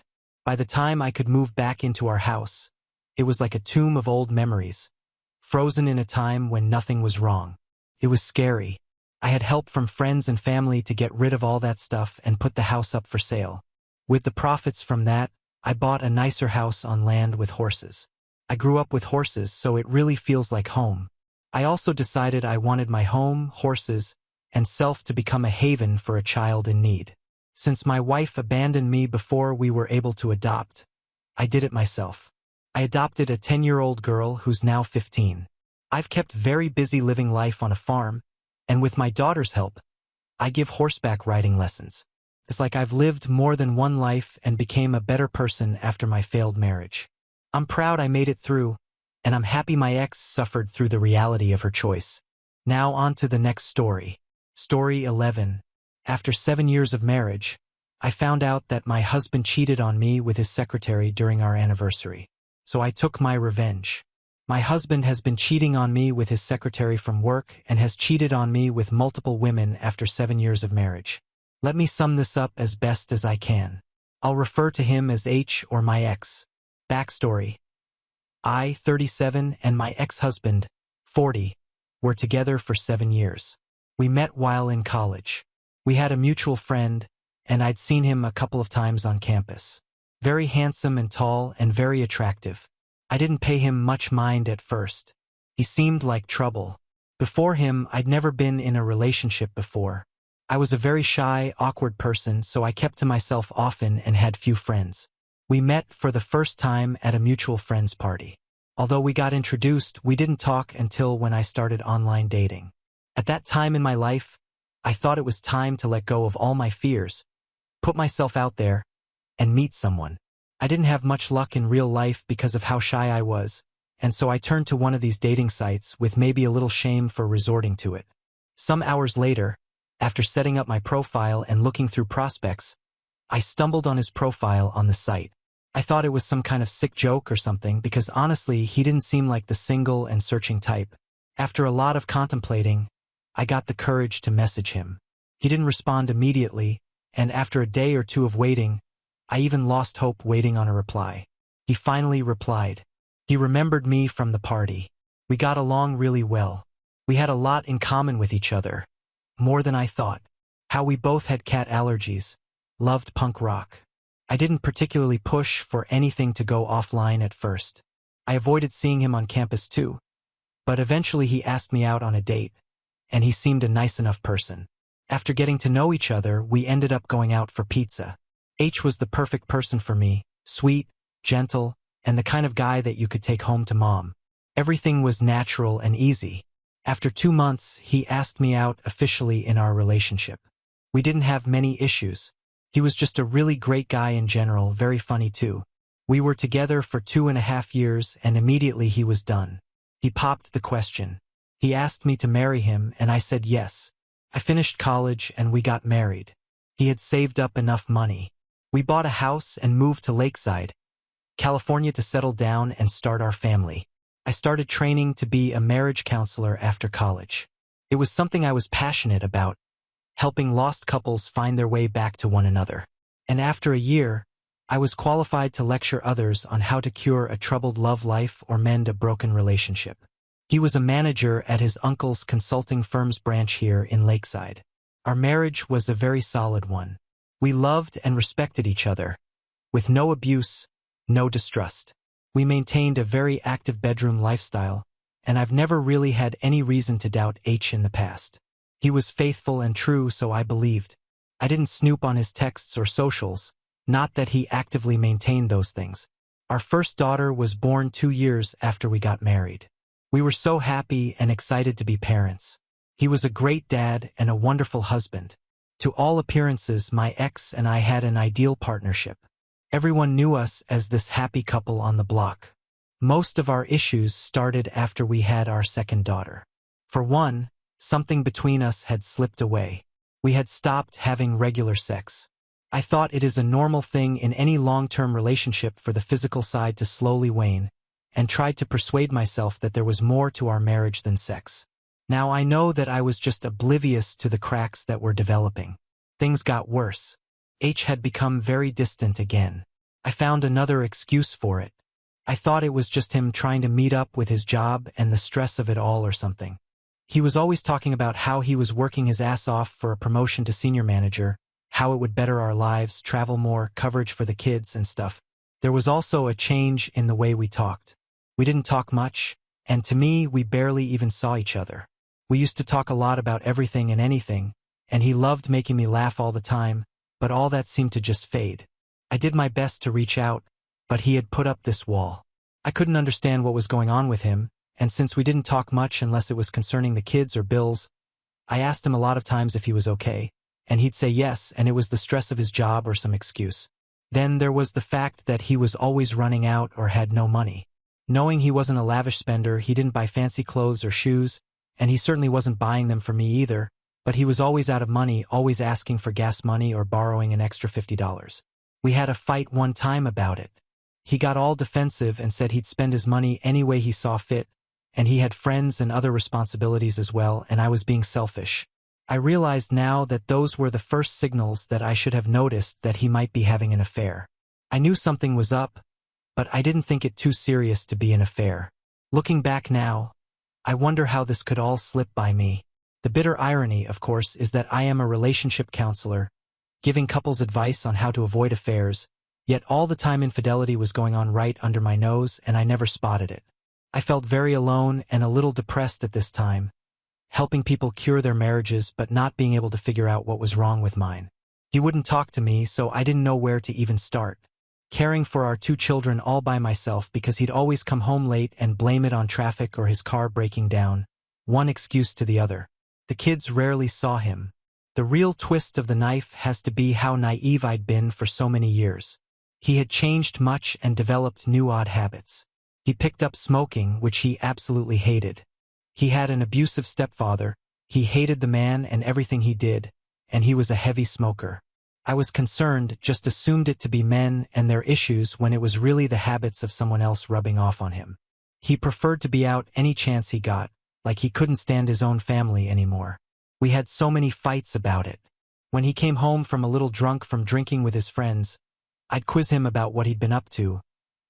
By the time I could move back into our house, it was like a tomb of old memories, frozen in a time when nothing was wrong. It was scary. I had help from friends and family to get rid of all that stuff and put the house up for sale. With the profits from that, I bought a nicer house on land with horses. I grew up with horses, so it really feels like home. I also decided I wanted my home, horses, and self to become a haven for a child in need. Since my wife abandoned me before we were able to adopt, I did it myself. I adopted a 10-year-old girl who's now 15. I've kept very busy living life on a farm, and with my daughter's help, I give horseback riding lessons. It's like I've lived more than one life and became a better person after my failed marriage. I'm proud I made it through, and I'm happy my ex suffered through the reality of her choice. Now on to the next story. Story 11. After 7 years of marriage, I found out that my husband cheated on me with his secretary during our anniversary. So I took my revenge. My husband has been cheating on me with his secretary from work and has cheated on me with multiple women after 7 years of marriage. Let me sum this up as best as I can. I'll refer to him as H or my ex. Backstory. I, 37, and my ex-husband, 40, were together for 7 years. We met while in college. We had a mutual friend, and I'd seen him a couple of times on campus. Very handsome and tall and very attractive. I didn't pay him much mind at first. He seemed like trouble. Before him, I'd never been in a relationship before. I was a very shy, awkward person, so I kept to myself often and had few friends. We met for the first time at a mutual friend's party. Although we got introduced, we didn't talk until when I started online dating. At that time in my life, I thought it was time to let go of all my fears, put myself out there, and meet someone. I didn't have much luck in real life because of how shy I was, and so I turned to one of these dating sites with maybe a little shame for resorting to it. Some hours later, after setting up my profile and looking through prospects, I stumbled on his profile on the site. I thought it was some kind of sick joke or something because honestly, he didn't seem like the single and searching type. After a lot of contemplating, I got the courage to message him. He didn't respond immediately, and after a day or two of waiting, I even lost hope waiting on a reply. He finally replied. He remembered me from the party. We got along really well. We had a lot in common with each other. More than I thought. How we both had cat allergies. Loved punk rock. I didn't particularly push for anything to go offline at first. I avoided seeing him on campus too. But eventually he asked me out on a date, and he seemed a nice enough person. After getting to know each other, we ended up going out for pizza. H was the perfect person for me, sweet, gentle, and the kind of guy that you could take home to mom. Everything was natural and easy. After 2 months, he asked me out officially in our relationship. We didn't have many issues. He was just a really great guy in general, very funny too. We were together for 2.5 years and immediately he was done. He popped the question. He asked me to marry him and I said yes. I finished college and we got married. He had saved up enough money. We bought a house and moved to Lakeside, California to settle down and start our family. I started training to be a marriage counselor after college. It was something I was passionate about, helping lost couples find their way back to one another. And after a year, I was qualified to lecture others on how to cure a troubled love life or mend a broken relationship. He was a manager at his uncle's consulting firm's branch here in Lakeside. Our marriage was a very solid one. We loved and respected each other, with no abuse, no distrust. We maintained a very active bedroom lifestyle, and I've never really had any reason to doubt H in the past. He was faithful and true, so I believed. I didn't snoop on his texts or socials, not that he actively maintained those things. Our first daughter was born 2 years after we got married. We were so happy and excited to be parents. He was a great dad and a wonderful husband. To all appearances, my ex and I had an ideal partnership. Everyone knew us as this happy couple on the block. Most of our issues started after we had our second daughter. For one, something between us had slipped away. We had stopped having regular sex. I thought it is a normal thing in any long-term relationship for the physical side to slowly wane, and tried to persuade myself that there was more to our marriage than sex. Now I know that I was just oblivious to the cracks that were developing. Things got worse. H had become very distant again. I found another excuse for it. I thought it was just him trying to meet up with his job and the stress of it all or something. He was always talking about how he was working his ass off for a promotion to senior manager, how it would better our lives, travel more, coverage for the kids and stuff. There was also a change in the way we talked. We didn't talk much, and to me, we barely even saw each other. We used to talk a lot about everything and anything, and he loved making me laugh all the time, but all that seemed to just fade. I did my best to reach out, but he had put up this wall. I couldn't understand what was going on with him, and since we didn't talk much unless it was concerning the kids or bills, I asked him a lot of times if he was okay, and he'd say yes, and it was the stress of his job or some excuse. Then there was the fact that he was always running out or had no money. Knowing he wasn't a lavish spender, he didn't buy fancy clothes or shoes, and he certainly wasn't buying them for me either, but he was always out of money, always asking for gas money or borrowing an extra $50. We had a fight one time about it. He got all defensive and said he'd spend his money any way he saw fit, and he had friends and other responsibilities as well, and I was being selfish. I realized now that those were the first signals that I should have noticed that he might be having an affair. I knew something was up, but I didn't think it too serious to be an affair. Looking back now, I wonder how this could all slip by me. The bitter irony, of course, is that I am a relationship counselor, giving couples advice on how to avoid affairs, yet all the time infidelity was going on right under my nose and I never spotted it. I felt very alone and a little depressed at this time, helping people cure their marriages but not being able to figure out what was wrong with mine. He wouldn't talk to me, so I didn't know where to even start. Caring for our 2 children all by myself because he'd always come home late and blame it on traffic or his car breaking down, one excuse to the other. The kids rarely saw him. The real twist of the knife has to be how naive I'd been for so many years. He had changed much and developed new odd habits. He picked up smoking, which he absolutely hated. He had an abusive stepfather, he hated the man and everything he did, and he was a heavy smoker. I was concerned, just assumed it to be men and their issues when it was really the habits of someone else rubbing off on him. He preferred to be out any chance he got, like he couldn't stand his own family anymore. We had so many fights about it. When he came home from a little drunk from drinking with his friends, I'd quiz him about what he'd been up to,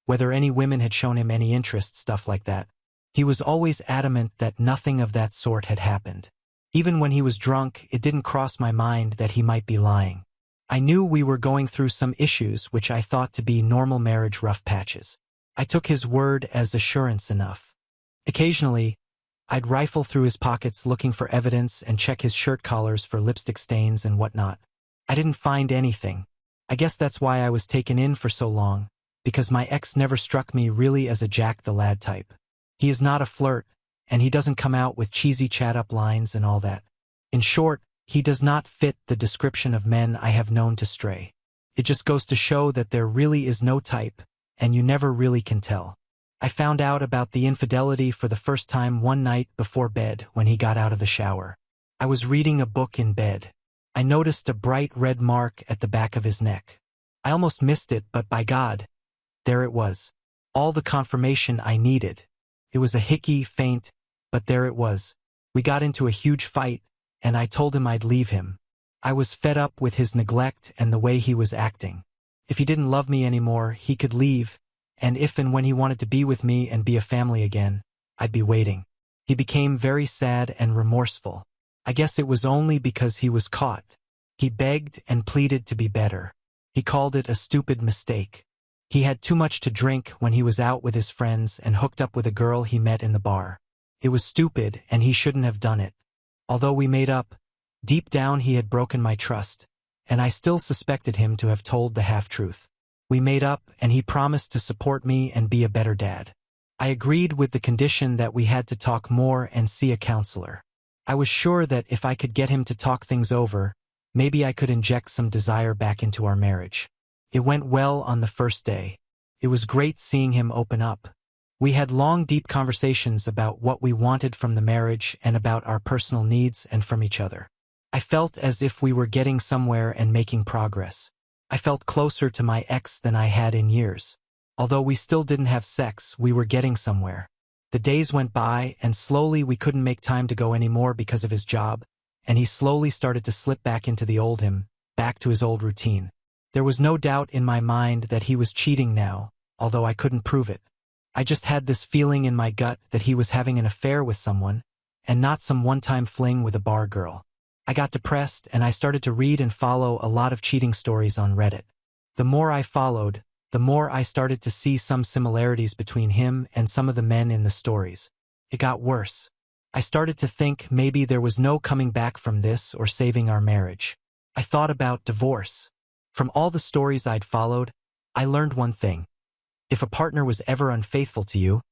whether any women had shown him any interest, stuff like that. He was always adamant that nothing of that sort had happened. Even when he was drunk, it didn't cross my mind that he might be lying. I knew we were going through some issues which I thought to be normal marriage rough patches. I took his word as assurance enough. Occasionally, I'd rifle through his pockets looking for evidence and check his shirt collars for lipstick stains and whatnot. I didn't find anything. I guess that's why I was taken in for so long, because my ex never struck me really as a Jack the Lad type. He is not a flirt, and he doesn't come out with cheesy chat-up lines and all that. In short, he does not fit the description of men I have known to stray. It just goes to show that there really is no type, and you never really can tell. I found out about the infidelity for the first time one night before bed when he got out of the shower. I was reading a book in bed. I noticed a bright red mark at the back of his neck. I almost missed it, but by God, there it was. All the confirmation I needed. It was a hickey, faint, but there it was. We got into a huge fight, and I told him I'd leave him. I was fed up with his neglect and the way he was acting. If he didn't love me anymore, he could leave, and if and when he wanted to be with me and be a family again, I'd be waiting. He became very sad and remorseful. I guess it was only because he was caught. He begged and pleaded to be better. He called it a stupid mistake. He had too much to drink when he was out with his friends and hooked up with a girl he met in the bar. It was stupid and he shouldn't have done it. Although we made up, deep down he had broken my trust, and I still suspected him to have told the half-truth. We made up and he promised to support me and be a better dad. I agreed with the condition that we had to talk more and see a counselor. I was sure that if I could get him to talk things over, maybe I could inject some desire back into our marriage. It went well on the first day. It was great seeing him open up. We had long, deep conversations about what we wanted from the marriage and about our personal needs and from each other. I felt as if we were getting somewhere and making progress. I felt closer to my ex than I had in years. Although we still didn't have sex, we were getting somewhere. The days went by, and slowly we couldn't make time to go anymore because of his job, and he slowly started to slip back into the old him, back to his old routine. There was no doubt in my mind that he was cheating now, although I couldn't prove it. I just had this feeling in my gut that he was having an affair with someone, and not some one-time fling with a bar girl. I got depressed, and I started to read and follow a lot of cheating stories on Reddit. The more I followed, the more I started to see some similarities between him and some of the men in the stories. It got worse. I started to think maybe there was no coming back from this or saving our marriage. I thought about divorce. From all the stories I'd followed, I learned one thing. If a partner was ever unfaithful to you,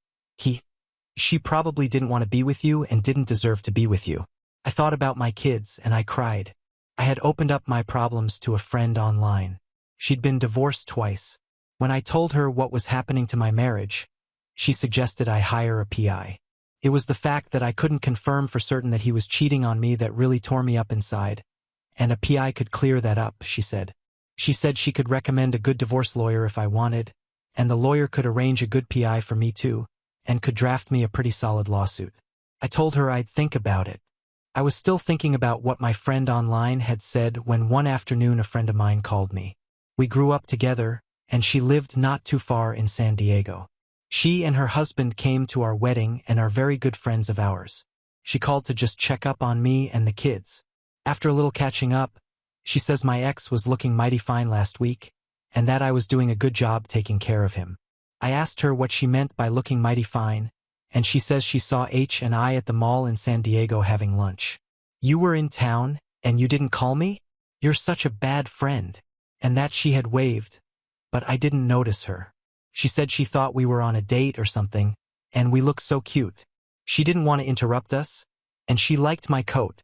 she probably didn't want to be with you and didn't deserve to be with you. I thought about my kids and I cried. I had opened up my problems to a friend online. She'd been divorced twice. When I told her what was happening to my marriage, she suggested I hire a PI. It was the fact that I couldn't confirm for certain that he was cheating on me that really tore me up inside, and a PI could clear that up, she said. She said she could recommend a good divorce lawyer if I wanted, and the lawyer could arrange a good PI for me too, and could draft me a pretty solid lawsuit. I told her I'd think about it. I was still thinking about what my friend online had said when one afternoon a friend of mine called me. We grew up together, and she lived not too far in San Diego. She and her husband came to our wedding and are very good friends of ours. She called to just check up on me and the kids. After a little catching up, she says my ex was looking mighty fine last week, and that I was doing a good job taking care of him. I asked her what she meant by looking mighty fine, and she says she saw H and I at the mall in San Diego having lunch. You were in town, and you didn't call me? You're such a bad friend. And that she had waved, but I didn't notice her. She said she thought we were on a date or something, and we looked so cute. She didn't want to interrupt us, and she liked my coat,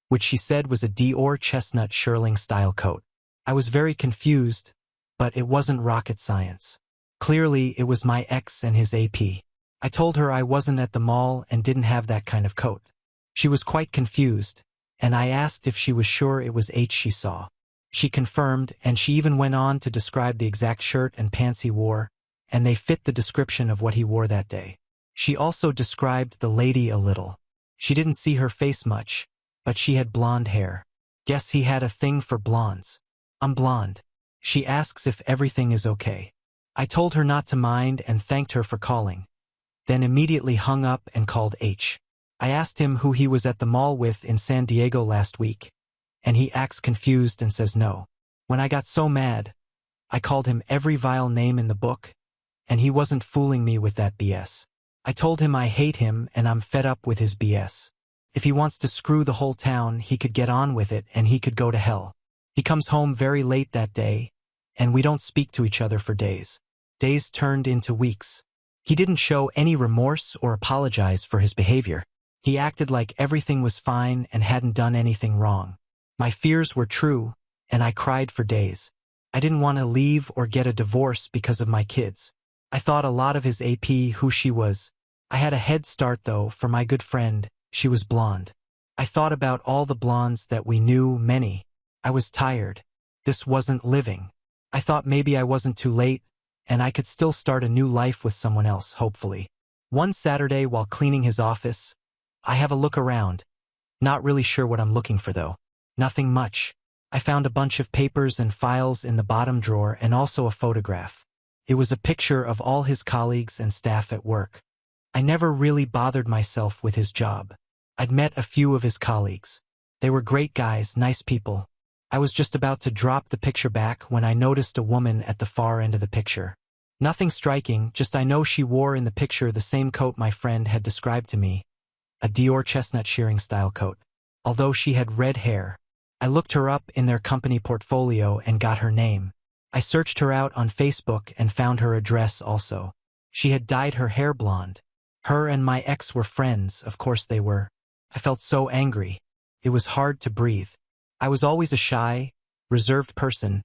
which she said was a Dior chestnut shearling style coat. I was very confused, but it wasn't rocket science. Clearly, it was my ex and his AP. I told her I wasn't at the mall and didn't have that kind of coat. She was quite confused, and I asked if she was sure it was H she saw. She confirmed, and she even went on to describe the exact shirt and pants he wore, and they fit the description of what he wore that day. She also described the lady a little. She didn't see her face much, but she had blonde hair. Guess he had a thing for blondes. I'm blonde. She asks if everything is okay. I told her not to mind and thanked her for calling, then immediately hung up and called H. I asked him who he was at the mall with in San Diego last week, and he acts confused and says no. When I got so mad, I called him every vile name in the book, and he wasn't fooling me with that BS. I told him I hate him and I'm fed up with his BS. If he wants to screw the whole town, he could get on with it and he could go to hell. He comes home very late that day, and we don't speak to each other for days. Days turned into weeks. He didn't show any remorse or apologize for his behavior. He acted like everything was fine and hadn't done anything wrong. My fears were true, and I cried for days. I didn't want to leave or get a divorce because of my kids. I thought a lot of his AP who she was. I had a head start though for my good friend, she was blonde. I thought about all the blondes that we knew, many. I was tired. This wasn't living. I thought maybe I wasn't too late, and I could still start a new life with someone else, hopefully. One Saturday while cleaning his office, I have a look around. Not really sure what I'm looking for though. Nothing much. I found a bunch of papers and files in the bottom drawer and also a photograph. It was a picture of all his colleagues and staff at work. I never really bothered myself with his job. I'd met a few of his colleagues. They were great guys, nice people. I was just about to drop the picture back when I noticed a woman at the far end of the picture. Nothing striking, just I know she wore in the picture the same coat my friend had described to me, a Dior chestnut shearing style coat. Although she had red hair. I looked her up in their company portfolio and got her name. I searched her out on Facebook and found her address also. She had dyed her hair blonde. Her and my ex were friends, of course they were. I felt so angry. It was hard to breathe. I was always a shy, reserved person,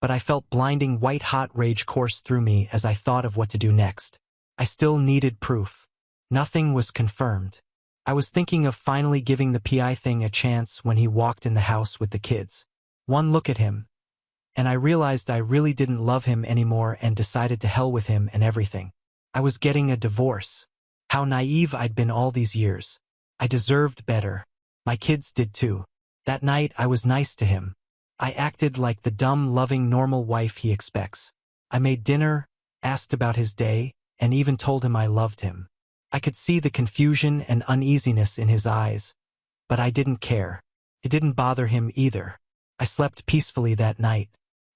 but I felt blinding white-hot rage course through me as I thought of what to do next. I still needed proof. Nothing was confirmed. I was thinking of finally giving the PI thing a chance when he walked in the house with the kids. One look at him, and I realized I really didn't love him anymore and decided to hell with him and everything. I was getting a divorce. How naive I'd been all these years. I deserved better. My kids did too. That night I was nice to him. I acted like the dumb, loving, normal wife he expects. I made dinner, asked about his day, and even told him I loved him. I could see the confusion and uneasiness in his eyes, but I didn't care. It didn't bother him either. I slept peacefully that night.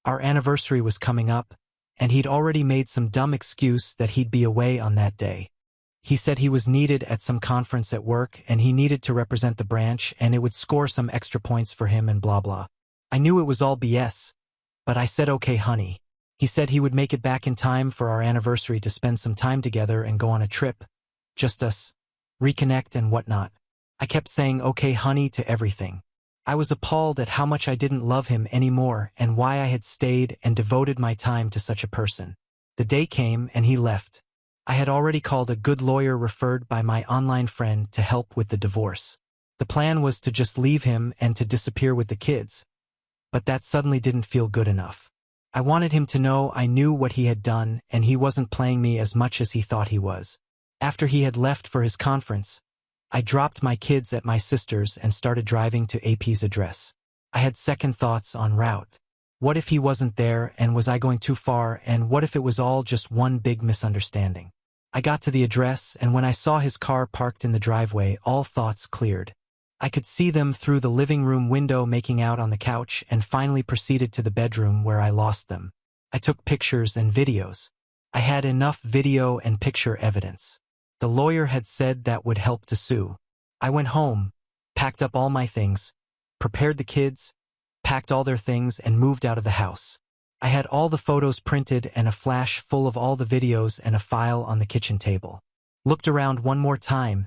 Our anniversary was coming up, and he'd already made some dumb excuse that he'd be away on that day. He said he was needed at some conference at work and he needed to represent the branch and it would score some extra points for him and blah blah. I knew it was all BS, but I said okay honey. He said he would make it back in time for our anniversary to spend some time together and go on a trip. Just us. Reconnect and whatnot. I kept saying okay honey to everything. I was appalled at how much I didn't love him anymore and why I had stayed and devoted my time to such a person. The day came and he left. I had already called a good lawyer referred by my online friend to help with the divorce. The plan was to just leave him and to disappear with the kids. But that suddenly didn't feel good enough. I wanted him to know I knew what he had done and he wasn't playing me as much as he thought he was. After he had left for his conference, I dropped my kids at my sister's and started driving to AP's address. I had second thoughts en route. What if he wasn't there and was I going too far, and what if it was all just one big misunderstanding? I got to the address and when I saw his car parked in the driveway, all thoughts cleared. I could see them through the living room window making out on the couch and finally proceeded to the bedroom where I lost them. I took pictures and videos. I had enough video and picture evidence. The lawyer had said that would help to sue. I went home, packed up all my things, prepared the kids, packed all their things and moved out of the house. I had all the photos printed and a flash full of all the videos and a file on the kitchen table. Looked around one more time,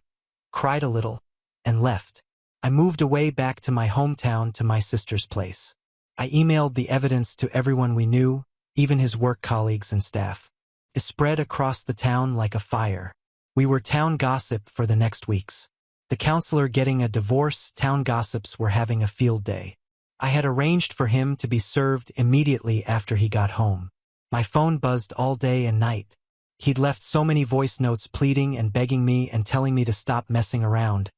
cried a little, and left. I moved away back to my hometown to my sister's place. I emailed the evidence to everyone we knew, even his work colleagues and staff. It spread across the town like a fire. We were town gossip for the next weeks. The counselor getting a divorce, town gossips were having a field day. I had arranged for him to be served immediately after he got home. My phone buzzed all day and night. He'd left so many voice notes pleading and begging me and telling me to stop messing around,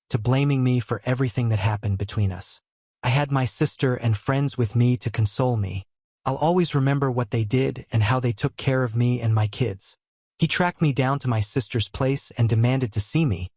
to blaming me for everything that happened between us. I had my sister and friends with me to console me. I'll always remember what they did and how they took care of me and my kids. He tracked me down to my sister's place and demanded to see me,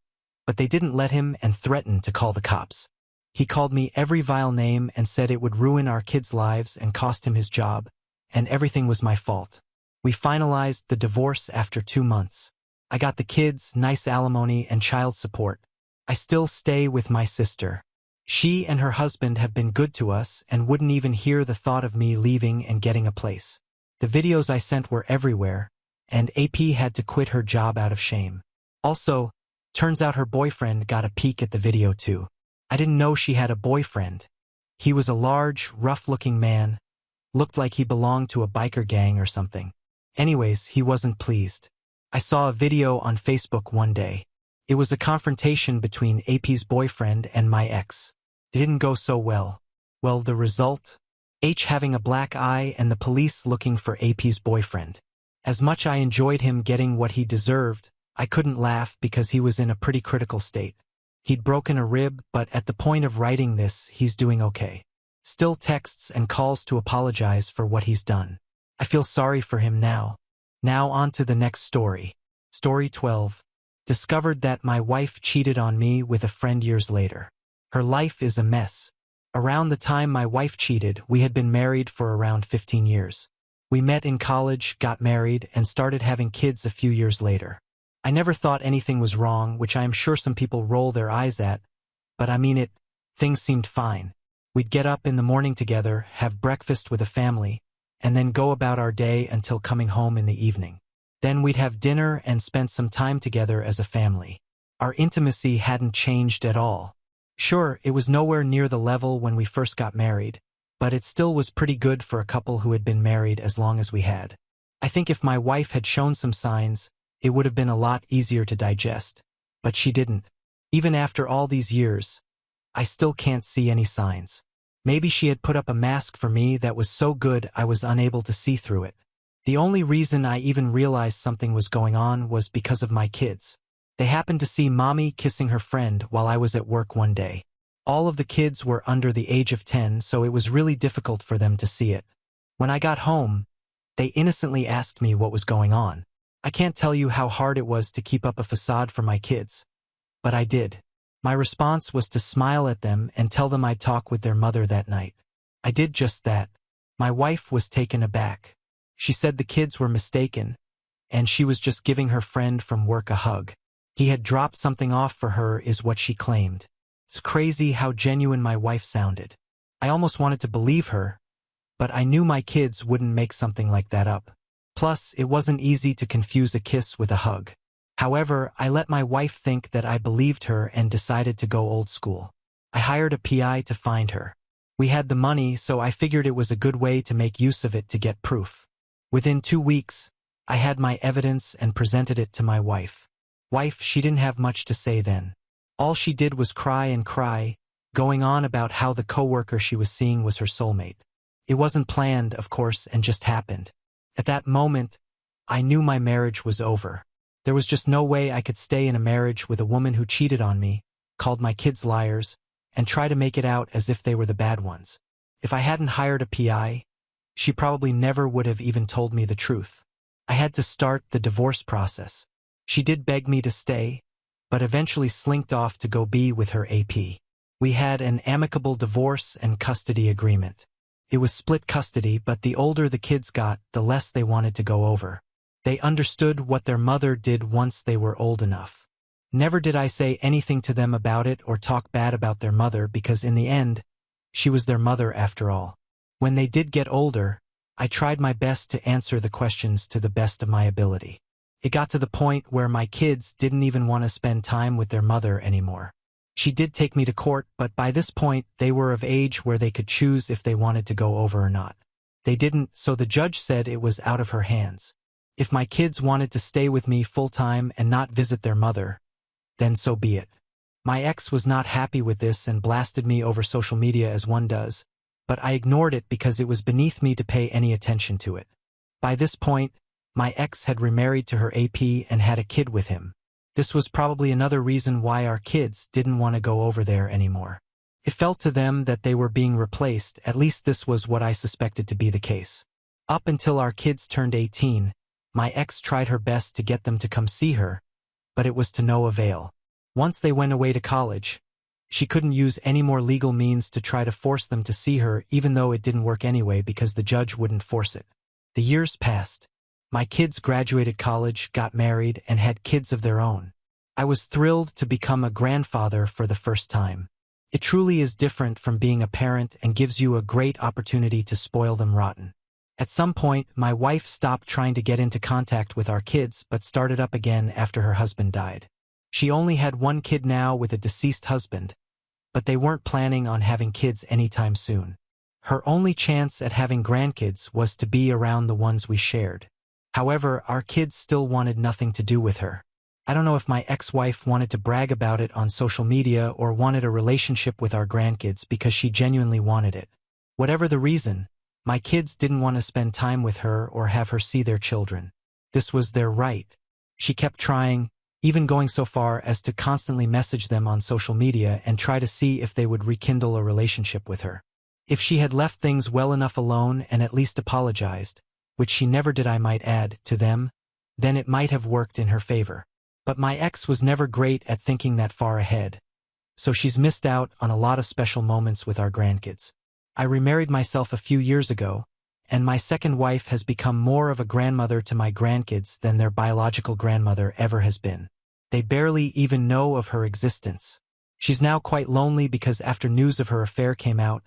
but they didn't let him and threatened to call the cops. He called me every vile name and said it would ruin our kids' lives and cost him his job, and everything was my fault. We finalized the divorce after 2 months. I got the kids, nice alimony and child support. I still stay with my sister. She and her husband have been good to us and wouldn't even hear the thought of me leaving and getting a place. The videos I sent were everywhere, and AP had to quit her job out of shame. Also, turns out her boyfriend got a peek at the video too. I didn't know she had a boyfriend. He was a large, rough-looking man, looked like he belonged to a biker gang or something. Anyways, he wasn't pleased. I saw a video on Facebook one day. It was a confrontation between AP's boyfriend and my ex. It didn't go so well. Well, the result? H having a black eye and the police looking for AP's boyfriend. As much I enjoyed him getting what he deserved, I couldn't laugh because he was in a pretty critical state. He'd broken a rib, but at the point of writing this, he's doing okay. Still texts and calls to apologize for what he's done. I feel sorry for him now. Now on to the next story. Story 12. Discovered that my wife cheated on me with a friend years later. Her life is a mess. Around the time my wife cheated, we had been married for around 15 years. We met in college, got married, and started having kids a few years later. I never thought anything was wrong, which I am sure some people roll their eyes at, but I mean it, things seemed fine. We'd get up in the morning together, have breakfast with a family, and then go about our day until coming home in the evening. Then we'd have dinner and spend some time together as a family. Our intimacy hadn't changed at all. Sure, it was nowhere near the level when we first got married, but it still was pretty good for a couple who had been married as long as we had. I think if my wife had shown some signs, it would have been a lot easier to digest, but she didn't. Even after all these years, I still can't see any signs. Maybe she had put up a mask for me that was so good I was unable to see through it. The only reason I even realized something was going on was because of my kids. They happened to see mommy kissing her friend while I was at work one day. All of the kids were under the age of 10, so it was really difficult for them to see it. When I got home, they innocently asked me what was going on. I can't tell you how hard it was to keep up a facade for my kids, but I did. My response was to smile at them and tell them I'd talk with their mother that night. I did just that. My wife was taken aback. She said the kids were mistaken, and she was just giving her friend from work a hug. He had dropped something off for her is what she claimed. It's crazy how genuine my wife sounded. I almost wanted to believe her, but I knew my kids wouldn't make something like that up. Plus, it wasn't easy to confuse a kiss with a hug. However, I let my wife think that I believed her and decided to go old school. I hired a PI to find her. We had the money, so I figured it was a good way to make use of it to get proof. Within 2 weeks, I had my evidence and presented it to my wife. She didn't have much to say then. All she did was cry and cry, going on about how the coworker she was seeing was her soulmate. It wasn't planned, of course, and just happened. At that moment, I knew my marriage was over. There was just no way I could stay in a marriage with a woman who cheated on me, called my kids liars, and try to make it out as if they were the bad ones. If I hadn't hired a PI, she probably never would have even told me the truth. I had to start the divorce process. She did beg me to stay, but eventually slinked off to go be with her AP. We had an amicable divorce and custody agreement. It was split custody, but the older the kids got, the less they wanted to go over. They understood what their mother did once they were old enough. Never did I say anything to them about it or talk bad about their mother because in the end, she was their mother after all. When they did get older, I tried my best to answer the questions to the best of my ability. It got to the point where my kids didn't even want to spend time with their mother anymore. She did take me to court, but by this point, they were of age where they could choose if they wanted to go over or not. They didn't, so the judge said it was out of her hands. If my kids wanted to stay with me full-time and not visit their mother, then so be it. My ex was not happy with this and blasted me over social media as one does, but I ignored it because it was beneath me to pay any attention to it. By this point, my ex had remarried to her AP and had a kid with him. This was probably another reason why our kids didn't want to go over there anymore. It felt to them that they were being replaced, at least this was what I suspected to be the case. Up until our kids turned 18, my ex tried her best to get them to come see her, but it was to no avail. Once they went away to college, she couldn't use any more legal means to try to force them to see her, even though it didn't work anyway because the judge wouldn't force it. The years passed. My kids graduated college, got married, and had kids of their own. I was thrilled to become a grandfather for the first time. It truly is different from being a parent and gives you a great opportunity to spoil them rotten. At some point, my wife stopped trying to get into contact with our kids but started up again after her husband died. She only had one kid now with a deceased husband, but they weren't planning on having kids anytime soon. Her only chance at having grandkids was to be around the ones we shared. However, our kids still wanted nothing to do with her. I don't know if my ex-wife wanted to brag about it on social media or wanted a relationship with our grandkids because she genuinely wanted it. Whatever the reason, my kids didn't want to spend time with her or have her see their children. This was their right. She kept trying, even going so far as to constantly message them on social media and try to see if they would rekindle a relationship with her. If she had left things well enough alone and at least apologized, which she never did I might add, to them, then it might have worked in her favor. But my ex was never great at thinking that far ahead. So she's missed out on a lot of special moments with our grandkids. I remarried myself a few years ago, and my second wife has become more of a grandmother to my grandkids than their biological grandmother ever has been. They barely even know of her existence. She's now quite lonely because after news of her affair came out,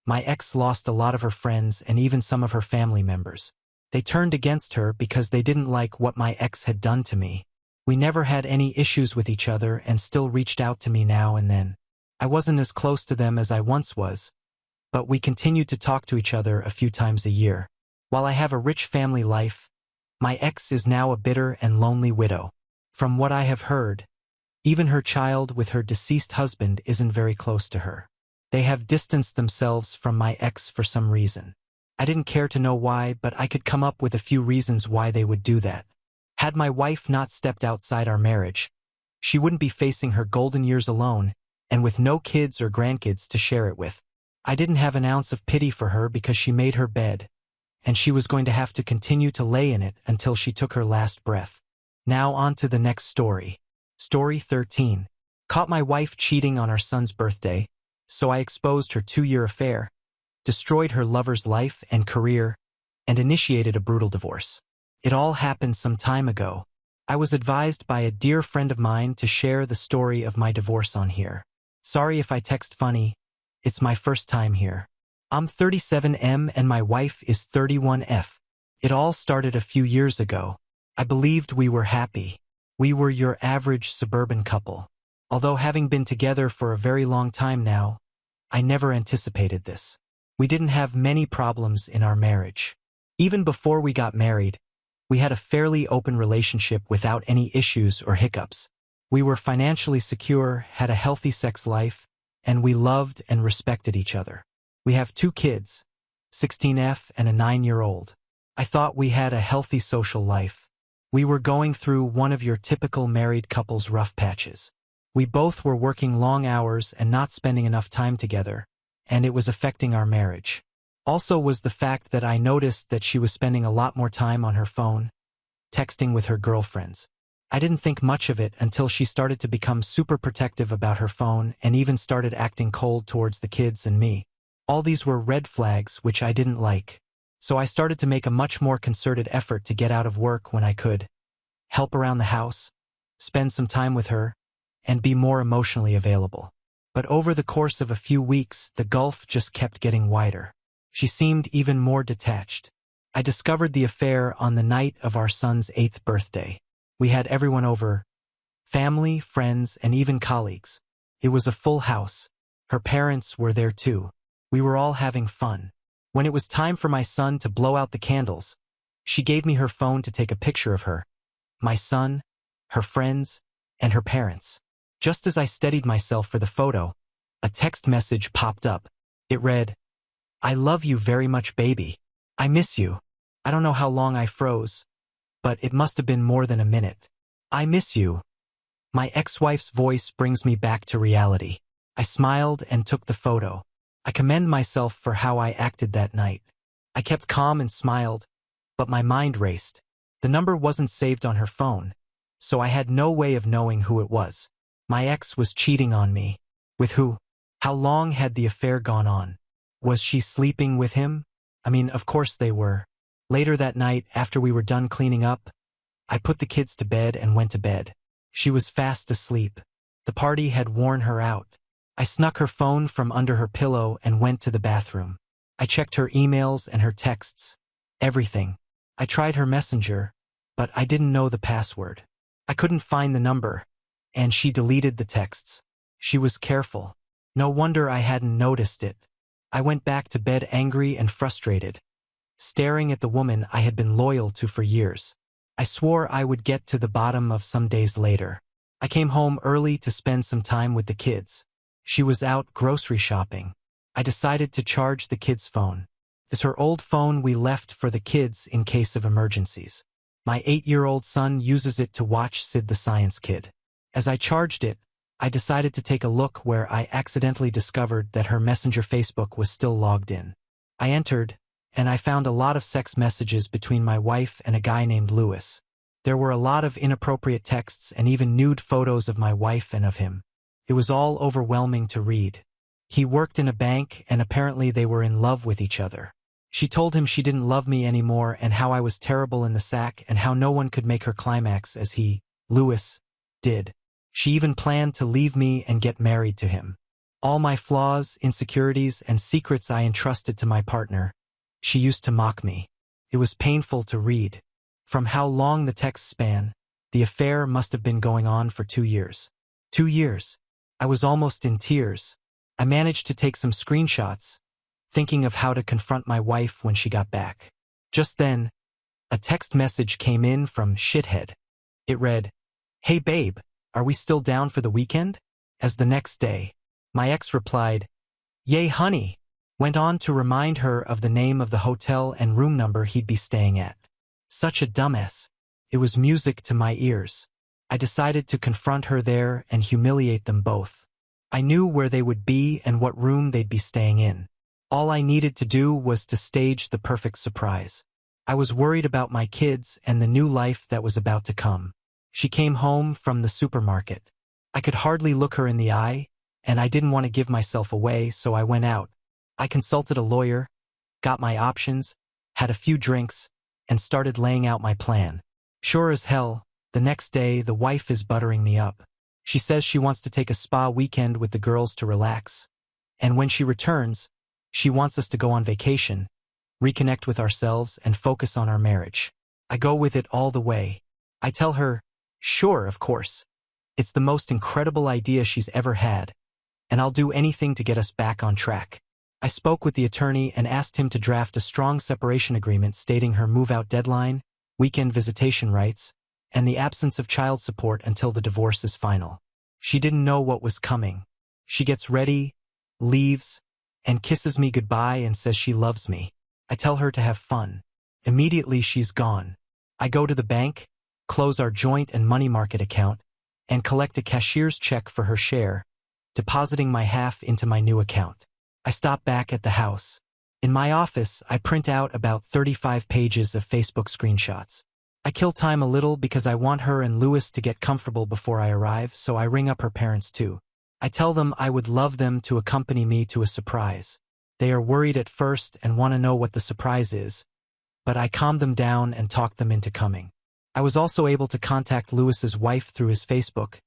my ex lost a lot of her friends and even some of her family members. They turned against her because they didn't like what my ex had done to me. We never had any issues with each other and still reached out to me now and then. I wasn't as close to them as I once was, but we continued to talk to each other a few times a year. While I have a rich family life, my ex is now a bitter and lonely widow. From what I have heard, even her child with her deceased husband isn't very close to her. They have distanced themselves from my ex for some reason. I didn't care to know why, but I could come up with a few reasons why they would do that. Had my wife not stepped outside our marriage, she wouldn't be facing her golden years alone and with no kids or grandkids to share it with. I didn't have an ounce of pity for her because she made her bed, and she was going to have to continue to lay in it until she took her last breath. Now on to the next story. Story 13. Caught my wife cheating on our son's birthday, so I exposed her 2-year affair, destroyed her lover's life and career, and initiated a brutal divorce. It all happened some time ago. I was advised by a dear friend of mine to share the story of my divorce on here. Sorry if I text funny, it's my first time here. I'm 37M and my wife is 31F. It all started a few years ago. I believed we were happy. We were your average suburban couple. Although having been together for a very long time now, I never anticipated this. We didn't have many problems in our marriage. Even before we got married, we had a fairly open relationship without any issues or hiccups. We were financially secure, had a healthy sex life, and we loved and respected each other. We have 2 kids, 16F and a 9-year-old. I thought we had a healthy social life. We were going through one of your typical married couple's rough patches. We both were working long hours and not spending enough time together, and it was affecting our marriage. Also was the fact that I noticed that she was spending a lot more time on her phone, texting with her girlfriends. I didn't think much of it until she started to become super protective about her phone and even started acting cold towards the kids and me. All these were red flags which I didn't like. So I started to make a much more concerted effort to get out of work when I could, help around the house, spend some time with her, and be more emotionally available. But over the course of a few weeks, the gulf just kept getting wider. She seemed even more detached. I discovered the affair on the night of our son's 8th birthday. We had everyone over, family, friends, and even colleagues. It was a full house. Her parents were there too. We were all having fun. When it was time for my son to blow out the candles, she gave me her phone to take a picture of her, my son, her friends, and her parents. Just as I steadied myself for the photo, a text message popped up. It read, "I love you very much, baby. I miss you." I don't know how long I froze, but it must have been more than a minute. "I miss you." My ex-wife's voice brings me back to reality. I smiled and took the photo. I commend myself for how I acted that night. I kept calm and smiled, but my mind raced. The number wasn't saved on her phone, so I had no way of knowing who it was. My ex was cheating on me. With who? How long had the affair gone on? Was she sleeping with him? I mean, of course they were. Later that night, after we were done cleaning up, I put the kids to bed and went to bed. She was fast asleep. The party had worn her out. I snuck her phone from under her pillow and went to the bathroom. I checked her emails and her texts. Everything. I tried her messenger, but I didn't know the password. I couldn't find the number, and she deleted the texts. She was careful. No wonder I hadn't noticed it. I went back to bed angry and frustrated, staring at the woman I had been loyal to for years. I swore I would get to the bottom of some days later. I came home early to spend some time with the kids. She was out grocery shopping. I decided to charge the kids' phone. It's her old phone we left for the kids in case of emergencies. My 8-year-old son uses it to watch Sid the Science Kid. As I charged it, I decided to take a look where I accidentally discovered that her Messenger Facebook was still logged in. I entered, and I found a lot of sex messages between my wife and a guy named Lewis. There were a lot of inappropriate texts and even nude photos of my wife and of him. It was all overwhelming to read. He worked in a bank and apparently they were in love with each other. She told him she didn't love me anymore and how I was terrible in the sack and how no one could make her climax as he, Lewis, did. She even planned to leave me and get married to him. All my flaws, insecurities, and secrets I entrusted to my partner. She used to mock me. It was painful to read. From how long the texts span, the affair must have been going on for 2 years. 2 years. I was almost in tears. I managed to take some screenshots, thinking of how to confront my wife when she got back. Just then, a text message came in from Shithead. It read, "Hey babe, are we still down for the weekend?" As the next day, my ex replied, "Yay honey," went on to remind her of the name of the hotel and room number he'd be staying at. Such a dumbass. It was music to my ears. I decided to confront her there and humiliate them both. I knew where they would be and what room they'd be staying in. All I needed to do was to stage the perfect surprise. I was worried about my kids and the new life that was about to come. She came home from the supermarket. I could hardly look her in the eye, and I didn't want to give myself away, so I went out. I consulted a lawyer, got my options, had a few drinks, and started laying out my plan. Sure as hell, the next day the wife is buttering me up. She says she wants to take a spa weekend with the girls to relax. And when she returns, she wants us to go on vacation, reconnect with ourselves, and focus on our marriage. I go with it all the way. I tell her, sure, of course. It's the most incredible idea she's ever had, and I'll do anything to get us back on track. I spoke with the attorney and asked him to draft a strong separation agreement stating her move-out deadline, weekend visitation rights, and the absence of child support until the divorce is final. She didn't know what was coming. She gets ready, leaves, and kisses me goodbye and says she loves me. I tell her to have fun. Immediately she's gone. I go to the bank, close our joint and money market account, and collect a cashier's check for her share, depositing my half into my new account. I stop back at the house. In my office, I print out about 35 pages of Facebook screenshots. I kill time a little because I want her and Lewis to get comfortable before I arrive, so I ring up her parents too. I tell them I would love them to accompany me to a surprise. They are worried at first and want to know what the surprise is, but I calm them down and talk them into coming. I was also able to contact Lewis's wife through his Facebook,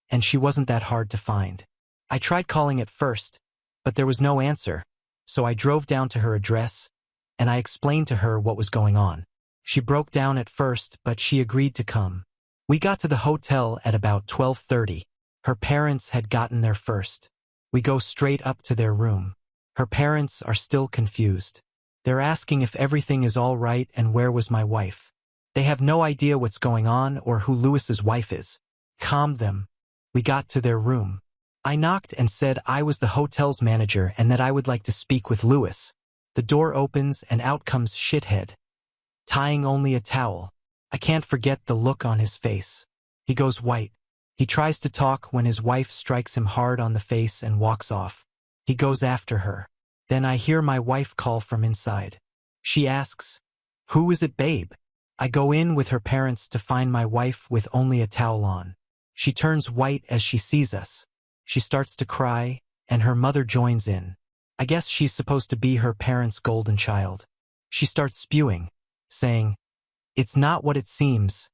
and she wasn't that hard to find. I tried calling at first, but there was no answer, so I drove down to her address, and I explained to her what was going on. She broke down at first, but she agreed to come. We got to the hotel at about 12:30. Her parents had gotten there first. We go straight up to their room. Her parents are still confused. They're asking if everything is all right and where was my wife. They have no idea what's going on or who Lewis's wife is. Calmed them. We got to their room. I knocked and said I was the hotel's manager and that I would like to speak with Lewis. The door opens and out comes Shithead, tying only a towel. I can't forget the look on his face. He goes white. He tries to talk when his wife strikes him hard on the face and walks off. He goes after her. Then I hear my wife call from inside. She asks, "Who is it, babe?" I go in with her parents to find my wife with only a towel on. She turns white as she sees us. She starts to cry, and her mother joins in. I guess she's supposed to be her parents' golden child. She starts spewing, saying, "It's not what it seems,"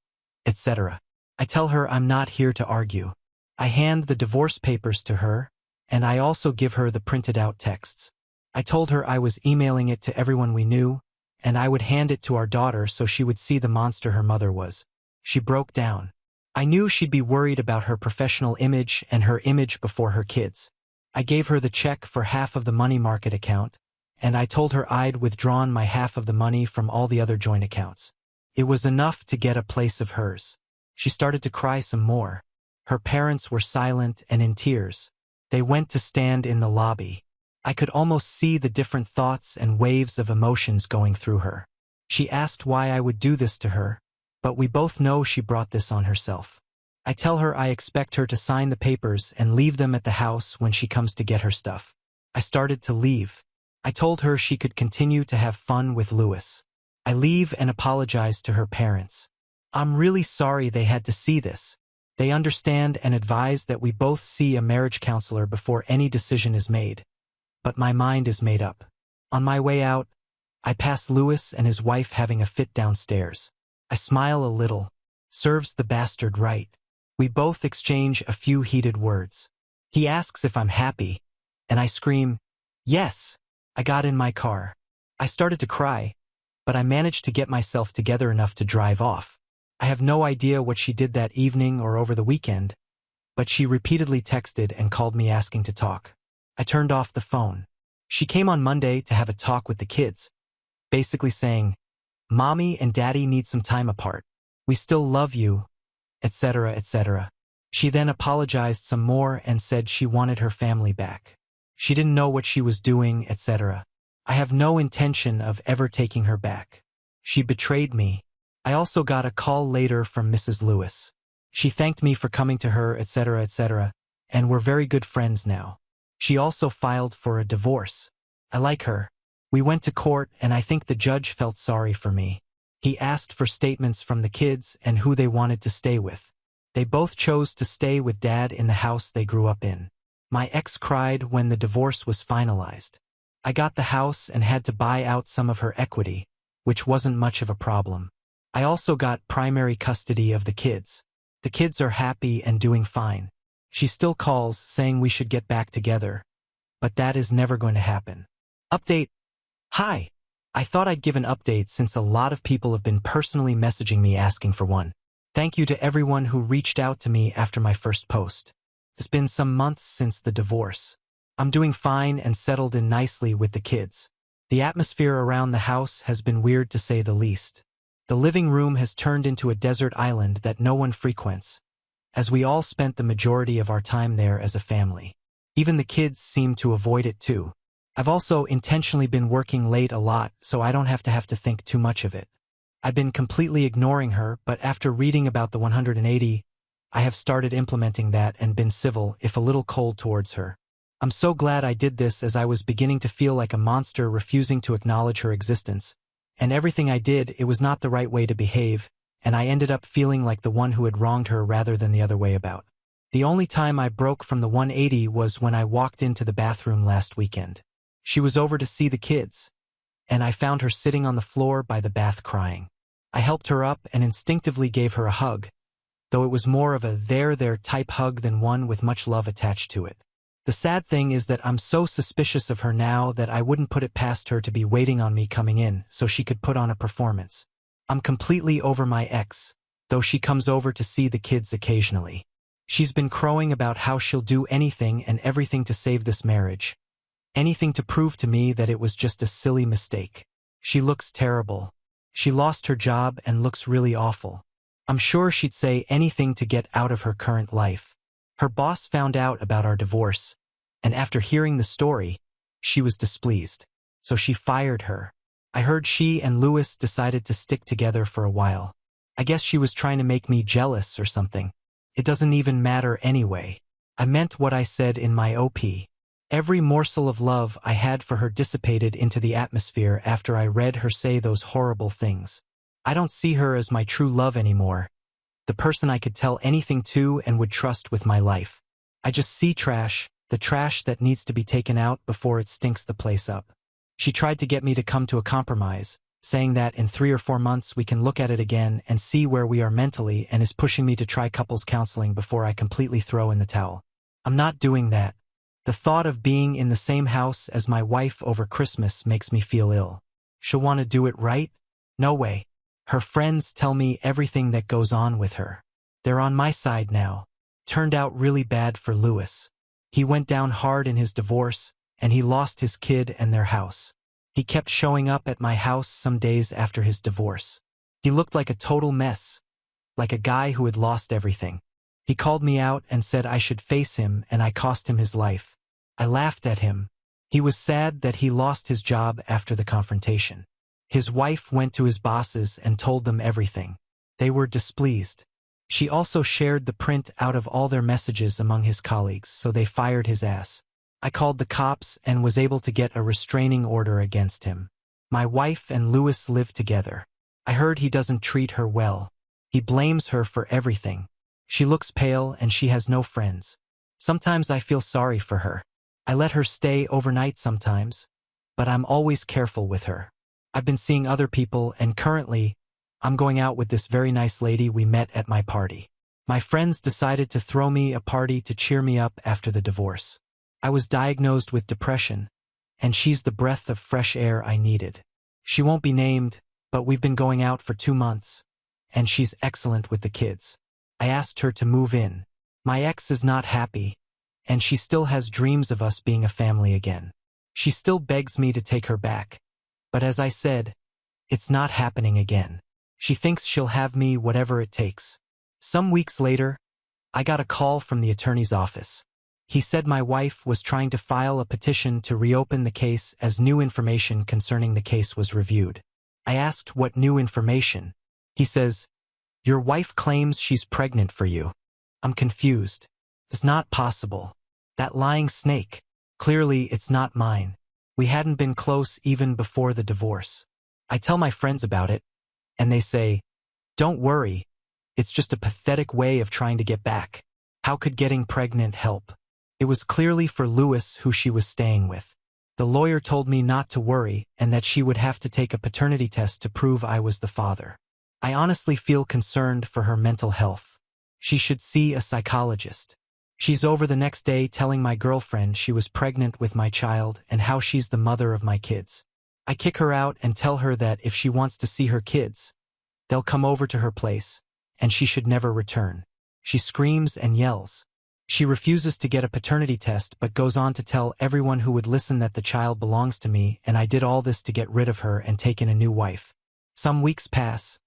etc. I tell her I'm not here to argue. I hand the divorce papers to her, and I also give her the printed out texts. I told her I was emailing it to everyone we knew, and I would hand it to our daughter so she would see the monster her mother was. She broke down. I knew she'd be worried about her professional image and her image before her kids. I gave her the check for half of the money market account, and I told her I'd withdrawn my half of the money from all the other joint accounts. It was enough to get a place of hers. She started to cry some more. Her parents were silent and in tears. They went to stand in the lobby. I could almost see the different thoughts and waves of emotions going through her. She asked why I would do this to her, but we both know she brought this on herself. I tell her I expect her to sign the papers and leave them at the house when she comes to get her stuff. I started to leave. I told her she could continue to have fun with Lewis. I leave and apologize to her parents. I'm really sorry they had to see this. They understand and advise that we both see a marriage counselor before any decision is made. But my mind is made up. On my way out, I pass Lewis and his wife having a fit downstairs. I smile a little. Serves the bastard right. We both exchange a few heated words. He asks if I'm happy, and I scream, yes. I got in my car. I started to cry, but I managed to get myself together enough to drive off. I have no idea what she did that evening or over the weekend, but she repeatedly texted and called me asking to talk. I turned off the phone. She came on Monday to have a talk with the kids, basically saying, Mommy and Daddy need some time apart. We still love you, etc., etc. She then apologized some more and said she wanted her family back. She didn't know what she was doing, etc. I have no intention of ever taking her back. She betrayed me. I also got a call later from Mrs. Lewis. She thanked me for coming to her, etc., etc., and we're very good friends now. She also filed for a divorce. I like her. We went to court and I think the judge felt sorry for me. He asked for statements from the kids and who they wanted to stay with. They both chose to stay with Dad in the house they grew up in. My ex cried when the divorce was finalized. I got the house and had to buy out some of her equity, which wasn't much of a problem. I also got primary custody of the kids. The kids are happy and doing fine. She still calls saying we should get back together, but that is never going to happen. Update. Hi. I thought I'd give an update since a lot of people have been personally messaging me asking for one. Thank you to everyone who reached out to me after my first post. It's been some months since the divorce. I'm doing fine and settled in nicely with the kids. The atmosphere around the house has been weird to say the least. The living room has turned into a desert island that no one frequents, as we all spent the majority of our time there as a family. Even the kids seem to avoid it too. I've also intentionally been working late a lot so I don't have to think too much of it. I've been completely ignoring her, but after reading about the 180, I have started implementing that and been civil, if a little cold towards her. I'm so glad I did this as I was beginning to feel like a monster refusing to acknowledge her existence. And everything I did, it was not the right way to behave, and I ended up feeling like the one who had wronged her rather than the other way about. The only time I broke from the 180 was when I walked into the bathroom last weekend. She was over to see the kids, and I found her sitting on the floor by the bath crying. I helped her up and instinctively gave her a hug, though it was more of a there type hug than one with much love attached to it. The sad thing is that I'm so suspicious of her now that I wouldn't put it past her to be waiting on me coming in so she could put on a performance. I'm completely over my ex, though she comes over to see the kids occasionally. She's been crowing about how she'll do anything and everything to save this marriage. Anything to prove to me that it was just a silly mistake. She looks terrible. She lost her job and looks really awful. I'm sure she'd say anything to get out of her current life. Her boss found out about our divorce, and after hearing the story, she was displeased. So she fired her. I heard she and Lewis decided to stick together for a while. I guess she was trying to make me jealous or something. It doesn't even matter anyway. I meant what I said in my OP. Every morsel of love I had for her dissipated into the atmosphere after I read her say those horrible things. I don't see her as my true love anymore, the person I could tell anything to and would trust with my life. I just see trash, the trash that needs to be taken out before it stinks the place up. She tried to get me to come to a compromise, saying that in 3 or 4 months we can look at it again and see where we are mentally, and is pushing me to try couples counseling before I completely throw in the towel. I'm not doing that. The thought of being in the same house as my wife over Christmas makes me feel ill. She'll want to do it right? No way. Her friends tell me everything that goes on with her. They're on my side now. Turned out really bad for Lewis. He went down hard in his divorce, and he lost his kid and their house. He kept showing up at my house some days after his divorce. He looked like a total mess, like a guy who had lost everything. He called me out and said I should face him, and I cost him his life. I laughed at him. He was sad that he lost his job after the confrontation. His wife went to his bosses and told them everything. They were displeased. She also shared the print out of all their messages among his colleagues, so they fired his ass. I called the cops and was able to get a restraining order against him. My wife and Louis live together. I heard he doesn't treat her well. He blames her for everything. She looks pale and she has no friends. Sometimes I feel sorry for her. I let her stay overnight sometimes, but I'm always careful with her. I've been seeing other people and currently, I'm going out with this very nice lady we met at my party. My friends decided to throw me a party to cheer me up after the divorce. I was diagnosed with depression, and she's the breath of fresh air I needed. She won't be named, but we've been going out for 2 months, and she's excellent with the kids. I asked her to move in. My ex is not happy, and she still has dreams of us being a family again. She still begs me to take her back, but as I said, it's not happening again. She thinks she'll have me whatever it takes. Some weeks later, I got a call from the attorney's office. He said my wife was trying to file a petition to reopen the case as new information concerning the case was reviewed. I asked what new information. He says, "Your wife claims she's pregnant for you." I'm confused. It's not possible. That lying snake. Clearly, it's not mine. We hadn't been close even before the divorce. I tell my friends about it, and they say, "Don't worry. It's just a pathetic way of trying to get back. How could getting pregnant help?" It was clearly for Louis, who she was staying with. The lawyer told me not to worry and that she would have to take a paternity test to prove I was the father. I honestly feel concerned for her mental health. She should see a psychologist. She's over the next day telling my girlfriend she was pregnant with my child and how she's the mother of my kids. I kick her out and tell her that if she wants to see her kids, they'll come over to her place, and she should never return. She screams and yells. She refuses to get a paternity test but goes on to tell everyone who would listen that the child belongs to me and I did all this to get rid of her and take in a new wife. Some weeks pass.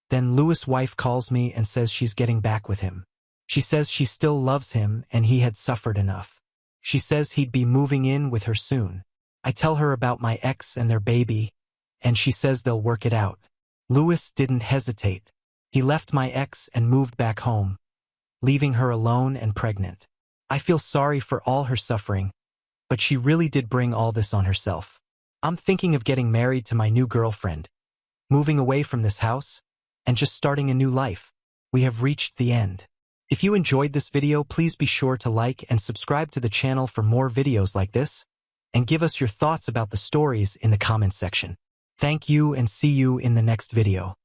Then Louis' wife calls me and says she's getting back with him. She says she still loves him and he had suffered enough. She says he'd be moving in with her soon. I tell her about my ex and their baby, and she says they'll work it out. Louis didn't hesitate. He left my ex and moved back home, leaving her alone and pregnant. I feel sorry for all her suffering, but she really did bring all this on herself. I'm thinking of getting married to my new girlfriend, moving away from this house, and just starting a new life. We have reached the end. If you enjoyed this video, please be sure to like and subscribe to the channel for more videos like this, and give us your thoughts about the stories in the comments section. Thank you and see you in the next video.